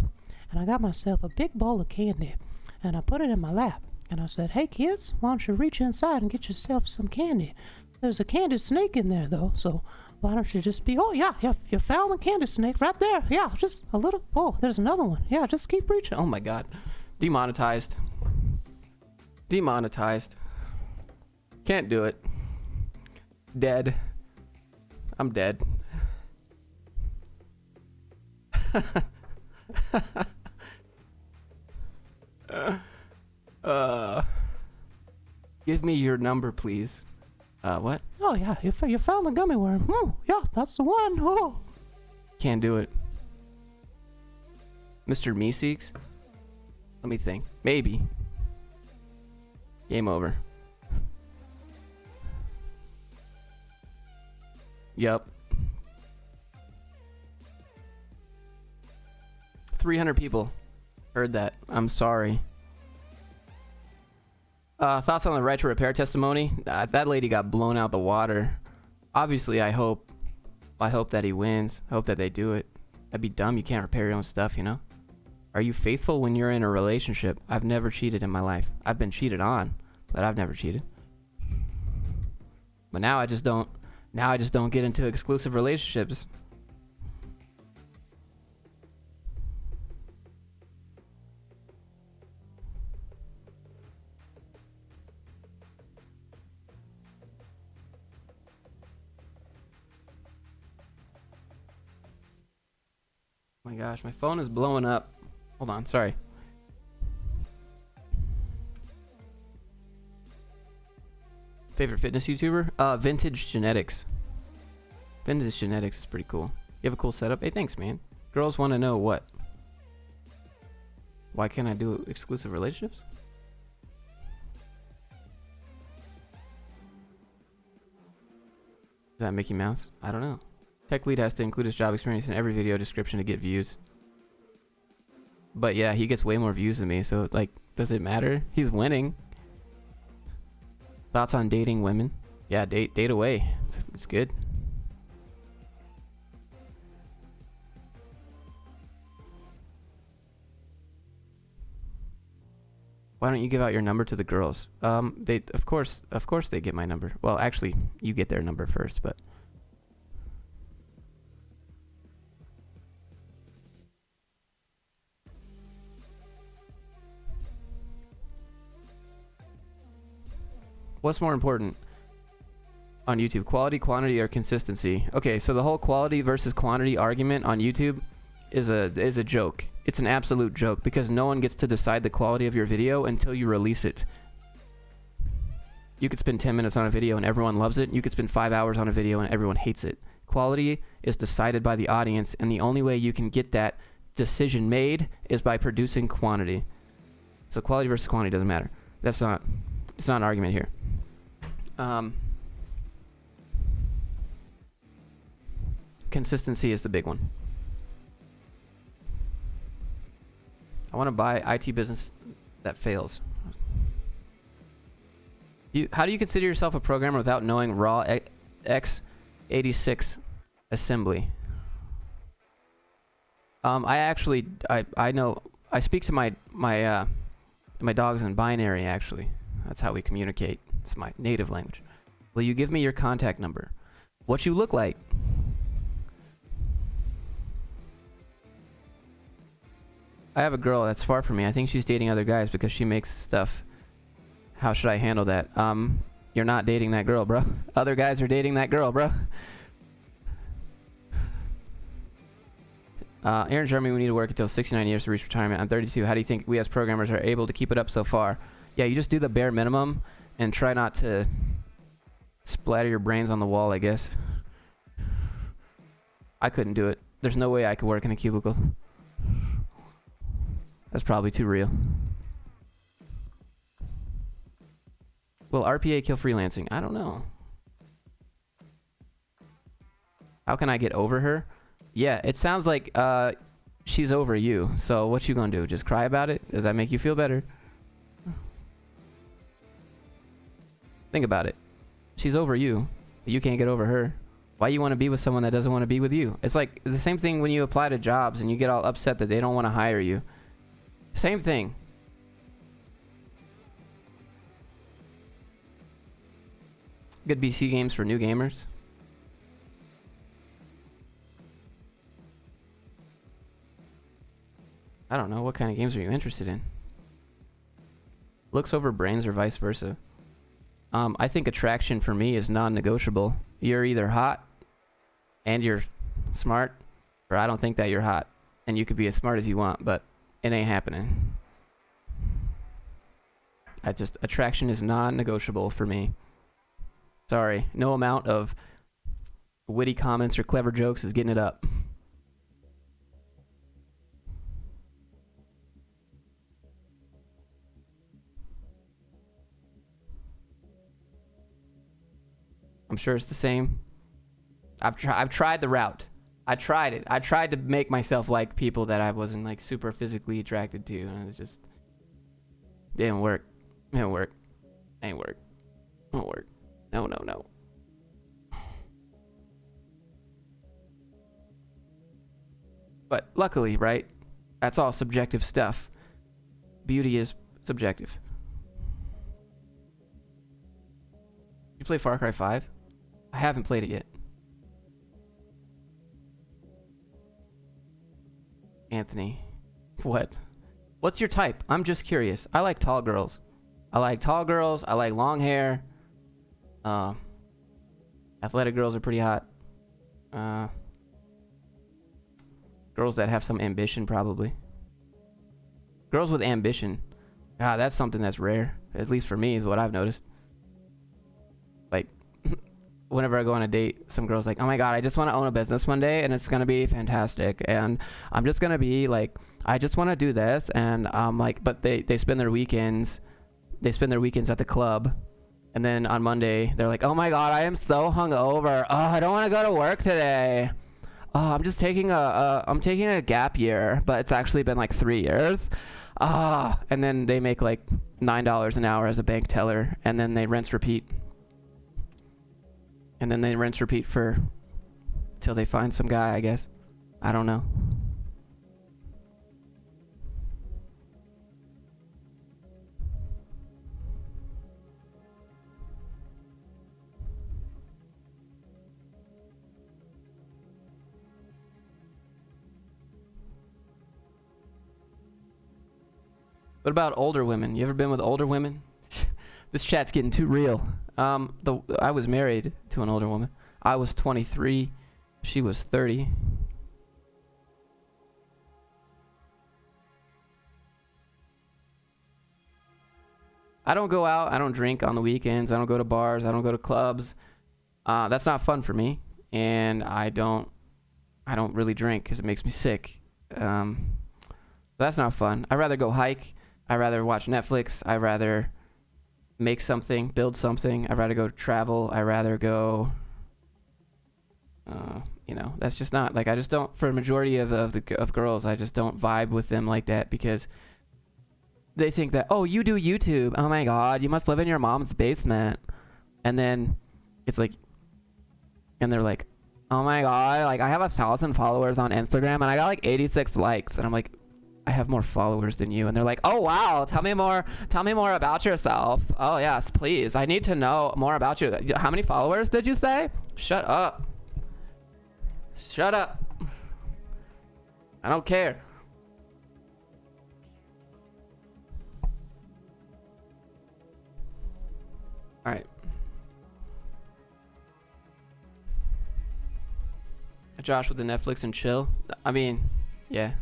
and I got myself a big bowl of candy and I put it in my lap. And I said, hey kids, why don't you reach inside and get yourself some candy? There's a candy snake in there though, so why don't you just be, oh yeah, you found the candy snake right there. Yeah, just a little, oh, there's another one. Yeah, just keep reaching. Oh my god. Demonetized. Demonetized. Can't do it. Dead. I'm dead. Give me your number, please. What? Oh yeah, you found the gummy worm. Oh yeah, that's the one. Oh. Can't do it. Mr. Meeseeks? Let me think. Maybe. Game over. Yup. 300 people heard that. I'm sorry. Thoughts on the right to repair testimony? That lady got blown out the water. Obviously, I hope that he wins. I hope that they do it. That'd be dumb. You can't repair your own stuff, you know? Are you faithful when you're in a relationship? I've never cheated in my life. I've been cheated on, but I've never cheated. But now I just don't get into exclusive relationships. Oh my gosh, my phone is blowing up. Hold on, sorry. Favorite fitness YouTuber? Vintage Genetics. Vintage Genetics is pretty cool. You have a cool setup? Hey, thanks, man. Girls want to know what? Why can't I do exclusive relationships? Is that Mickey Mouse? I don't know. Tech lead has to include his job experience in every video description to get views. But yeah, he gets way more views than me, so like, does it matter? He's winning. Thoughts on dating women? Yeah, date away. It's good. Why don't you give out your number to the girls? They of course they get my number. Well, actually, you get their number first, but what's more important on YouTube? Quality, quantity, or consistency? Okay, so the whole quality versus quantity argument on YouTube is a joke. It's an absolute joke because no one gets to decide the quality of your video until you release it. You could spend 10 minutes on a video and everyone loves it. You could spend 5 hours on a video and everyone hates it. Quality is decided by the audience, and the only way you can get that decision made is by producing quantity. So quality versus quantity doesn't matter. It's not an argument here. Consistency is the big one. I want to buy IT business that fails. How do you consider yourself a programmer without knowing raw x86 assembly? I actually, I know, I speak to my dogs in binary, actually. That's how we communicate. It's my native language. Will you give me your contact number? What you look like? I have a girl that's far from me. I think she's dating other guys because she makes stuff. How should I handle that? You're not dating that girl, bro. Other guys are dating that girl, bro. Aaron Jeremy, we need to work until 69 years to reach retirement. I'm 32. How do you think we as programmers are able to keep it up so far? Yeah, you just do the bare minimum and try not to splatter your brains on the wall, I guess. I couldn't do it. There's no way I could work in a cubicle. That's probably too real. Will RPA kill freelancing? I don't know. How can I get over her? Yeah, it sounds like she's over you. So what you gonna do? Just cry about it? Does that make you feel better? Think about it. She's over you. You can't get over her. Why you want to be with someone that doesn't want to be with you? It's like the same thing when you apply to jobs and you get all upset that they don't want to hire you. Same thing. Good BC games for new gamers. I don't know. What kind of games are you interested in? Looks over brains or vice versa? I think attraction for me is non-negotiable. You're either hot and you're smart, or I don't think that you're hot. And you could be as smart as you want, but it ain't happening. Attraction is non-negotiable for me. Sorry. No amount of witty comments or clever jokes is getting it up. I'm sure it's the same. I've tried the route. I tried it. I tried to make myself like people that I wasn't like super physically attracted to, and it just didn't work. Didn't work. Ain't work. Won't work. No. But luckily, right? That's all subjective stuff. Beauty is subjective. You play Far Cry 5? I haven't played it yet. Anthony. What? What's your type? I'm just curious. I like tall girls. I like long hair. Athletic girls are pretty hot. Girls that have some ambition, probably. Girls with ambition. God, that's something that's rare. At least for me, is what I've noticed. Like, whenever I go on a date, some girl's like, oh my god, I just want to own a business one day and it's going to be fantastic. And I'm just going to be like, I just want to do this. And like, but they spend their weekends, at the club. And then on Monday, they're like, oh my god, I am so hungover. Oh, I don't want to go to work today. Oh, I'm just taking I'm taking a gap year, but it's actually been like 3 years. And then they make like $9 an hour as a bank teller, and then they rinse repeat. And then they rinse repeat for till they find some guy, I guess. I don't know. What about older women? You ever been with older women? This chat's getting too real. I was married to an older woman. I was 23. She was 30. I don't go out. I don't drink on the weekends. I don't go to bars. I don't go to clubs. That's not fun for me. And I don't really drink because it makes me sick. That's not fun. I'd rather go hike. I'd rather watch Netflix. I'd rather make something, build something. I'd rather go travel. I'd rather go, that's just not, like, I just don't, for a majority of girls, I just don't vibe with them like that because they think that, oh, you do YouTube. Oh my God, you must live in your mom's basement. And then it's like, and they're like, Oh my god, like I have 1,000 followers on Instagram and I got like 86 likes, and I'm like, I have more followers than you. And they're like, oh wow, tell me more about yourself. Oh yes, please, I need to know more about you. How many followers did you say? Shut up. Shut up. I don't care. All right. Josh with the Netflix and chill. I mean, yeah.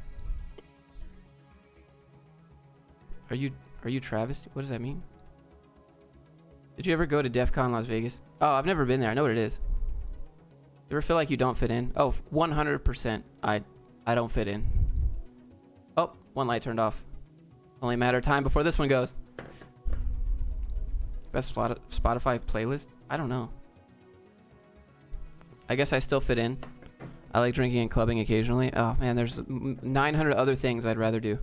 Are you Travis? What does that mean? Did you ever go to DEF CON Las Vegas? Oh, I've never been there. I know what it is. You ever feel like you don't fit in? Oh, 100%. I don't fit in. Oh, one light turned off. Only a matter of time before this one goes. Best Spotify playlist? I don't know. I guess I still fit in. I like drinking and clubbing occasionally. Oh man, there's 900 other things I'd rather do.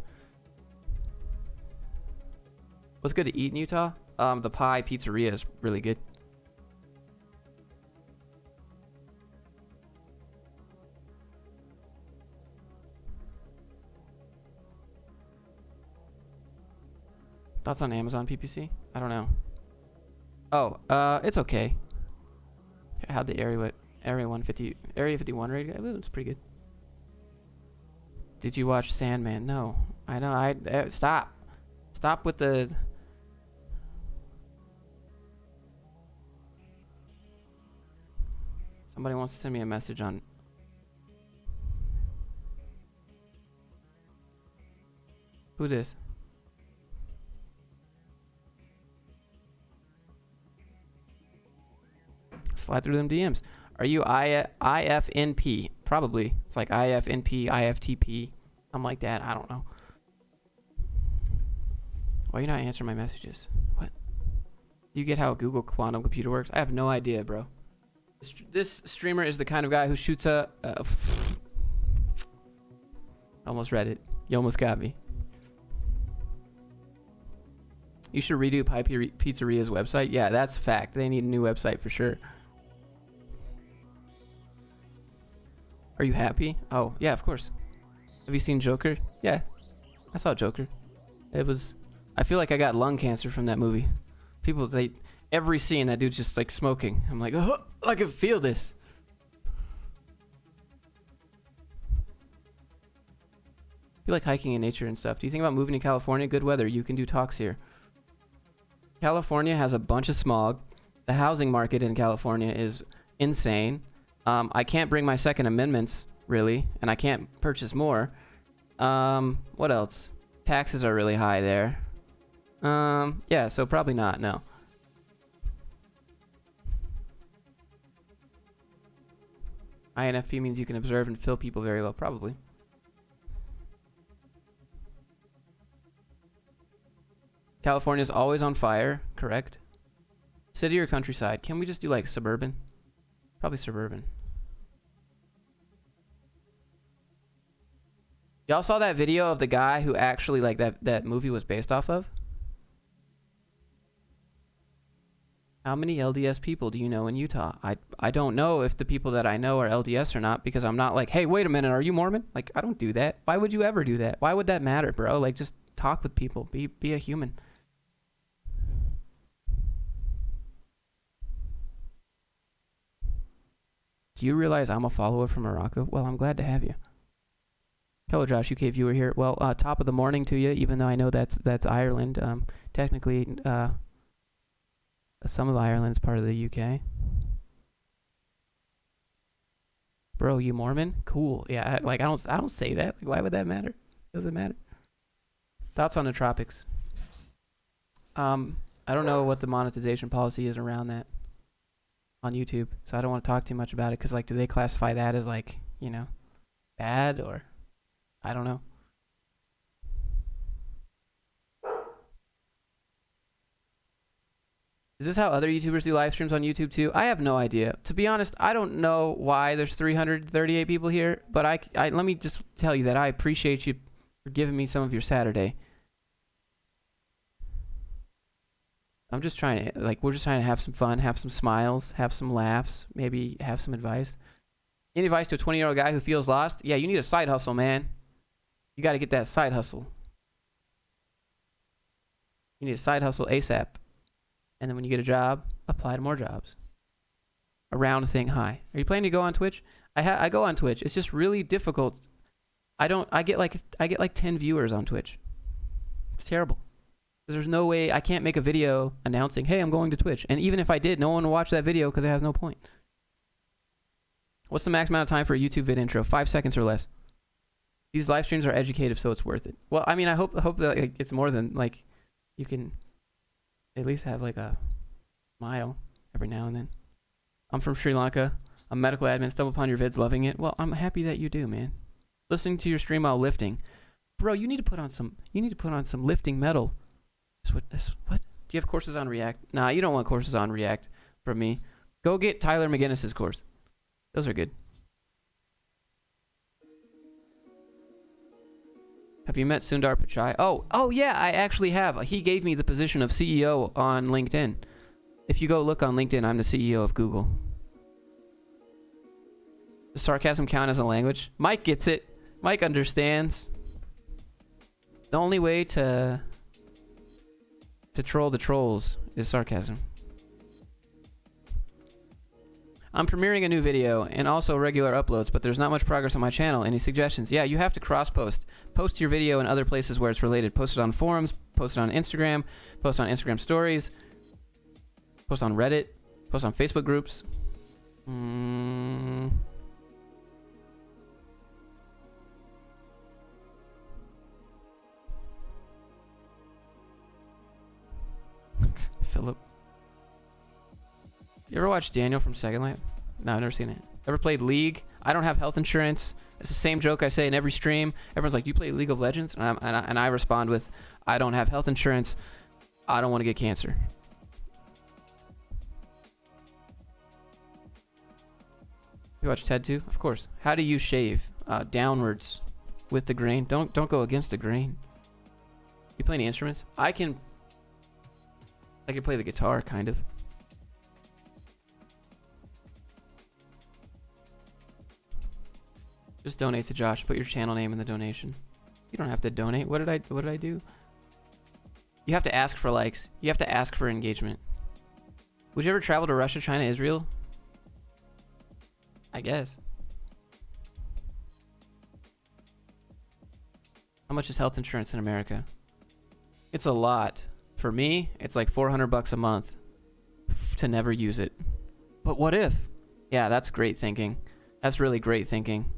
What's good to eat in Utah? The Pie Pizzeria is really good. Thoughts on Amazon PPC? I don't know. Oh, it's okay. I had the Area 51 rating. It's pretty good. Did you watch Sandman? No. I know. Stop with the. Somebody wants to send me a message on. Who this? Slide through them DMs. Are you IFNP? Probably. It's like IFNP, IFTP. Something like that. I don't know. Why are you not answering my messages? What? You get how Google quantum computer works? I have no idea, bro. This streamer is the kind of guy who shoots a... almost read it. You almost got me. You should redo Pie Pizzeria's website. Yeah, that's a fact. They need a new website for sure. Are you happy? Oh, yeah, of course. Have you seen Joker? Yeah, I saw Joker. It was... I feel like I got lung cancer from that movie. People, every scene, that dude's just like smoking. I'm like, oh, I can feel this. I feel like hiking in nature and stuff. Do you think about moving to California? Good weather. You can do talks here. California has a bunch of smog. The housing market in California is insane. I can't bring my Second Amendments, really, and I can't purchase more. What else? Taxes are really high there. Yeah, so probably not, no. INFP means you can observe and feel people very well, probably. California's always on fire, correct? City or countryside? Can we just do like suburban? Probably suburban. Y'all saw that video of the guy who actually like that movie was based off of? How many LDS people do you know in Utah? I don't know if the people that I know are LDS or not, because I'm not like, hey, wait a minute, are you Mormon? Like, I don't do that. Why would you ever do that? Why would that matter, bro? Like, just talk with people. Be a human. Do you realize I'm a follower from Morocco? Well, I'm glad to have you. Hello, Josh, UK viewer here. Well, top of the morning to you, even though I know that's Ireland. Technically, some of Ireland's part of the UK. Bro, you Mormon? Cool. Yeah, I don't say that. Like, why would that matter? Doesn't matter. Thoughts on the tropics? I don't know what the monetization policy is around that on YouTube, so I don't want to talk too much about it, because like, do they classify that as like, you know, bad, or I don't know. Is this how other YouTubers do live streams on YouTube too? I have no idea. To be honest, I don't know why there's 338 people here, but I let me just tell you that I appreciate you for giving me some of your Saturday. I'm just trying to, like, we're just trying to have some fun, have some smiles, have some laughs, maybe have some advice. Any advice to a 20-year-old guy who feels lost? Yeah, you need a side hustle, man. You got to get that side hustle. You need a side hustle ASAP. And then when you get a job, apply to more jobs. A round thing high. Are you planning to go on Twitch? I go on Twitch. It's just really difficult. I get like 10 viewers on Twitch. It's terrible. Because there's no way, I can't make a video announcing, hey, I'm going to Twitch. And even if I did, no one will watch that video because it has no point. What's the max amount of time for a YouTube vid intro? 5 seconds or less. These live streams are educative, so it's worth it. Well, I mean, I hope that like, it's more than, like, you can at least have like a mile every now and then. I'm from Sri Lanka. I'm a medical admin. Stumble upon your vids, loving it. Well, I'm happy that you do, man. Listening to your stream while lifting. Bro, you need to put on some lifting metal. What? Do you have courses on React? Nah, you don't want courses on React from me. Go get Tyler McGinnis's course. Those are good. Have you met Sundar Pichai? Oh yeah, I actually have. He gave me the position of CEO on LinkedIn. If you go look on LinkedIn, I'm the CEO of Google. Does sarcasm count as a language? Mike gets it. Mike understands. The only way to troll the trolls is sarcasm. I'm premiering a new video and also regular uploads, but there's not much progress on my channel. Any suggestions? Yeah, you have to cross-post. Post your video in other places where it's related. Post it on forums, post it on Instagram, post on Instagram stories, post on Reddit, post on Facebook groups. Philip. You ever watch Daniel from Second Life? No, I've never seen it. Ever played League? I don't have health insurance. It's the same joke I say in every stream. Everyone's like, do you play League of Legends? And I respond with, I don't have health insurance. I don't want to get cancer. You watch Ted too? Of course. How do you shave? Downwards with the grain. Don't go against the grain. You play any instruments? I can play the guitar, kind of. Just donate to Josh. Put your channel name in the donation. You don't have to donate. What did I do? You have to ask for likes. You have to ask for engagement. Would you ever travel to Russia, China, Israel? I guess. How much is health insurance in America? It's a lot. For me, it's like $400 a month to never use it. But what if? Yeah, that's great thinking. That's really great thinking.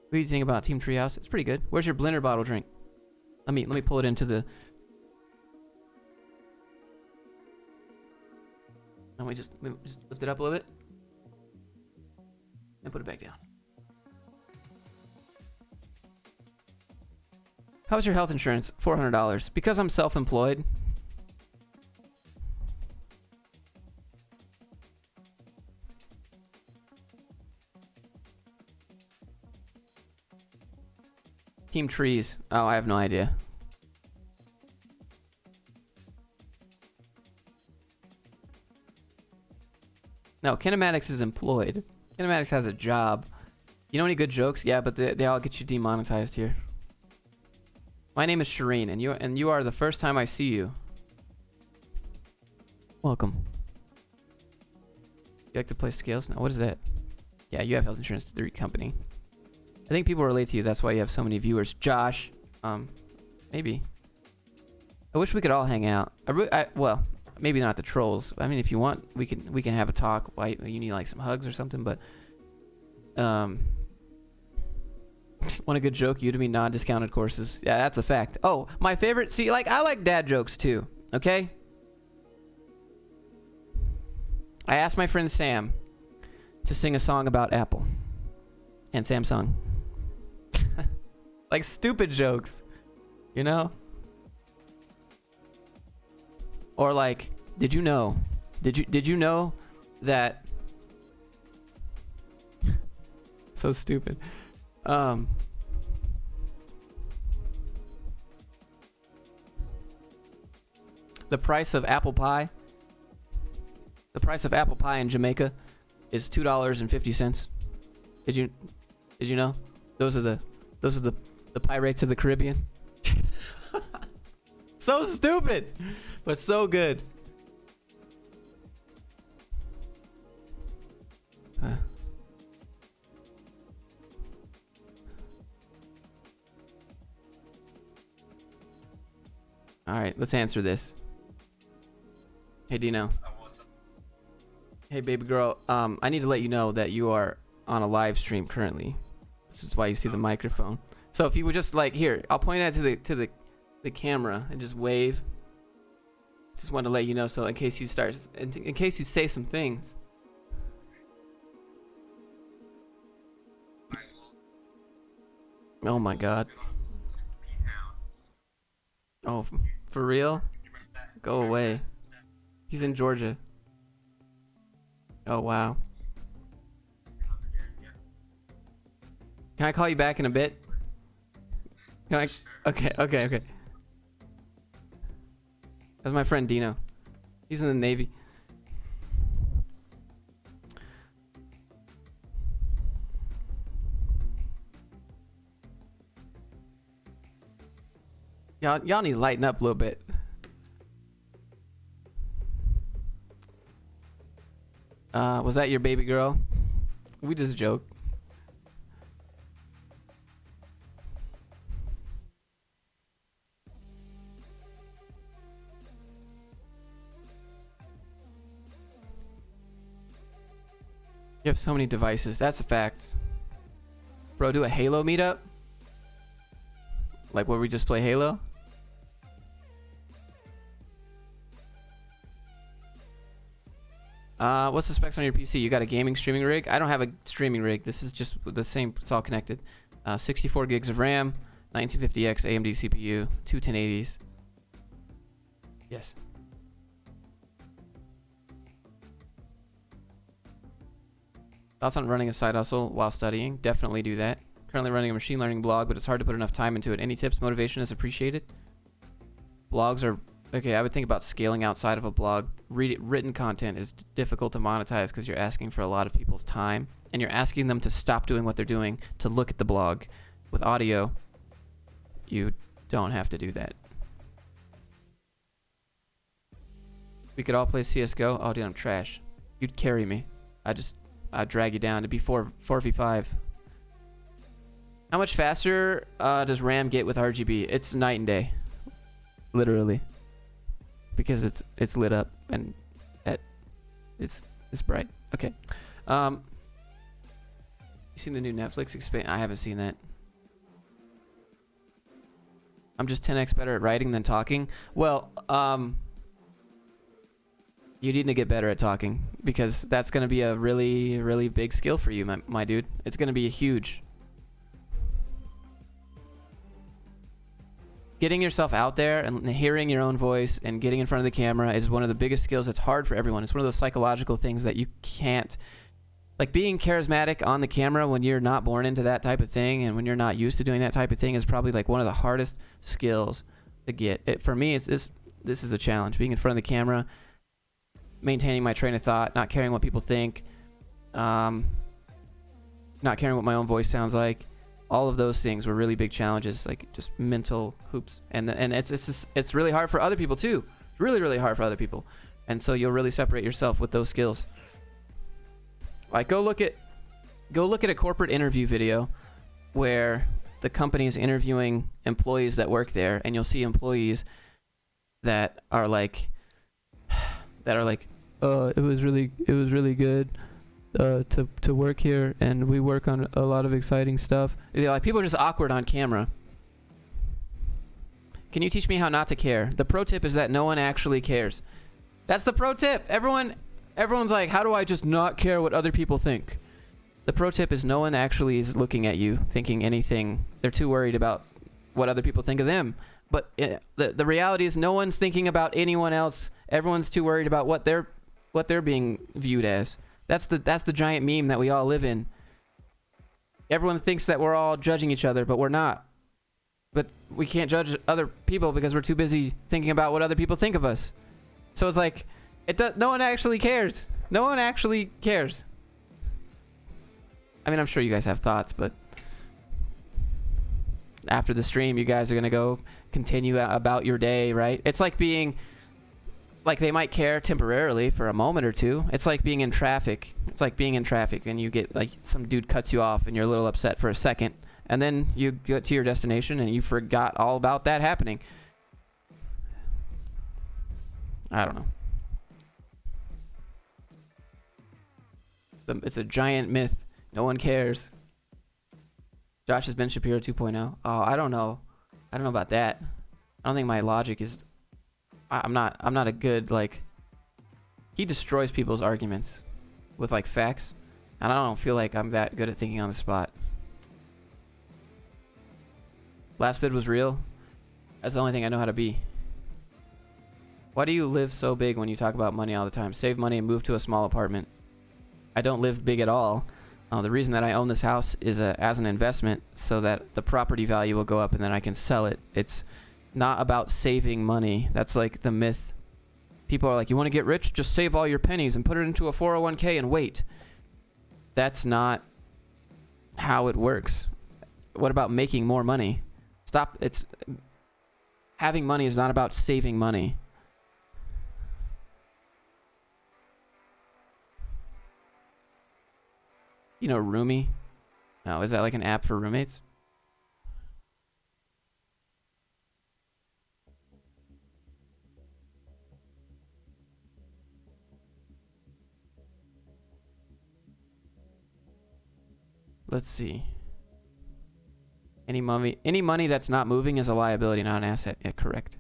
What do you think about Team Treehouse? It's pretty good. Where's your blender bottle drink? Let me pull it into the. And we just lift it up a little bit and put it back down. How's your health insurance? $400. Because I'm self-employed. Team Trees. Oh, I have no idea. No, Kinematics is employed. Kinematics has a job. You know any good jokes? Yeah, but they all get you demonetized here. My name is Shireen, and you are the first time I see you. Welcome. You like to play scales? No, what is that? Yeah, you have health insurance through your company. I think people relate to you. That's why you have so many viewers. Josh, maybe. I wish we could all hang out. Well, maybe not the trolls. I mean, if you want, we can have a talk. Why you need like some hugs or something? But want a good joke? Udemy non-discounted courses. Yeah, that's a fact. Oh, my favorite. See, like I like dad jokes too. Okay. I asked my friend Sam to sing a song about Apple and Samsung. Like stupid jokes, you know? Or like, did you know that so stupid. The price of apple pie in Jamaica is $2.50. Did you know? Those are the Pirates of the Caribbean. So stupid, but so good. All right, let's answer this. Hey, Dino. Hey, baby girl. I need to let you know that you are on a live stream currently. This is why you see the microphone. So if you would just like here, I'll point it to the camera and just wave. Just want to let you know, so in case you say some things. Oh my God. Oh, for real? Go away. He's in Georgia. Oh wow. Can I call you back in a bit? Can I? Okay. That's my friend Dino. He's in the Navy. Y'all need to lighten up a little bit. Was that your baby girl? We just joked. You have so many devices. That's a fact. Bro, do a Halo meetup? Like where we just play Halo? What's the specs on your PC? You got a gaming streaming rig? I don't have a streaming rig. This is just the same. It's all connected. 64 gigs of RAM, 1950X AMD CPU, two 1080s. Yes. Thoughts on running a side hustle while studying? Definitely do that. Currently running a machine learning blog, but it's hard to put enough time into it. Any tips? Motivation is appreciated. Blogs are... Okay, I would think about scaling outside of a blog. Written content is difficult to monetize because you're asking for a lot of people's time. And you're asking them to stop doing what they're doing to look at the blog. With audio, you don't have to do that. We could all play CSGO. Oh, dude, I'm trash. You'd carry me. I'd drag you down. It'd be 4v5. How much faster does RAM get with RGB? It's night and day. Literally. Because it's lit up and it's bright. Okay. You seen the new Netflix expand? I haven't seen that. I'm just 10x better at writing than talking. Well, you need to get better at talking because that's going to be a really, really big skill for you, my dude. It's going to be a huge. Getting yourself out there and hearing your own voice and getting in front of the camera is one of the biggest skills. It's hard for everyone. It's one of those psychological things that you can't, like being charismatic on the camera when you're not born into that type of thing and when you're not used to doing that type of thing is probably like one of the hardest skills to get. For me, it's this is a challenge. Being in front of the camera, maintaining my train of thought, not caring what people think, not caring what my own voice sounds like. All of those things were really big challenges, like just mental hoops, and it's really hard for other people too. Really, really hard for other people, and so you'll really separate yourself with those skills. Like go look at a corporate interview video where the company is interviewing employees that work there, and you'll see employees that are like, it was really good. To work here, and we work on a lot of exciting stuff. Like people are just awkward on camera. Can you teach me how not to care? The pro tip is that no one actually cares. That's the pro tip. Everyone's like, how do I just not care what other people think? The pro tip is no one actually is looking at you thinking anything. They're too worried about what other people think of them. But the reality is no one's thinking about anyone else. Everyone's too worried about what they're being viewed as. That's the giant meme that we all live in. Everyone thinks that we're all judging each other, but we're not. But we can't judge other people because we're too busy thinking about what other people think of us. So it's like, no one actually cares. No one actually cares. I mean, I'm sure you guys have thoughts, but after the stream, you guys are gonna go continue about your day, right? It's like being, like, they might care temporarily for a moment or two. It's like being in traffic. It's like being in traffic and you get, like, some dude cuts you off and you're a little upset for a second, and then you get to your destination and you forgot all about that happening. I don't know. It's a giant myth. No one cares. Josh has Ben Shapiro 2.0. Oh, I don't know. I don't know about that. I don't think my logic is... I'm not a good, like... He destroys people's arguments with, like, facts. And I don't feel like I'm that good at thinking on the spot. Last bid was real. That's the only thing I know how to be. Why do you live so big when you talk about money all the time? Save money and move to a small apartment. I don't live big at all. The reason that I own this house is as an investment so that the property value will go up and then I can sell it. It's not about saving money. That's like the myth. People are like, you want to get rich? Just save all your pennies and put it into a 401k and wait. That's not how it works. What about making more money? Stop. Having money is not about saving money. You know, Roomie? No, is that like an app for roommates? Let's see. Any money that's not moving is a liability, not an asset. Yeah, correct.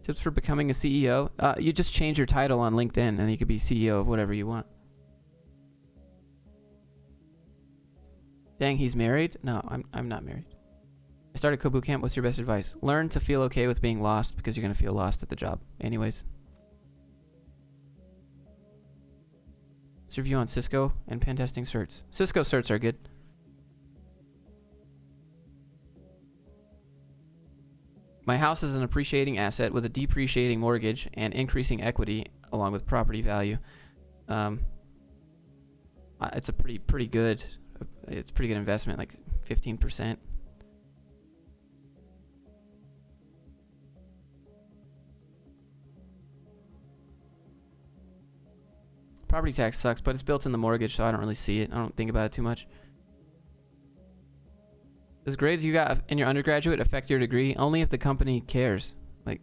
Tips for becoming a CEO? You just change your title on LinkedIn and you could be CEO of whatever you want. Dang, he's married? No, I'm not married. I started Kobu Camp. What's your best advice? Learn to feel okay with being lost because you're going to feel lost at the job. Anyways. What's your view on Cisco and pen testing certs? Cisco certs are good. My house is an appreciating asset with a depreciating mortgage and increasing equity along with property value. It's a pretty good investment, like 15%. Property tax sucks, but it's built in the mortgage, so I don't really see it. I don't think about it too much. Does grades you got in your undergraduate affect your degree? Only if the company cares. Like,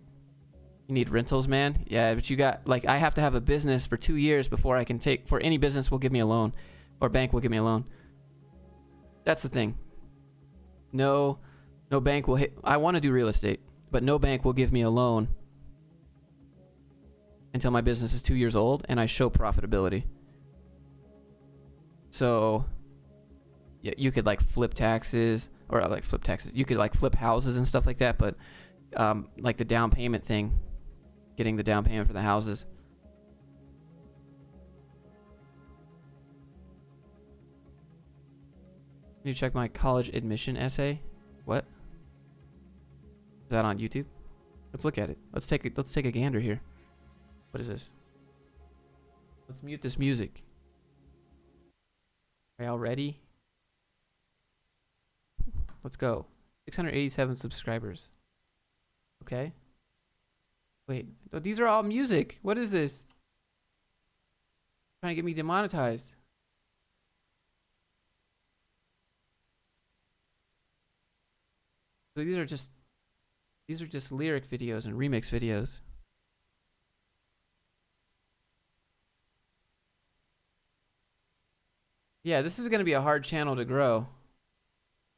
you need rentals, man? Yeah, but you got, like, I have to have a business for 2 years before I can for any business will give me a loan. Or bank will give me a loan. That's the thing. No bank will I want to do real estate, but no bank will give me a loan until my business is 2 years old and I show profitability. So, yeah, you could, like, flip taxes. Or, like, flip taxes. You could, like, flip houses and stuff like that, but, like, the down payment thing, getting the down payment for the houses. Can you check my college admission essay? What? Is that on YouTube? Let's look at it. Let's take a gander here. What is this? Let's mute this music. Are y'all ready? Let's go. 687 subscribers. Okay. Wait. Oh, these are all music. What is this? Trying to get me demonetized. So these are just lyric videos and remix videos. Yeah, this is going to be a hard channel to grow.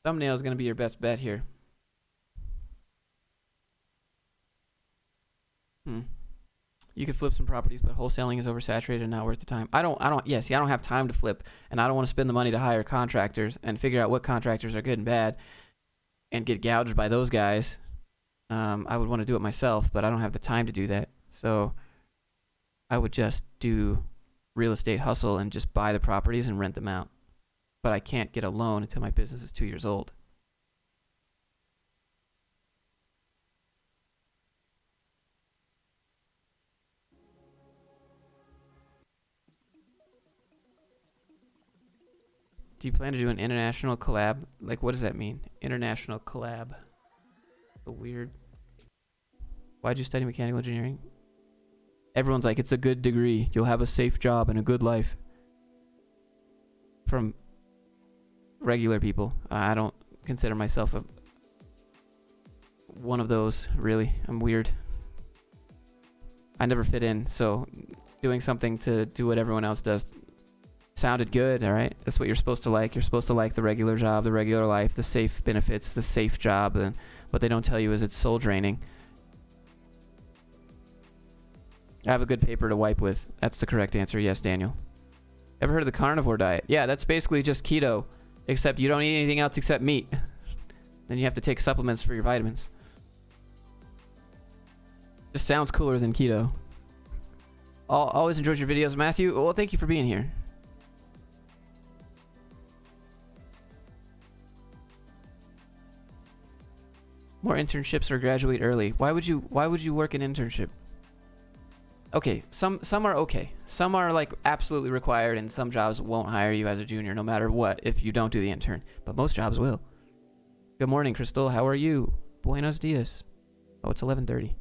Thumbnail is going to be your best bet here. You could flip some properties, but wholesaling is oversaturated and not worth the time. I don't have time to flip, and I don't want to spend the money to hire contractors and figure out what contractors are good and bad and get gouged by those guys. I would want to do it myself, but I don't have the time to do that. So I would just do real estate hustle and just buy the properties and rent them out. But I can't get a loan until my business is 2 years old. Do you plan to do an international collab? Like, what does that mean? International collab. So weird. Why'd you study mechanical engineering? Everyone's like, it's a good degree. You'll have a safe job and a good life. From regular people. I don't consider myself one of those, really. I'm weird. I never fit in, so doing something to do what everyone else does sounded good, all right? That's what you're supposed to like. You're supposed to like the regular job, the regular life, the safe benefits, the safe job. And what they don't tell you is it's soul draining. I have a good paper to wipe with. That's the correct answer. Yes, Daniel. Ever heard of the carnivore diet? Yeah, that's basically just keto, except you don't eat anything else except meat. Then you have to take supplements for your vitamins. Just sounds cooler than keto. Always enjoyed your videos, Matthew. Well, thank you for being here. More internships or graduate early. Why would you work an internship? Okay, some are okay. Some are like absolutely required, and some jobs won't hire you as a junior no matter what if you don't do the intern. But most jobs will. Good morning, Crystal. How are you? Buenos dias. Oh, it's 11:30.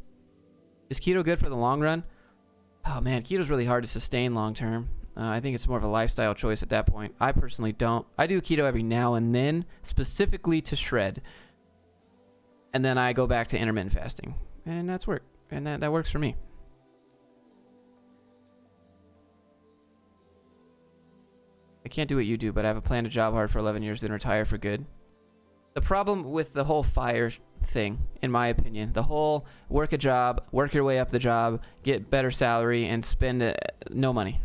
Is keto good for the long run? Oh man, keto's really hard to sustain long term. I think it's more of a lifestyle choice at that point. I personally don't. I do keto every now and then, specifically to shred. And then I go back to intermittent fasting. And that's work. And that works for me. I can't do what you do, but I have a plan to job hard for 11 years, then retire for good. The problem with the whole FIRE thing, in my opinion, the whole work a job, work your way up the job, get better salary, and spend no money.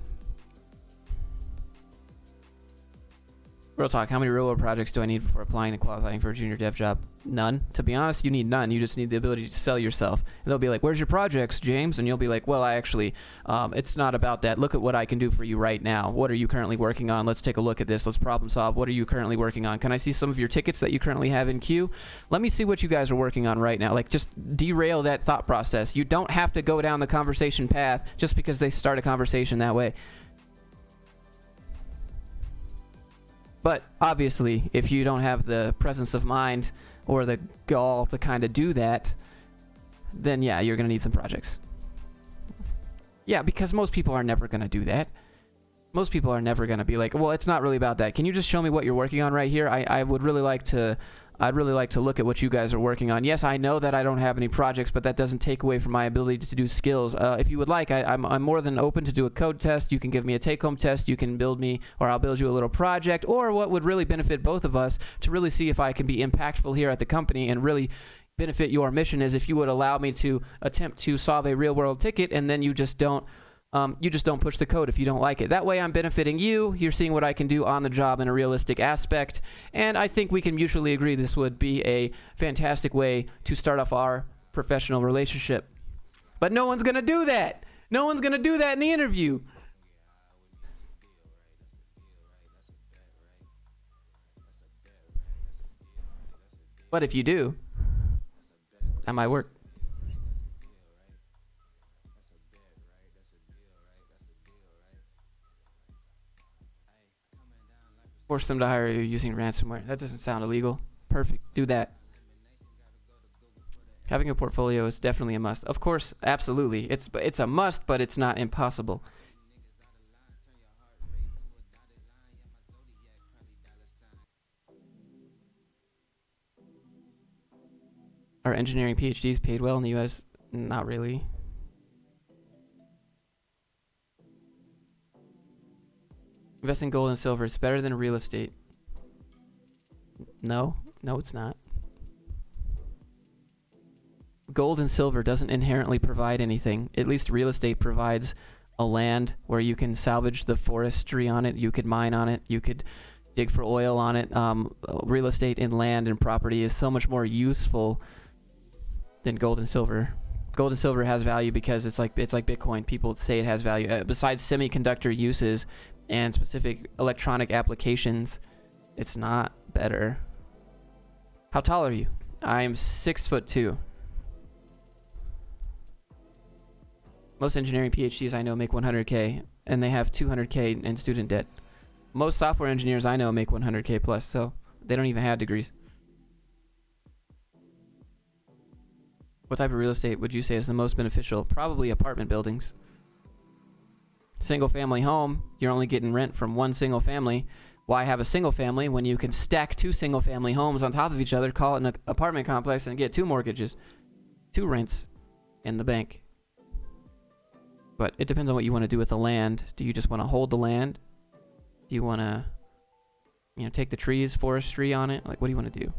Real talk, how many real world projects do I need before applying and qualifying for a junior dev job? None. To be honest, you need none. You just need the ability to sell yourself. And they'll be like, where's your projects, James? And you'll be like, well, I actually, it's not about that. Look at what I can do for you right now. What are you currently working on? Let's take a look at this. Let's problem solve. What are you currently working on? Can I see some of your tickets that you currently have in queue? Let me see what you guys are working on right now. Like, just derail that thought process. You don't have to go down the conversation path just because they start a conversation that way. But obviously, if you don't have the presence of mind or the gall to kind of do that, then yeah, you're going to need some projects. Yeah, because most people are never going to do that. Most people are never going to be like, well, it's not really about that. Can you just show me what you're working on right here? I would really like to... I'd really like to look at what you guys are working on. Yes, I know that I don't have any projects, but that doesn't take away from my ability to do skills. If you would like, I'm more than open to do a code test. You can give me a take-home test. You can build me, or I'll build you a little project. Or what would really benefit both of us to really see if I can be impactful here at the company and really benefit your mission is if you would allow me to attempt to solve a real-world ticket, and then you just don't push the code if you don't like it. That way I'm benefiting you. You're seeing what I can do on the job in a realistic aspect. And I think we can mutually agree this would be a fantastic way to start off our professional relationship. But no one's going to do that. No one's going to do that in the interview. But if you do, that might work. Force them to hire you using ransomware. That doesn't sound illegal. Perfect. Do that. Having a portfolio is definitely a must. Of course, absolutely. It's a must, but it's not impossible. Are engineering PhDs paid well in the US? Not really. Invest in gold and silver. It's better than real estate. No, it's not. Gold and silver doesn't inherently provide anything. At least real estate provides a land where you can salvage the forestry on it. You could mine on it. You could dig for oil on it. Real estate and land and property is so much more useful than gold and silver. Gold and silver has value because it's like Bitcoin. People say it has value. Besides semiconductor uses and specific electronic applications, it's not better. How tall are you? I'm 6'2". Most engineering PhDs I know make 100K, and they have 200K in student debt. most software engineers I know make 100K plus, so they don't even have degrees. What type of real estate would you say is the most beneficial? Probably apartment buildings. Single family home, you're only getting rent from one single family. Why have a single family when you can stack 2 single family homes on top of each other, call it an apartment complex, and get 2 mortgages, 2 rents in the bank? But it depends on what you want to do with the land. Do you just want to hold the land? Do you want to, take the trees, forestry on it? Like, what do you want to do?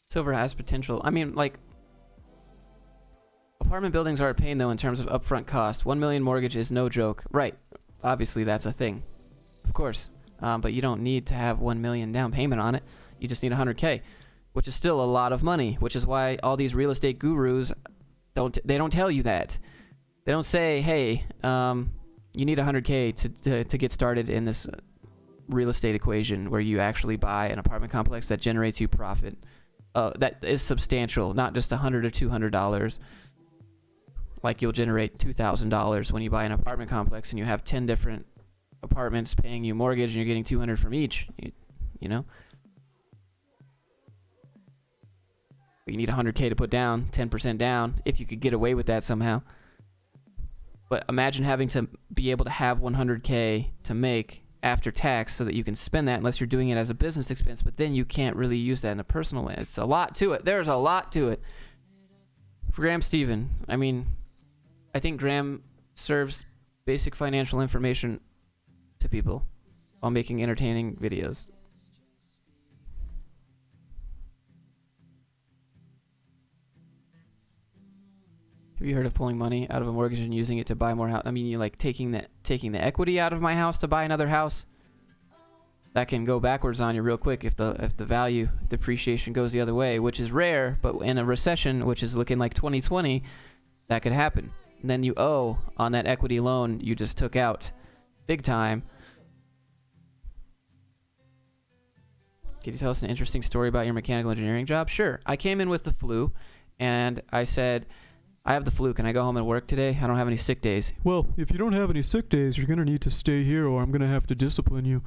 Silver has potential. I mean, like, apartment buildings are a pain, though, in terms of upfront cost. 1 million mortgage is no joke. Right. Obviously, that's a thing. Of course. But you don't need to have 1 million down payment on it. You just need 100K, which is still a lot of money, which is why all these real estate gurus, they don't tell you that. They don't say, hey, you need 100K to get started in this real estate equation where you actually buy an apartment complex that generates you profit. That is substantial, not just $100 or $200. Like you'll generate $2,000 when you buy an apartment complex and you have 10 different apartments paying you mortgage and you're getting $200 from each. You know. But you need 100K to put down, 10% down, if you could get away with that somehow. But imagine having to be able to have 100K to make after tax so that you can spend that unless you're doing it as a business expense, but then you can't really use that in a personal way. It's a lot to it. There's a lot to it. For Graham Stephen, I mean, I think Graham serves basic financial information to people while making entertaining videos. Have you heard of pulling money out of a mortgage and using it to buy more house? I mean, you like taking the equity out of my house to buy another house. That can go backwards on you real quick if the value depreciation goes the other way, which is rare, but in a recession, which is looking like 2020, that could happen. And then you owe on that equity loan you just took out big time. Can you tell us an interesting story about your mechanical engineering job? Sure. I came in with the flu, and I said, I have the flu. Can I go home and work today? I don't have any sick days. Well, if you don't have any sick days, you're going to need to stay here or I'm going to have to discipline you,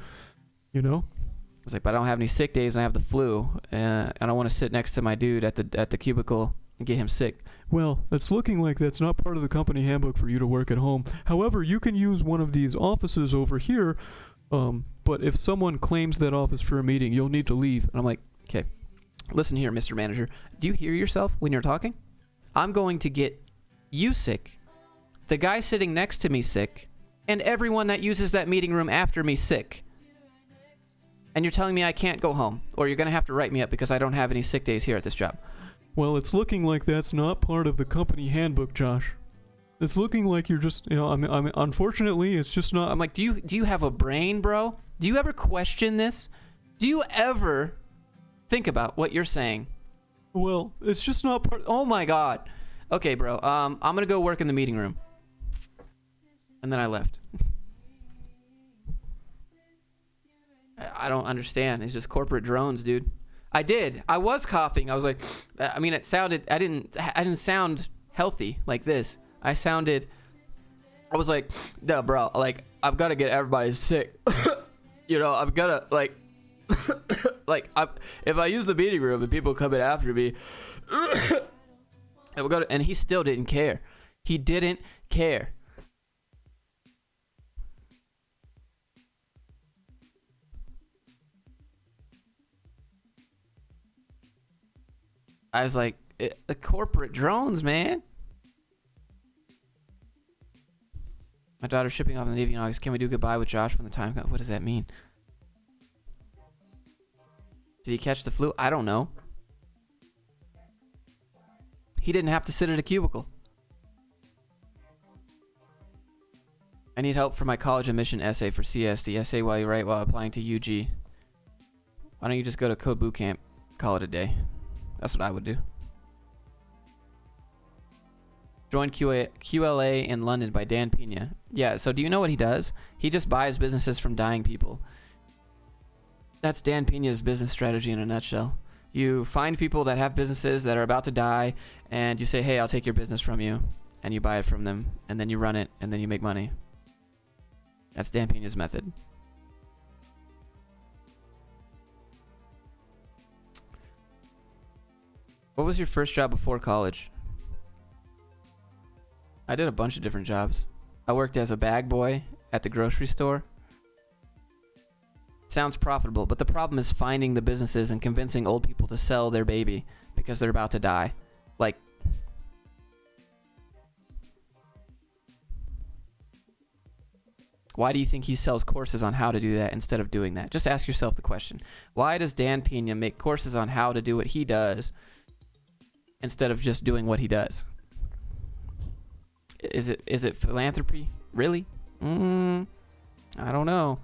you know? I was like, but I don't have any sick days and I have the flu. I don't want to sit next to my dude at the cubicle and get him sick. Well, it's looking like that's not part of the company handbook for you to work at home. However, you can use one of these offices over here, but if someone claims that office for a meeting, you'll need to leave. And I'm like, okay, listen here, Mr. Manager. Do you hear yourself when you're talking? I'm going to get you sick, the guy sitting next to me sick, and everyone that uses that meeting room after me sick. And you're telling me I can't go home, or you're going to have to write me up because I don't have any sick days here at this job. Well, it's looking like that's not part of the company handbook, Josh. It's looking like you're just, I mean, unfortunately, it's just not. I'm like, do you have a brain, bro? Do you ever question this? Do you ever think about what you're saying? Well, it's just not part. Oh my God. Okay, bro. I'm gonna go work in the meeting room. And then I left. I don't understand. It's just corporate drones, dude. I was coughing. I was like, I mean, it sounded. I didn't sound healthy like this. I was like, no, bro. Like, I've got to get everybody sick. I've got to like. Like, if I use the meeting room and people come in after me, and he still didn't care. He didn't care. I was like, the corporate drones, man. My daughter's shipping off in the Navy in August. Can we do goodbye with Josh when the time comes? What does that mean? Did he catch the flu? I don't know. He didn't have to sit at a cubicle. I need help for my college admission essay for CS. The essay while you write while applying to UG. Why don't you just go to Code Bootcamp? Call it a day. That's what I would do. Join QLA in London by Dan Pena. Yeah, so do you know what he does? He just buys businesses from dying people. That's Dan Pena's business strategy in a nutshell. You find people that have businesses that are about to die, and you say, hey, I'll take your business from you, and you buy it from them, and then you run it, and then you make money. That's Dan Pena's method. What was your first job before college? I did a bunch of different jobs. I worked as a bag boy at the grocery store. Sounds profitable, but the problem is finding the businesses and convincing old people to sell their baby because they're about to die. Like, why do you think he sells courses on how to do that instead of doing that? Just ask yourself the question. Why does Dan Pena make courses on how to do what he does instead of just doing what he does? Is it philanthropy? Really? I don't know.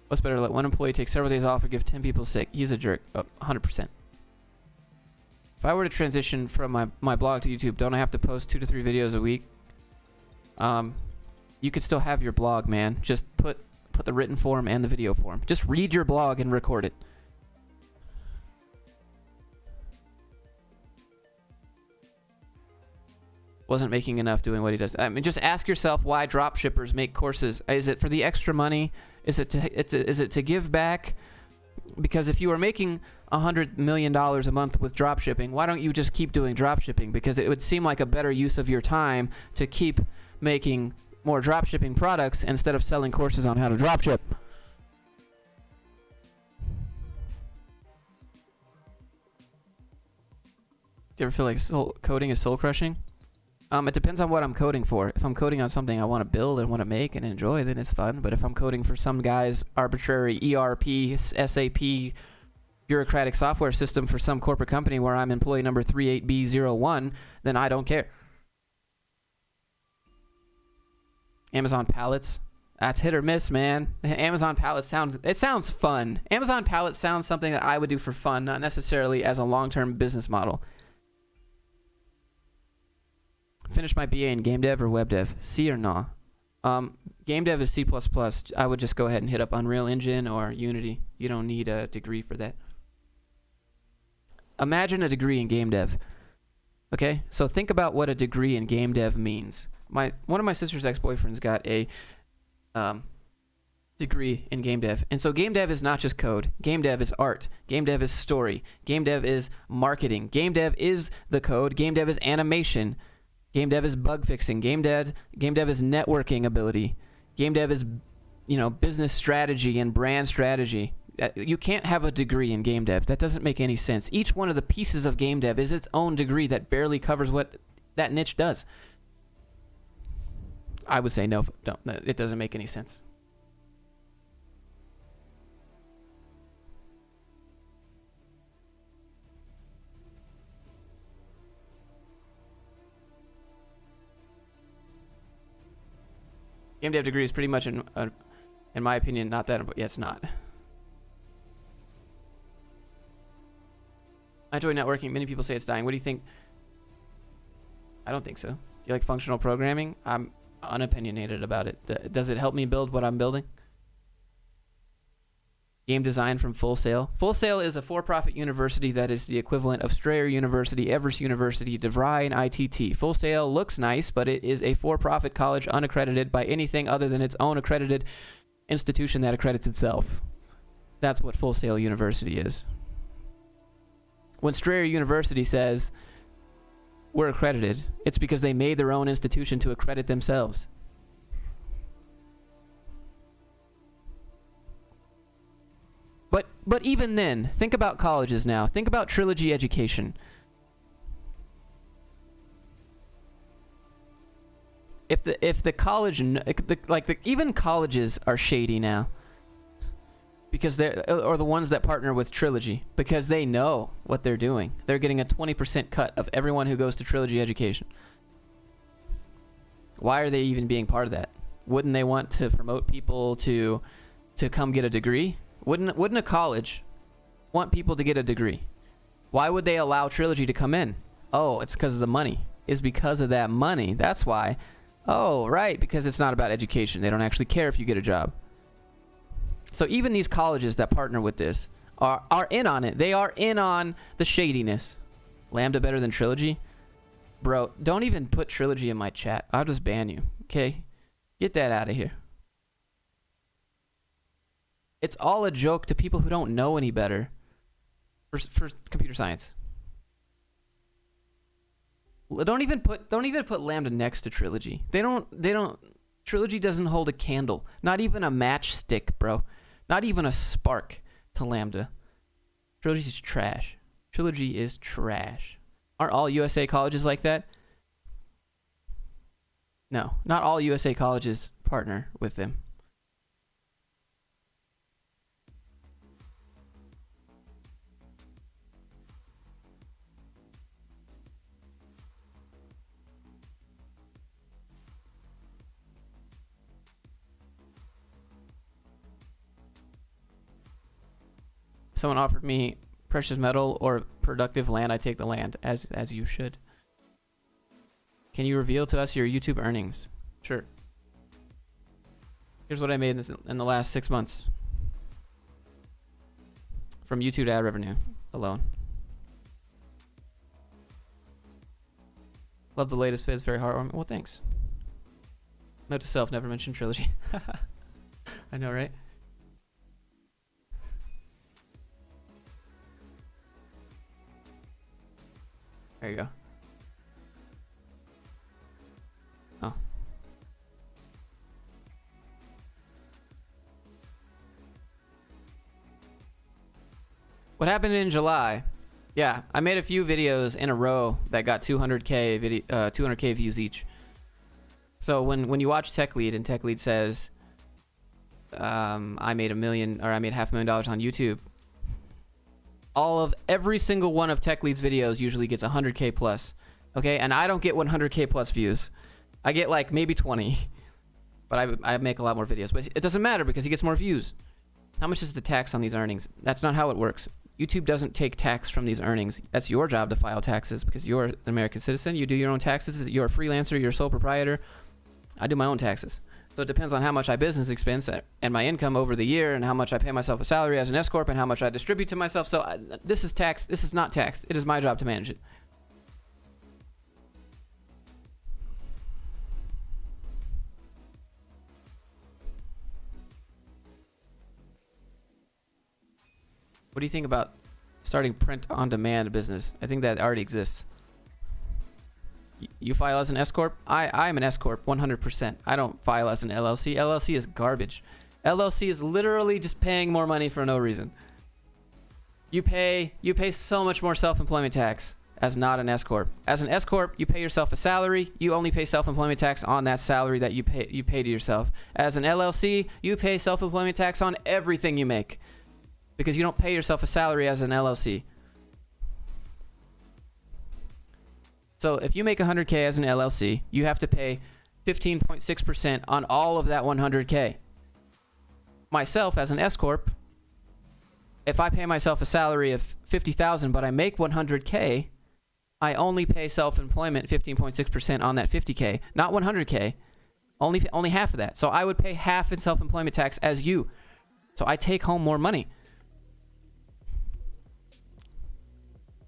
What's better, let one employee take several days off or give 10 people sick? He's a jerk. 100%. If I were to transition from my blog to YouTube, don't I have to post 2 to 3 videos a week? You could still have your blog, man. Just put the written form and the video form. Just read your blog and record it. Wasn't making enough doing what he does. I mean, just ask yourself why drop shippers make courses. Is it for the extra money? Is it to give back? Because if you are making $100 million a month with drop shipping, why don't you just keep doing drop shipping? Because it would seem like a better use of your time to keep making more drop shipping products instead of selling courses on how to drop ship. Do you ever feel like coding is soul crushing? It depends on what I'm coding for. If I'm coding on something I want to build and want to make and enjoy, then it's fun. But if I'm coding for some guy's arbitrary ERP, SAP, bureaucratic software system for some corporate company where I'm employee number 38B01, then I don't care. Amazon pallets. That's hit or miss, man. Amazon pallets sounds fun. Amazon pallets sounds something that I would do for fun, not necessarily as a long-term business model. Finished my BA in game dev or web dev? C or nah? Game dev is C++. I would just go ahead and hit up Unreal Engine or Unity. You don't need a degree for that. Imagine a degree in game dev. Okay? So think about what a degree in game dev means. One of my sister's ex-boyfriends got a degree in game dev. And so game dev is not just code. Game dev is art. Game dev is story. Game dev is marketing. Game dev is the code. Game dev is animation. Game dev is bug fixing. Game dev is networking ability. Game dev is, business strategy and brand strategy. You can't have a degree in game dev. That doesn't make any sense. Each one of the pieces of game dev is its own degree that barely covers what that niche does. I would say no, don't. It doesn't make any sense. Game dev degree is pretty much, in my opinion, not that important. Yeah, it's not. I enjoy networking. Many people say it's dying. What do you think? I don't think so. Do you like functional programming? I'm unopinionated about it. Does it help me build what I'm building? Game design from Full Sail. Full Sail is a for-profit university that is the equivalent of Strayer University, Everest University, DeVry, and ITT. Full Sail looks nice, but it is a for-profit college unaccredited by anything other than its own accredited institution that accredits itself. That's what Full Sail University is. When Strayer University says we're accredited, it's because they made their own institution to accredit themselves. But even then, think about colleges now. Think about Trilogy Education. If the college, even colleges are shady now, because or the ones that partner with Trilogy, because they know what they're doing. They're getting a 20% cut of everyone who goes to Trilogy Education. Why are they even being part of that? Wouldn't they want to promote people to come get a degree? Wouldn't a college want people to get a degree? Why would they allow Trilogy to come in? Oh, it's because of the money. It's because of that money. That's why. Oh, right, because it's not about education. They don't actually care if you get a job. So even these colleges that partner with this are in on it. They are in on the shadiness. Lambda better than Trilogy? Bro, don't even put Trilogy in my chat. I'll just ban you, okay? Get that out of here. It's all a joke to people who don't know any better for computer science. Don't even put Lambda next to Trilogy. They don't Trilogy doesn't hold a candle. Not even a matchstick, bro. Not even a spark to Lambda. Trilogy's trash. Trilogy is trash. Aren't all USA colleges like that? No, not all USA colleges partner with them. Someone offered me precious metal or productive land. I take the land, as you should. Can you reveal to us your YouTube earnings? Sure. Here's what I made in the last 6 months from YouTube ad revenue alone. Love the latest vids, very heartwarming. Well, thanks. Note to self, never mention Trilogy. I know, right? There you go. Oh. What happened in July? Yeah, I made a few videos in a row that got 200K views each. So when you watch Tech Lead and Tech Lead says, I made $500,000 on YouTube, every single one of Tech Lead's videos usually gets 100K plus. Okay, and I don't get 100K plus views. I get like maybe 20, but I make a lot more videos. But it doesn't matter because he gets more views. How much is the tax on these earnings? That's not how it works. YouTube doesn't take tax from these earnings. That's your job to file taxes because you're an American citizen. You do your own taxes. You're a freelancer. You're a sole proprietor. I do my own taxes. So it depends on how much I business expense and my income over the year and how much I pay myself a salary as an S Corp and how much I distribute to myself. So this is taxed. This is not taxed. It is my job to manage it. What do you think about starting print on demand business? I think that already exists. You file as an S Corp? I am an S Corp 100%. I don't file as an LLC. LLC is garbage. LLC is literally just paying more money for no reason. You pay so much more self-employment tax as not an S Corp. As an S Corp, you pay yourself a salary. You only pay self-employment tax on that salary that you pay to yourself. As an LLC, you pay self-employment tax on everything you make because you don't pay yourself a salary as an LLC. So if you make 100K as an LLC, you have to pay 15.6% on all of that 100K. Myself as an S Corp, if I pay myself a salary of 50,000 but I make 100K, I only pay self-employment 15.6% on that 50K, not 100K. Only half of that. So I would pay half in self-employment tax as you. So I take home more money.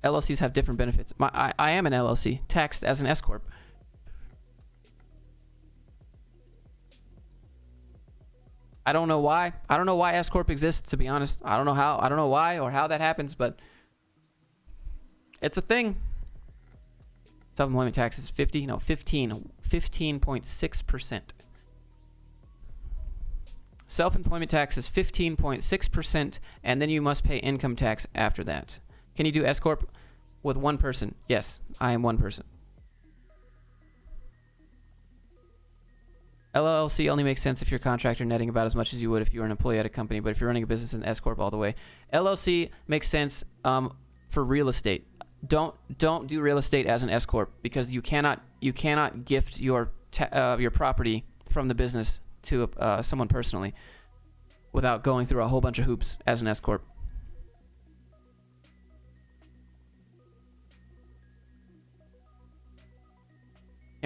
LLCs have different benefits. I am an LLC, taxed as an S Corp. I don't know why. I don't know why S Corp exists, to be honest. I don't know how. I don't know why or how that happens, but it's a thing. Self-employment tax is 15.6%. Self-employment tax is 15.6%, and then you must pay income tax after that. Can you do S Corp with one person? Yes, I am one person. LLC only makes sense if you're a contractor netting about as much as you would if you were an employee at a company, but if you're running a business in S Corp all the way. LLC makes sense for real estate. Don't do real estate as an S Corp because you cannot gift your property from the business to someone personally without going through a whole bunch of hoops as an S Corp.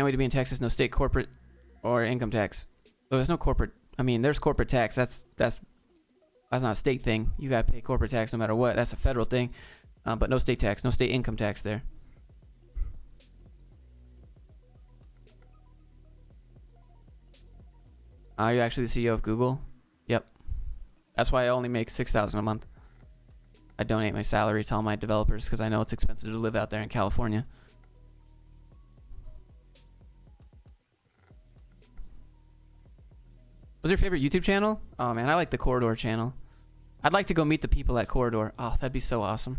Can't wait to be in Texas. No state corporate or income tax. Oh, there's no corporate. I mean, there's corporate tax. That's not a state thing. You got to pay corporate tax no matter what. That's a federal thing. But no state tax. No state income tax there. Are you actually the CEO of Google? Yep. That's why I only make $6,000 a month. I donate my salary to all my developers because I know it's expensive to live out there in California. What's your favorite YouTube channel? Oh man, I like the Corridor channel. I'd like to go meet the people at Corridor. Oh, that'd be so awesome.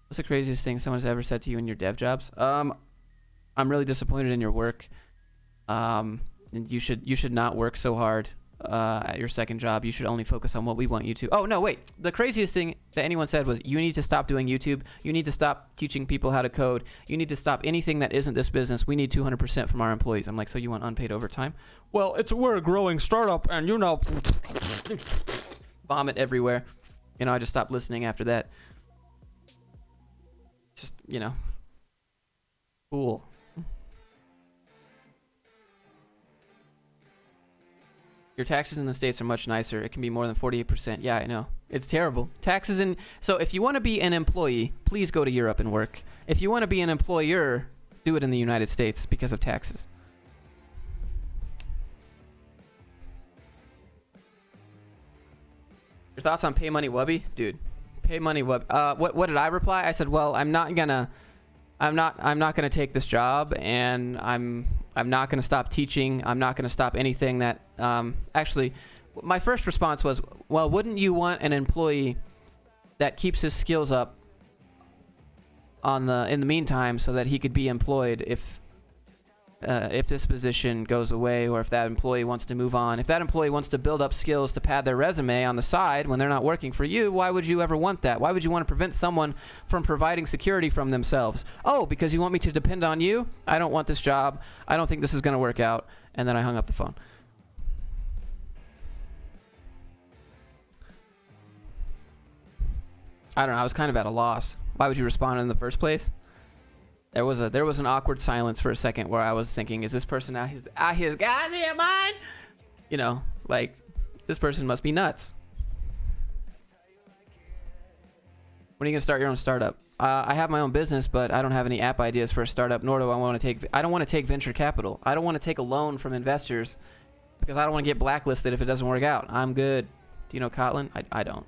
What's the craziest thing someone's ever said to you in your dev jobs? I'm really disappointed in your work. And you should not work so hard at your second job. You should only focus on what we want you to. Oh no, wait. The craziest thing that anyone said was, you need to stop doing YouTube. You need to stop teaching people how to code. You need to stop anything that isn't this business. We need 200% from our employees. I'm like, so you want unpaid overtime? Well, we're a growing startup, and vomit everywhere. I just stopped listening after that. Just cool. Your taxes in the States are much nicer. It can be more than 48%. Yeah, I know. It's terrible. Taxes in... So if you want to be an employee, please go to Europe and work. If you want to be an employer, do it in the United States because of taxes. Your thoughts on Pay Money Wubby? Dude, Pay Money Wubby. What did I reply? I said, well, I'm not gonna take this job, and I'm not going to stop teaching. I'm not going to stop anything that... actually, my first response was, well, wouldn't you want an employee that keeps his skills up in the meantime so that he could be employed if this position goes away, or if that employee wants to move on? If that employee wants to build up skills to pad their resume on the side when they're not working for you, why would you ever want that? Why would you want to prevent someone from providing security from themselves? Oh, because you want me to depend on you? I don't want this job. I don't think this is going to work out. And then I hung up the phone. I don't know. I was kind of at a loss. Why would you respond in the first place? There was an awkward silence for a second where I was thinking, is this person out his goddamn mind? Like, this person must be nuts. When are you going to start your own startup? I have my own business, but I don't have any app ideas for a startup, nor do I want to take... I don't want to take venture capital. I don't want to take a loan from investors because I don't want to get blacklisted if it doesn't work out. I'm good. Do you know Kotlin? I don't.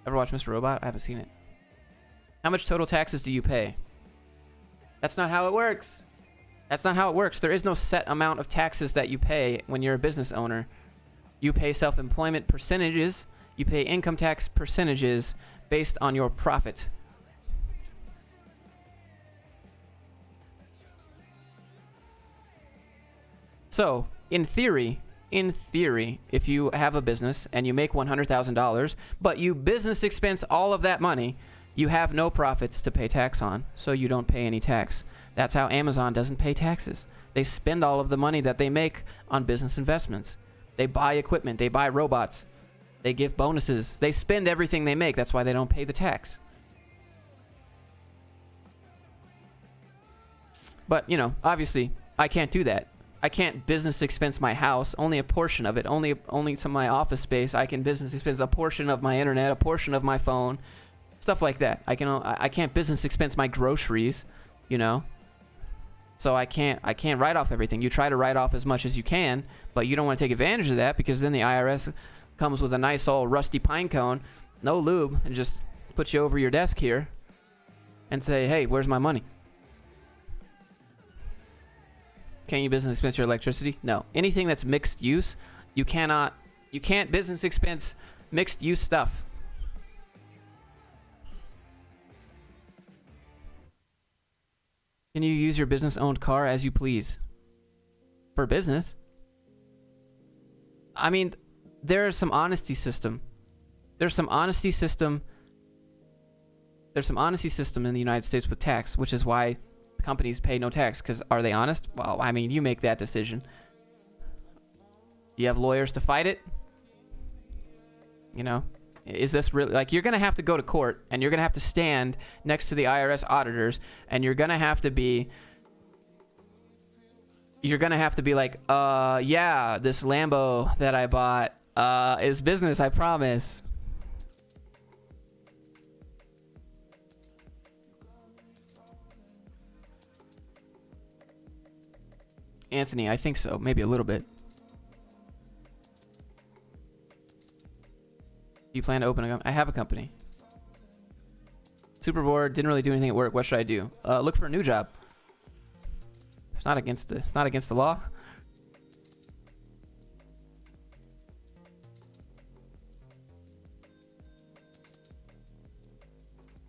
Ever watch Mr. Robot? I haven't seen it. How much total taxes do you pay? That's not how it works. That's not how it works. There is no set amount of taxes that you pay when you're a business owner. You pay self-employment percentages. You pay income tax percentages based on your profit. So, in theory, if you have a business and you make $100,000, but you business expense all of that money, you have no profits to pay tax on, so you don't pay any tax. That's how Amazon doesn't pay taxes. They spend all of the money that they make on business investments. They buy equipment. They buy robots. They give bonuses. They spend everything they make. That's why they don't pay the tax. But, obviously, I can't do that. I can't business expense my house, only a portion of it, only some of my office space. I can business expense a portion of my internet, a portion of my phone. Stuff like that. I can't business expense my groceries, So I can't write off everything. You try to write off as much as you can, but you don't want to take advantage of that because then the IRS comes with a nice old rusty pine cone, no lube, and just puts you over your desk here and say, "Hey, where's my money?" Can you business expense your electricity? No. Anything that's mixed use, you can't business expense mixed use stuff. Can you use your business-owned car as you please? For business? I mean, there's some honesty system. There's some honesty system in the United States with tax, which is why companies pay no tax. Because are they honest? Well, I mean, you make that decision. You have lawyers to fight it? Is this really... Like, you're going to have to go to court, and you're going to have to stand next to the IRS auditors, and you're going to have to be you're gonna have to be like, yeah, this Lambo that I bought is business, I promise. Anthony, I think so. Maybe a little bit. You plan to open a company? I have a company. Super bored. Didn't really do anything at work. What should I do? Look for a new job. It's not against the law.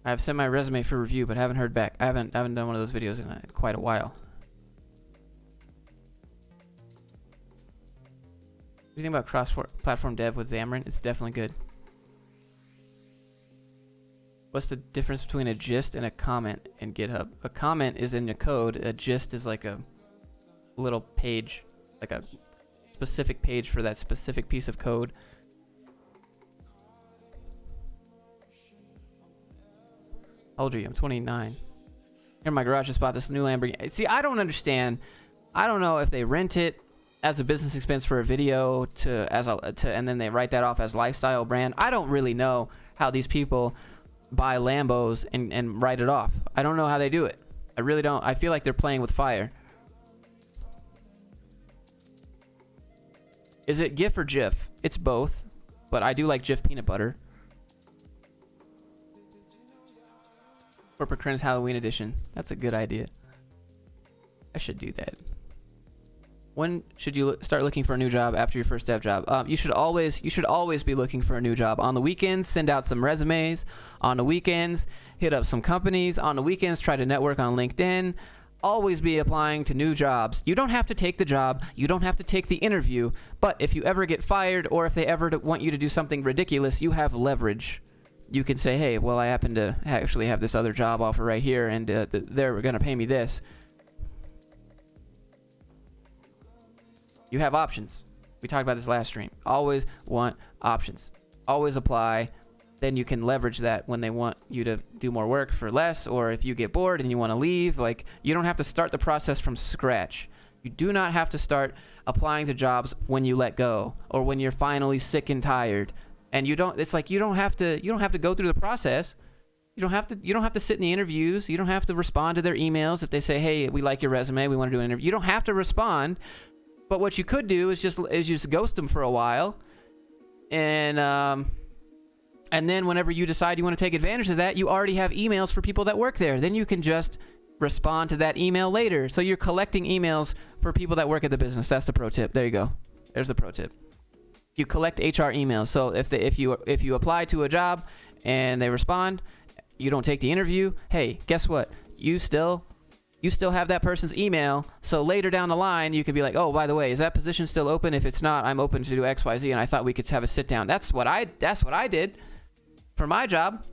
I've sent my resume for review, but haven't heard back. I haven't done one of those videos in quite a while. What do you think about cross-platform dev with Xamarin? It's definitely good. What's the difference between a gist and a comment in GitHub? A comment is in the code. A gist is like a little page, like a specific page for that specific piece of code. How old are you? I'm 29. Here in my garage, just bought this new Lamborghini. See, I don't understand. I don't know if they rent it as a business expense for a video and then they write that off as lifestyle brand. I don't really know how these people buy Lambos and write it off. I don't know how they do it. I really don't. I feel like they're playing with fire. Is it GIF or GIF? It's both, but I do like GIF peanut butter. Corporate Crin's Halloween edition. That's a good idea. I should do that. When should you start looking for a new job after your first dev job? You should always be looking for a new job. On the weekends, send out some resumes. On the weekends, hit up some companies. On the weekends, try to network on LinkedIn. Always be applying to new jobs. You don't have to take the job. You don't have to take the interview. But if you ever get fired or if they ever want you to do something ridiculous, you have leverage. You can say, hey, well, I happen to actually have this other job offer right here, and they're going to pay me this. You have options. We talked about this last stream. Always want options. Always apply. Then you can leverage that when they want you to do more work for less, or if you get bored and you want to leave. Like, you don't have to start the process from scratch. You do not have to start applying to jobs when you let go or when you're finally sick and tired. And you don't have to go through the process. You don't have to sit in the interviews. You don't have to respond to their emails if they say, hey, we like your resume, we want to do an interview. You don't have to respond. But what you could do is just ghost them for a while, and then whenever you decide you want to take advantage of that, you already have emails for people that work there. Then you can just respond to that email later. So you're collecting emails for people that work at the business. That's the pro tip. There you go. There's the pro tip. You collect HR emails. So if you apply to a job and they respond, you don't take the interview. Hey, guess what? You still have that person's email, so later down the line you could be like, oh, by the way, is that position still open? If it's not, I'm open to do XYZ, and I thought we could have a sit down. That's what I did for my job.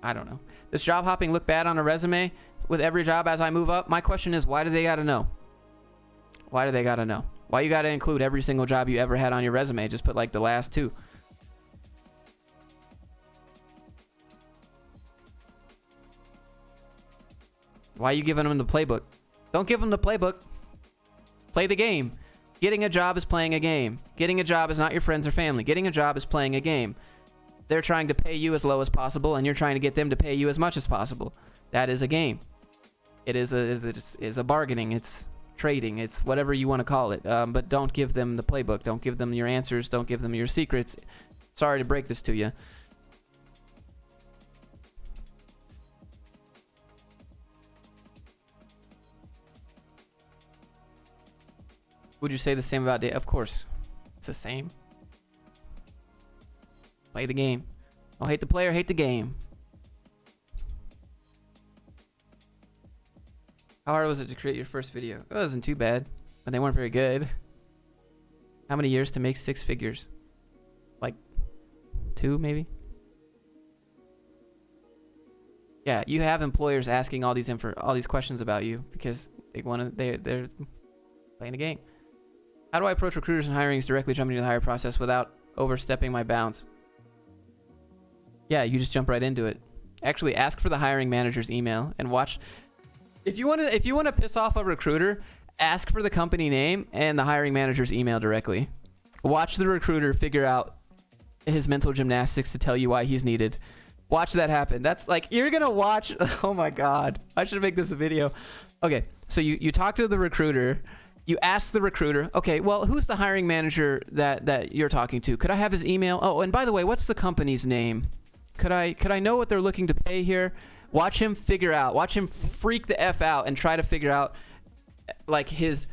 I don't know. Does job hopping look bad on a resume with every job as I move up? My question is, why do they gotta know? Why do they gotta know? Why you gotta include every single job you ever had on your resume? Just put like the last two. Why are you giving them the playbook? Don't give them the playbook. Play the game. Getting a job is playing a game. Getting a job is not your friends or family. Getting a job is playing a game. They're trying to pay you as low as possible, and you're trying to get them to pay you as much as possible. That is a game. It is a bargaining. It's trading. It's whatever you want to call it. But don't give them the playbook. Don't give them your answers. Don't give them your secrets. Sorry to break this to you. Would you say the same about data? Of course. It's the same. Play the game. Don't hate the player, hate the game. How hard was it to create your first video? It wasn't too bad, but they weren't very good. How many years to make 6 figures? Like 2, maybe? Yeah, you have employers asking all these questions about you because they're playing a game. How do I approach recruiters and hirings directly jumping into the hire process without overstepping my bounds? Yeah, you just jump right into it. Actually, ask for the hiring manager's email and watch If you want to piss off a recruiter, ask for the company name and the hiring manager's email directly. Watch the recruiter figure out his mental gymnastics to tell you why he's needed. Watch that happen. That's like, you're gonna watch. Oh my god, I should make this a video. Okay, so you talk to the recruiter. You ask the recruiter, okay, well, who's the hiring manager that you're talking to? Could I have his email? Oh, and by the way, what's the company's name? Could I know what they're looking to pay here? Watch him figure out. Watch him freak the F out and try to figure out like his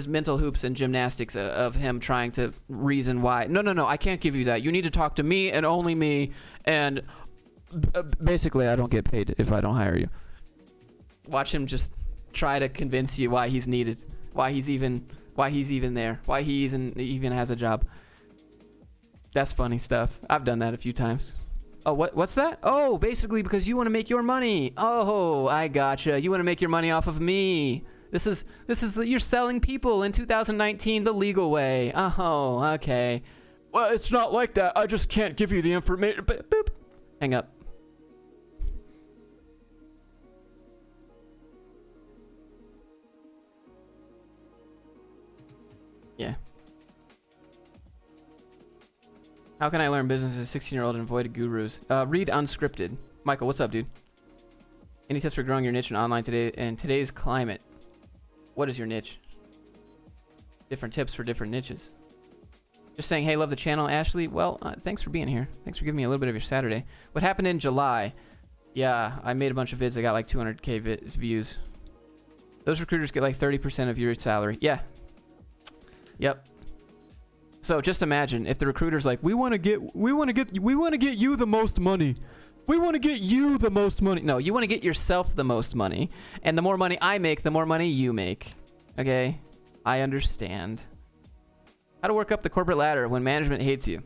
mental hoops and gymnastics of him trying to reason why. No, I can't give you that. You need to talk to me and only me, and basically I don't get paid if I don't hire you. Watch him just try to convince you why he's needed. Why he's even there, why he even has a job. That's funny stuff. I've done that a few times. Oh, what's that? Oh, basically because you want to make your money. Oh, I gotcha. You want to make your money off of me. This is you're selling people in 2019 the legal way. Oh, okay. Well, it's not like that. I just can't give you the information. Boop. Hang up. Yeah. How can I learn business as a 16-year-old and avoid gurus? Read Unscripted. Michael, what's up, dude? Any tips for growing your niche in online today in today's climate? What is your niche? Different tips for different niches. Just saying, hey, love the channel, Ashley. Well, thanks for being here. Thanks for giving me a little bit of your Saturday. What happened in July? Yeah, I made a bunch of vids. I got like 200K views. Those recruiters get like 30% of your salary. Yeah. Yep. So just imagine if the recruiter's like, we want to get you the most money. We want to get you the most money. No, you want to get yourself the most money. And the more money I make, the more money you make. Okay? I understand. How to work up the corporate ladder when management hates you.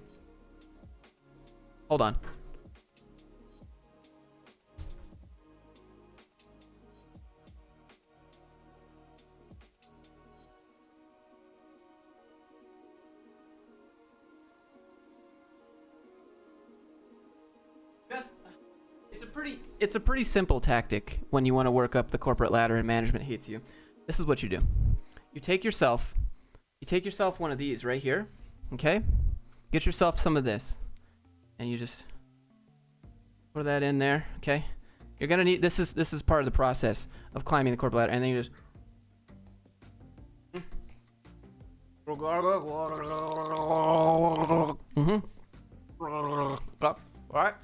Hold on. It's a pretty simple tactic when you want to work up the corporate ladder and management hates you. This is what you do. You take yourself one of these right here, okay? Get yourself some of this, and you just pour that in there, okay? You're gonna need this is part of the process of climbing the corporate ladder, and then you just all right.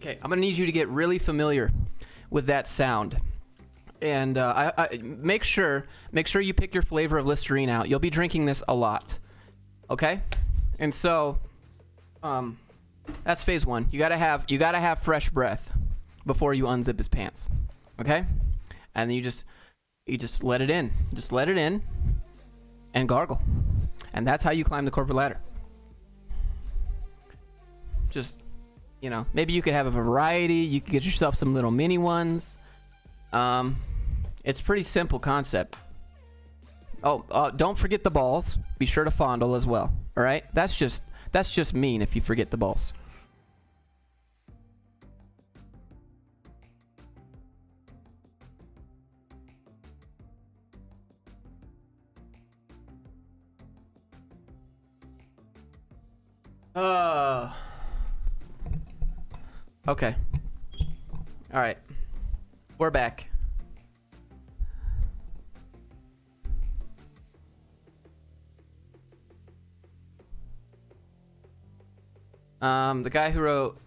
Okay, I'm gonna need you to get really familiar with that sound, and I make sure you pick your flavor of Listerine out. You'll be drinking this a lot, okay? And so, that's phase one. You gotta have fresh breath before you unzip his pants, okay? And then you just let it in, and gargle, and that's how you climb the corporate ladder. Just, you know, maybe you could have a variety. You could get yourself some little mini ones. It's pretty simple concept. Oh, don't forget the balls. Be sure to fondle as well. All right? That's just mean if you forget the balls. Okay. All right. We're back. The guy who wrote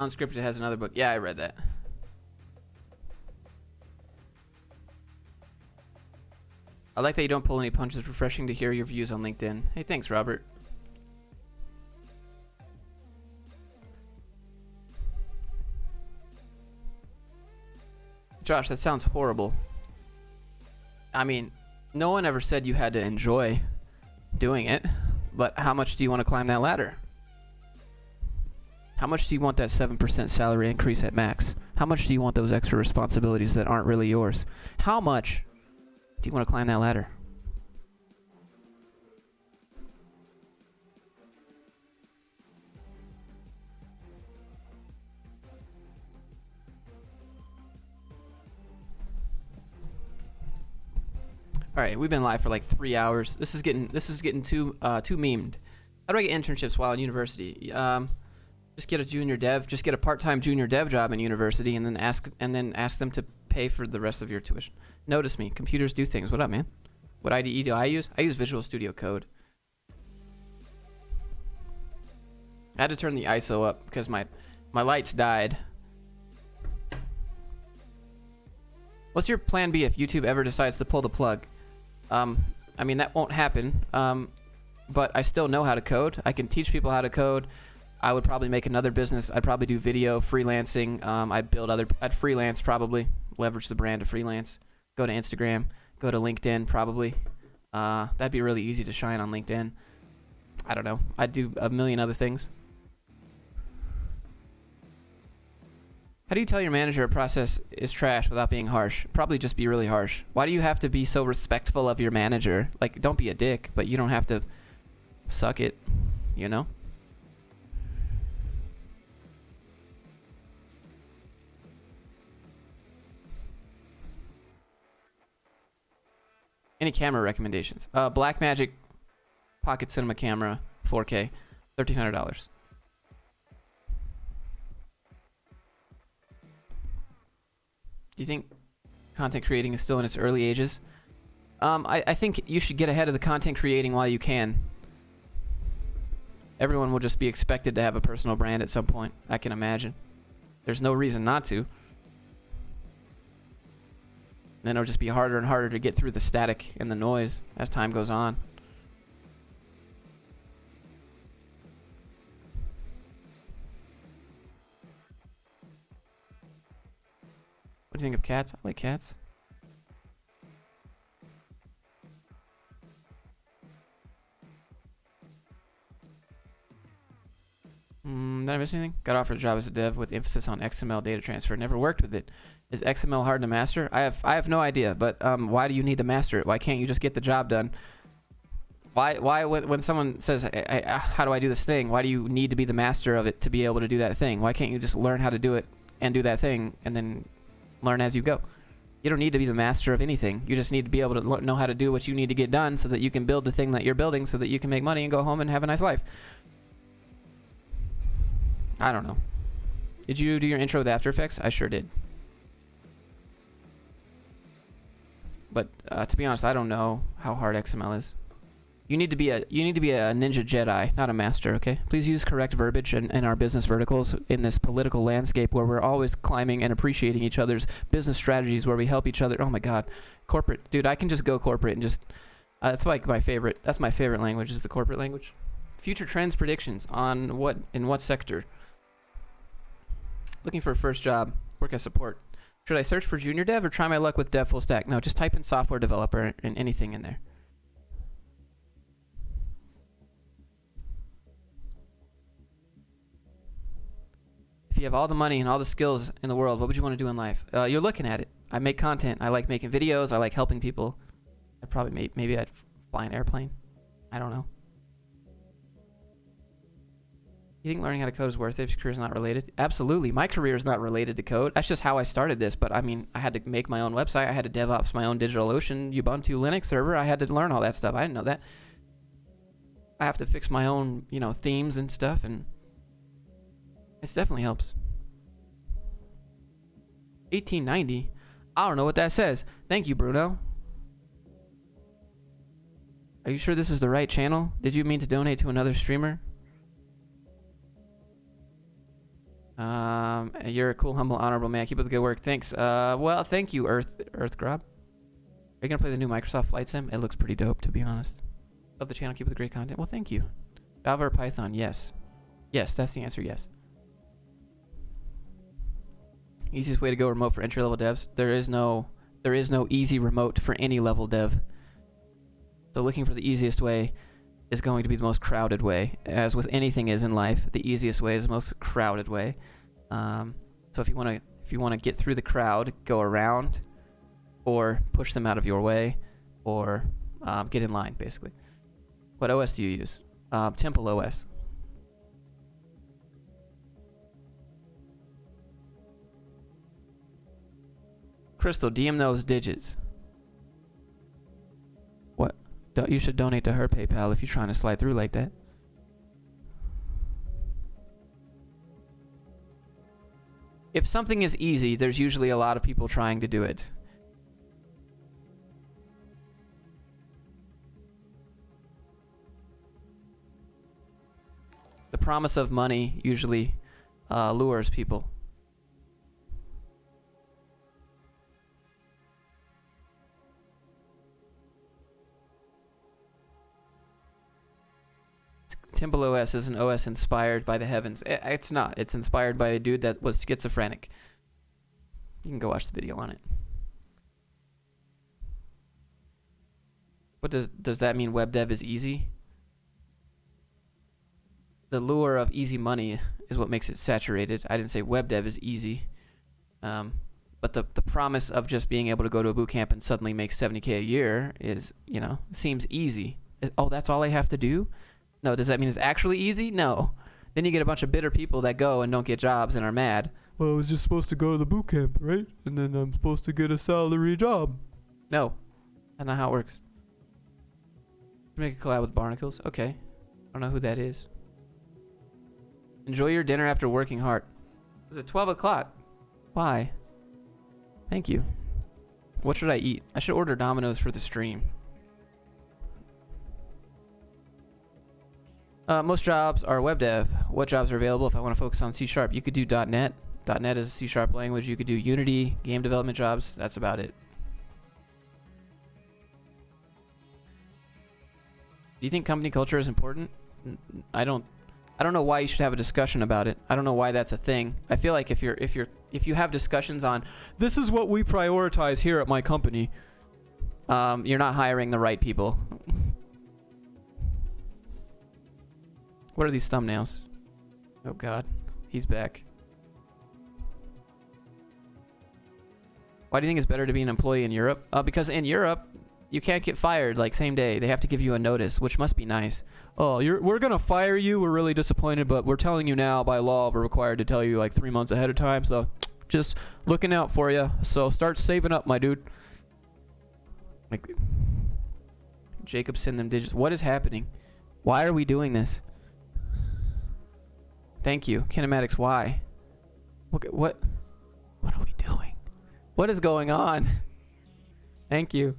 Unscripted has another book. Yeah, I read that. I like that you don't pull any punches. Refreshing to hear your views on LinkedIn. Hey, thanks, Robert. Josh, that sounds horrible. I mean, no one ever said you had to enjoy doing it, but how much do you want to climb that ladder? How much do you want that 7% salary increase at max? How much do you want those extra responsibilities that aren't really yours? How much do you want to climb that ladder? All right, we've been live for like 3 hours. This is getting too memed. How do I get internships while in university? Just get a junior dev. Just get a part-time junior dev job in university, and then ask them to pay for the rest of your tuition. Notice me. Computers do things. What up, man? What IDE do I use? I use Visual Studio Code. I had to turn the ISO up because my lights died. What's your plan B if YouTube ever decides to pull the plug? I mean, that won't happen. But I still know how to code. I can teach people how to code. I would probably make another business. I'd probably do video freelancing. I'd freelance probably, leverage the brand to freelance. Go to Instagram, go to LinkedIn probably. That'd be really easy to shine on LinkedIn. I don't know. I'd do a million other things. How do you tell your manager a process is trash without being harsh? Probably just be really harsh. Why do you have to be so respectful of your manager? Like, don't be a dick, but you don't have to suck it, you know? Any camera recommendations? Blackmagic Pocket Cinema Camera 4K, $1,300. Do you think content creating is still in its early ages? I think you should get ahead of the content creating while you can. Everyone will just be expected to have a personal brand at some point, I can imagine. There's no reason not to. Then it'll just be harder and harder to get through the static and the noise as time goes on. What do you think of cats? I like cats. Did I miss anything? Got offered a job as a dev with emphasis on XML data transfer. Never worked with it. Is XML hard to master? I have no idea, but why do you need to master it? Why can't you just get the job done? Why when someone says, how do I do this thing? Why do you need to be the master of it to be able to do that thing? Why can't you just learn how to do it and do that thing and then learn as you go? You don't need to be the master of anything. You just need to be able to know how to do what you need to get done so that you can build the thing that you're building so that you can make money and go home and have a nice life. I don't know. Did you do your intro with After Effects? I sure did. But to be honest, I don't know how hard XML is. You need to be a ninja Jedi, not a master, okay? Please use correct verbiage in our business verticals in this political landscape where we're always climbing and appreciating each other's business strategies where we help each other. Oh my god. Corporate. Dude, I can just go corporate and just that's like my favorite. That's my favorite language is the corporate language. Future trends predictions on what sector? Looking for a first job, work as support. Should I search for junior dev or try my luck with dev full stack? No, just type in software developer and anything in there. If you have all the money and all the skills in the world, what would you want to do in life? You're looking at it. I make content. I like making videos. I like helping people. I'd probably maybe I'd fly an airplane. I don't know. You think learning how to code is worth it if your career is not related? Absolutely. My career is not related to code. That's just how I started this. But I mean, I had to make my own website. I had to DevOps my own DigitalOcean, Ubuntu, Linux server. I had to learn all that stuff. I didn't know that. I have to fix my own, themes and stuff, and it definitely helps. 1890? I don't know what that says. Thank you, Bruno. Are you sure this is the right channel? Did you mean to donate to another streamer? You're a cool, humble, honorable man. Keep up the good work. Thanks. Well, thank you, Earthgrob. Are you gonna play the new Microsoft Flight Sim? It looks pretty dope, to be honest. Love the channel. Keep up the great content. Well, thank you. Java or Python? Yes. Yes, that's the answer. Yes. Easiest way to go remote for entry-level devs? There is no easy remote for any level dev. So looking for the easiest way is going to be the most crowded way. As with anything is in life, the easiest way is the most crowded way. So if you want to get through the crowd, go around, or push them out of your way, or get in line, basically. What OS do you use? Temple OS. Crystal, DM those digits. You should donate to her PayPal if you're trying to slide through like that. If something is easy, there's usually a lot of people trying to do it. The promise of money usually lures people. Temple OS is an OS inspired by the heavens. It's not. It's inspired by a dude that was schizophrenic. You can go watch the video on it. What does that mean? Web dev is easy? The lure of easy money is what makes it saturated. I didn't say web dev is easy. But the promise of just being able to go to a boot camp and suddenly make $70K a year is, seems easy. Oh, that's all I have to do? No, does that mean it's actually easy? No. Then you get a bunch of bitter people that go and don't get jobs and are mad. Well, I was just supposed to go to the boot camp, right? And then I'm supposed to get a salary job. No. That's not how it works. Make a collab with Barnacles? Okay. I don't know who that is. Enjoy your dinner after working hard. Is it 12 o'clock? Why? Thank you. What should I eat? I should order Domino's for the stream. Most jobs are web dev. What jobs are available if I want to focus on C#? You could do .NET. .NET is a C# language. You could do Unity, game development jobs. That's about it. Do you think company culture is important? I don't know why you should have a discussion about it. I don't know why that's a thing. I feel like if you have discussions on this is what we prioritize here at my company, you're not hiring the right people. What are these thumbnails? Oh God, he's back. Why do you think it's better to be an employee in Europe? Because in Europe, you can't get fired like same day. They have to give you a notice, which must be nice. Oh, we're gonna fire you. We're really disappointed, but we're telling you now by law. We're required to tell you like 3 months ahead of time. So, just looking out for you. So start saving up, my dude. Like, Jacob, send them digits. What is happening? Why are we doing this? Thank you, kinematics. Why? What are we doing? What is going on? Thank you.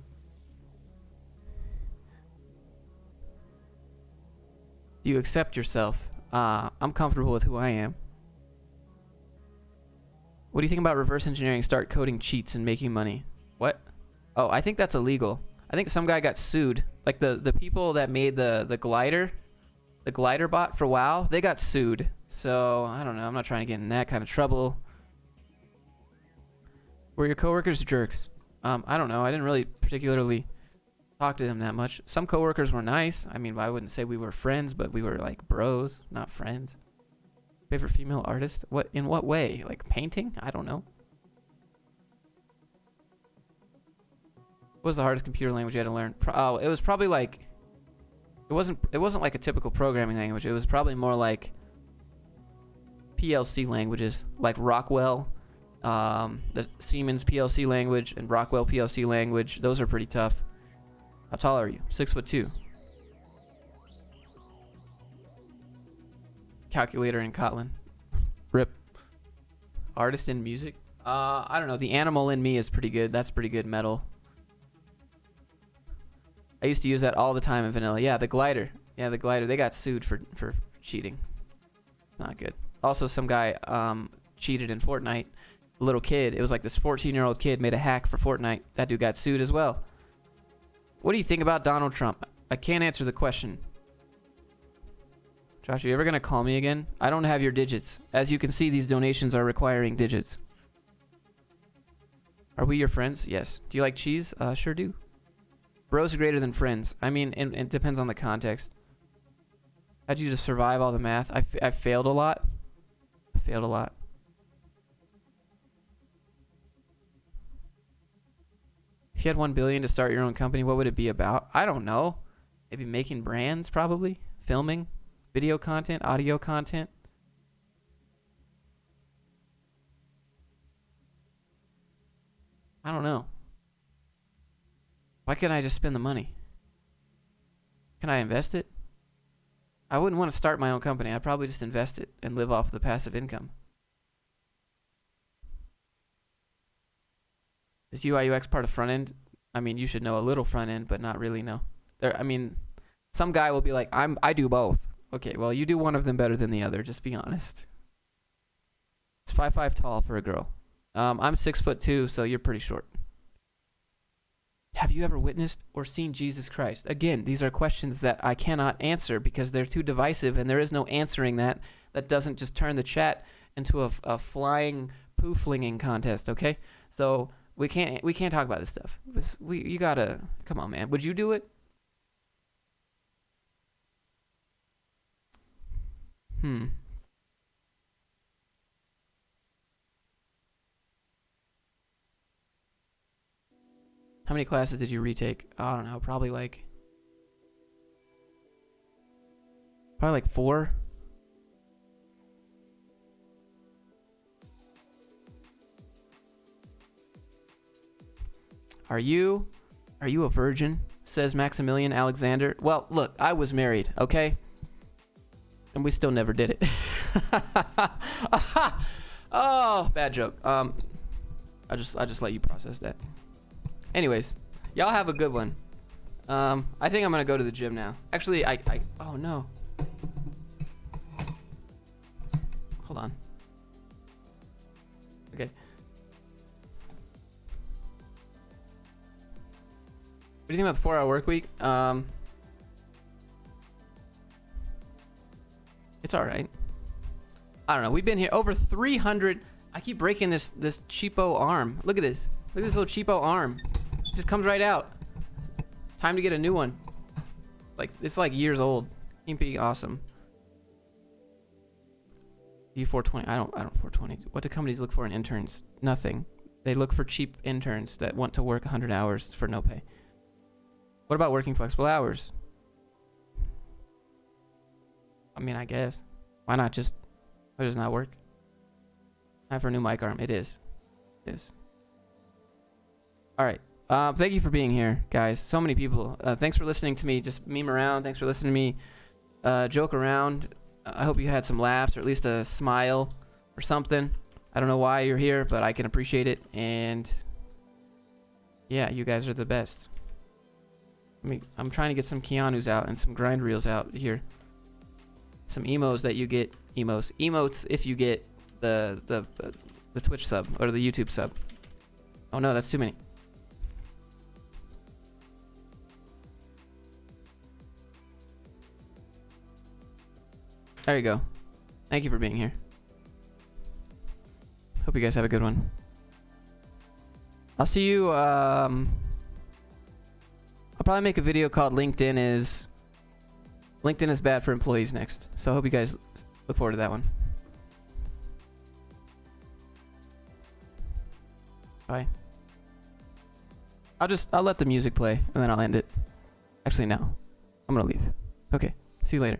Do you accept yourself? I'm comfortable with who I am. What do you think about reverse engineering? Start coding cheats and making money. What? Oh, I think that's illegal. I think some guy got sued. Like the people that made the glider bot for WoW, they got sued. So, I don't know. I'm not trying to get in that kind of trouble. Were your coworkers jerks? I don't know. I didn't really particularly talk to them that much. Some coworkers were nice. I mean, I wouldn't say we were friends, but we were like bros, not friends. Favorite female artist? What? In what way? Like painting? I don't know. What was the hardest computer language you had to learn? It was probably like... It wasn't like a typical programming language. It was probably more like PLC languages, like Rockwell, the Siemens PLC language and Rockwell PLC language. Those are pretty tough. How tall are you? 6'2". Calculator in Kotlin. Rip. Artist in music? I don't know. The animal in me is pretty good. That's pretty good metal. I used to use that all the time in vanilla. Yeah, the glider. Yeah, the glider. They got sued for cheating. It's not good. Also, some guy cheated in Fortnite. A little kid. It was like this 14-year-old kid made a hack for Fortnite. That dude got sued as well. What do you think about Donald Trump? I can't answer the question. Josh, are you ever going to call me again? I don't have your digits. As you can see, these donations are requiring digits. Are we your friends? Yes. Do you like cheese? Sure do. Bros are greater than friends. I mean, it depends on the context. How'd you just survive all the math? I failed a lot. I failed a lot. If you had $1 billion to start your own company, what would it be about? I don't know. Maybe making brands, probably. Filming. Video content. Audio content. I don't know. Why can't I just spend the money? Can I invest it? I wouldn't want to start my own company. I'd probably just invest it and live off the passive income. Is UI UX part of front end? I mean, you should know a little front end, but not really know. I mean, some guy will be like, I do both. Okay, well, you do one of them better than the other. Just be honest. It's 5'5" tall for a girl. I'm 6'2", so you're pretty short. Have you ever witnessed or seen Jesus Christ? Again, these are questions that I cannot answer because they're too divisive, and there is no answering that doesn't just turn the chat into a flying poo flinging contest. Okay, so we can't talk about this stuff. You gotta come on, man. Would you do it? How many classes did you retake? I don't know, probably like 4. Are you a virgin? Says Maximilian Alexander. Well, look, I was married, okay? And we still never did it. Oh, bad joke. I just let you process that. Anyways, y'all have a good one. I think I'm gonna go to the gym now. Actually, oh no. Hold on. Okay. What do you think about the 4-hour work week? It's all right. I don't know. We've been here over 300. I keep breaking this cheapo arm. Look at this. Look at this little cheapo arm. It just comes right out. Time to get a new one. Like, it's like years old. Can't be awesome. U420. I don't 420. What do companies look for in interns? Nothing. They look for cheap interns that want to work 100 hours for no pay. What about working flexible hours? I mean, I guess. Why not just... Why does it not work? Time for a new mic arm. It is. It is. Alright. Thank you for being here, guys. So many people. Thanks for listening to me just meme around. Thanks for listening to me joke around. I hope you had some laughs or at least a smile or something. I don't know why you're here, but I can appreciate it. And yeah, you guys are the best. I'm trying to get some Keanu's out and some grind reels out here. Some emos that you get. Emotes if you get the Twitch sub or the YouTube sub. Oh no, that's too many. There you go. Thank you for being here. Hope you guys have a good one. I'll see you. I'll probably make a video called LinkedIn is bad for employees next. So I hope you guys look forward to that one. Bye. I'll let the music play and then I'll end it. Actually, no. I'm gonna leave. Okay. See you later.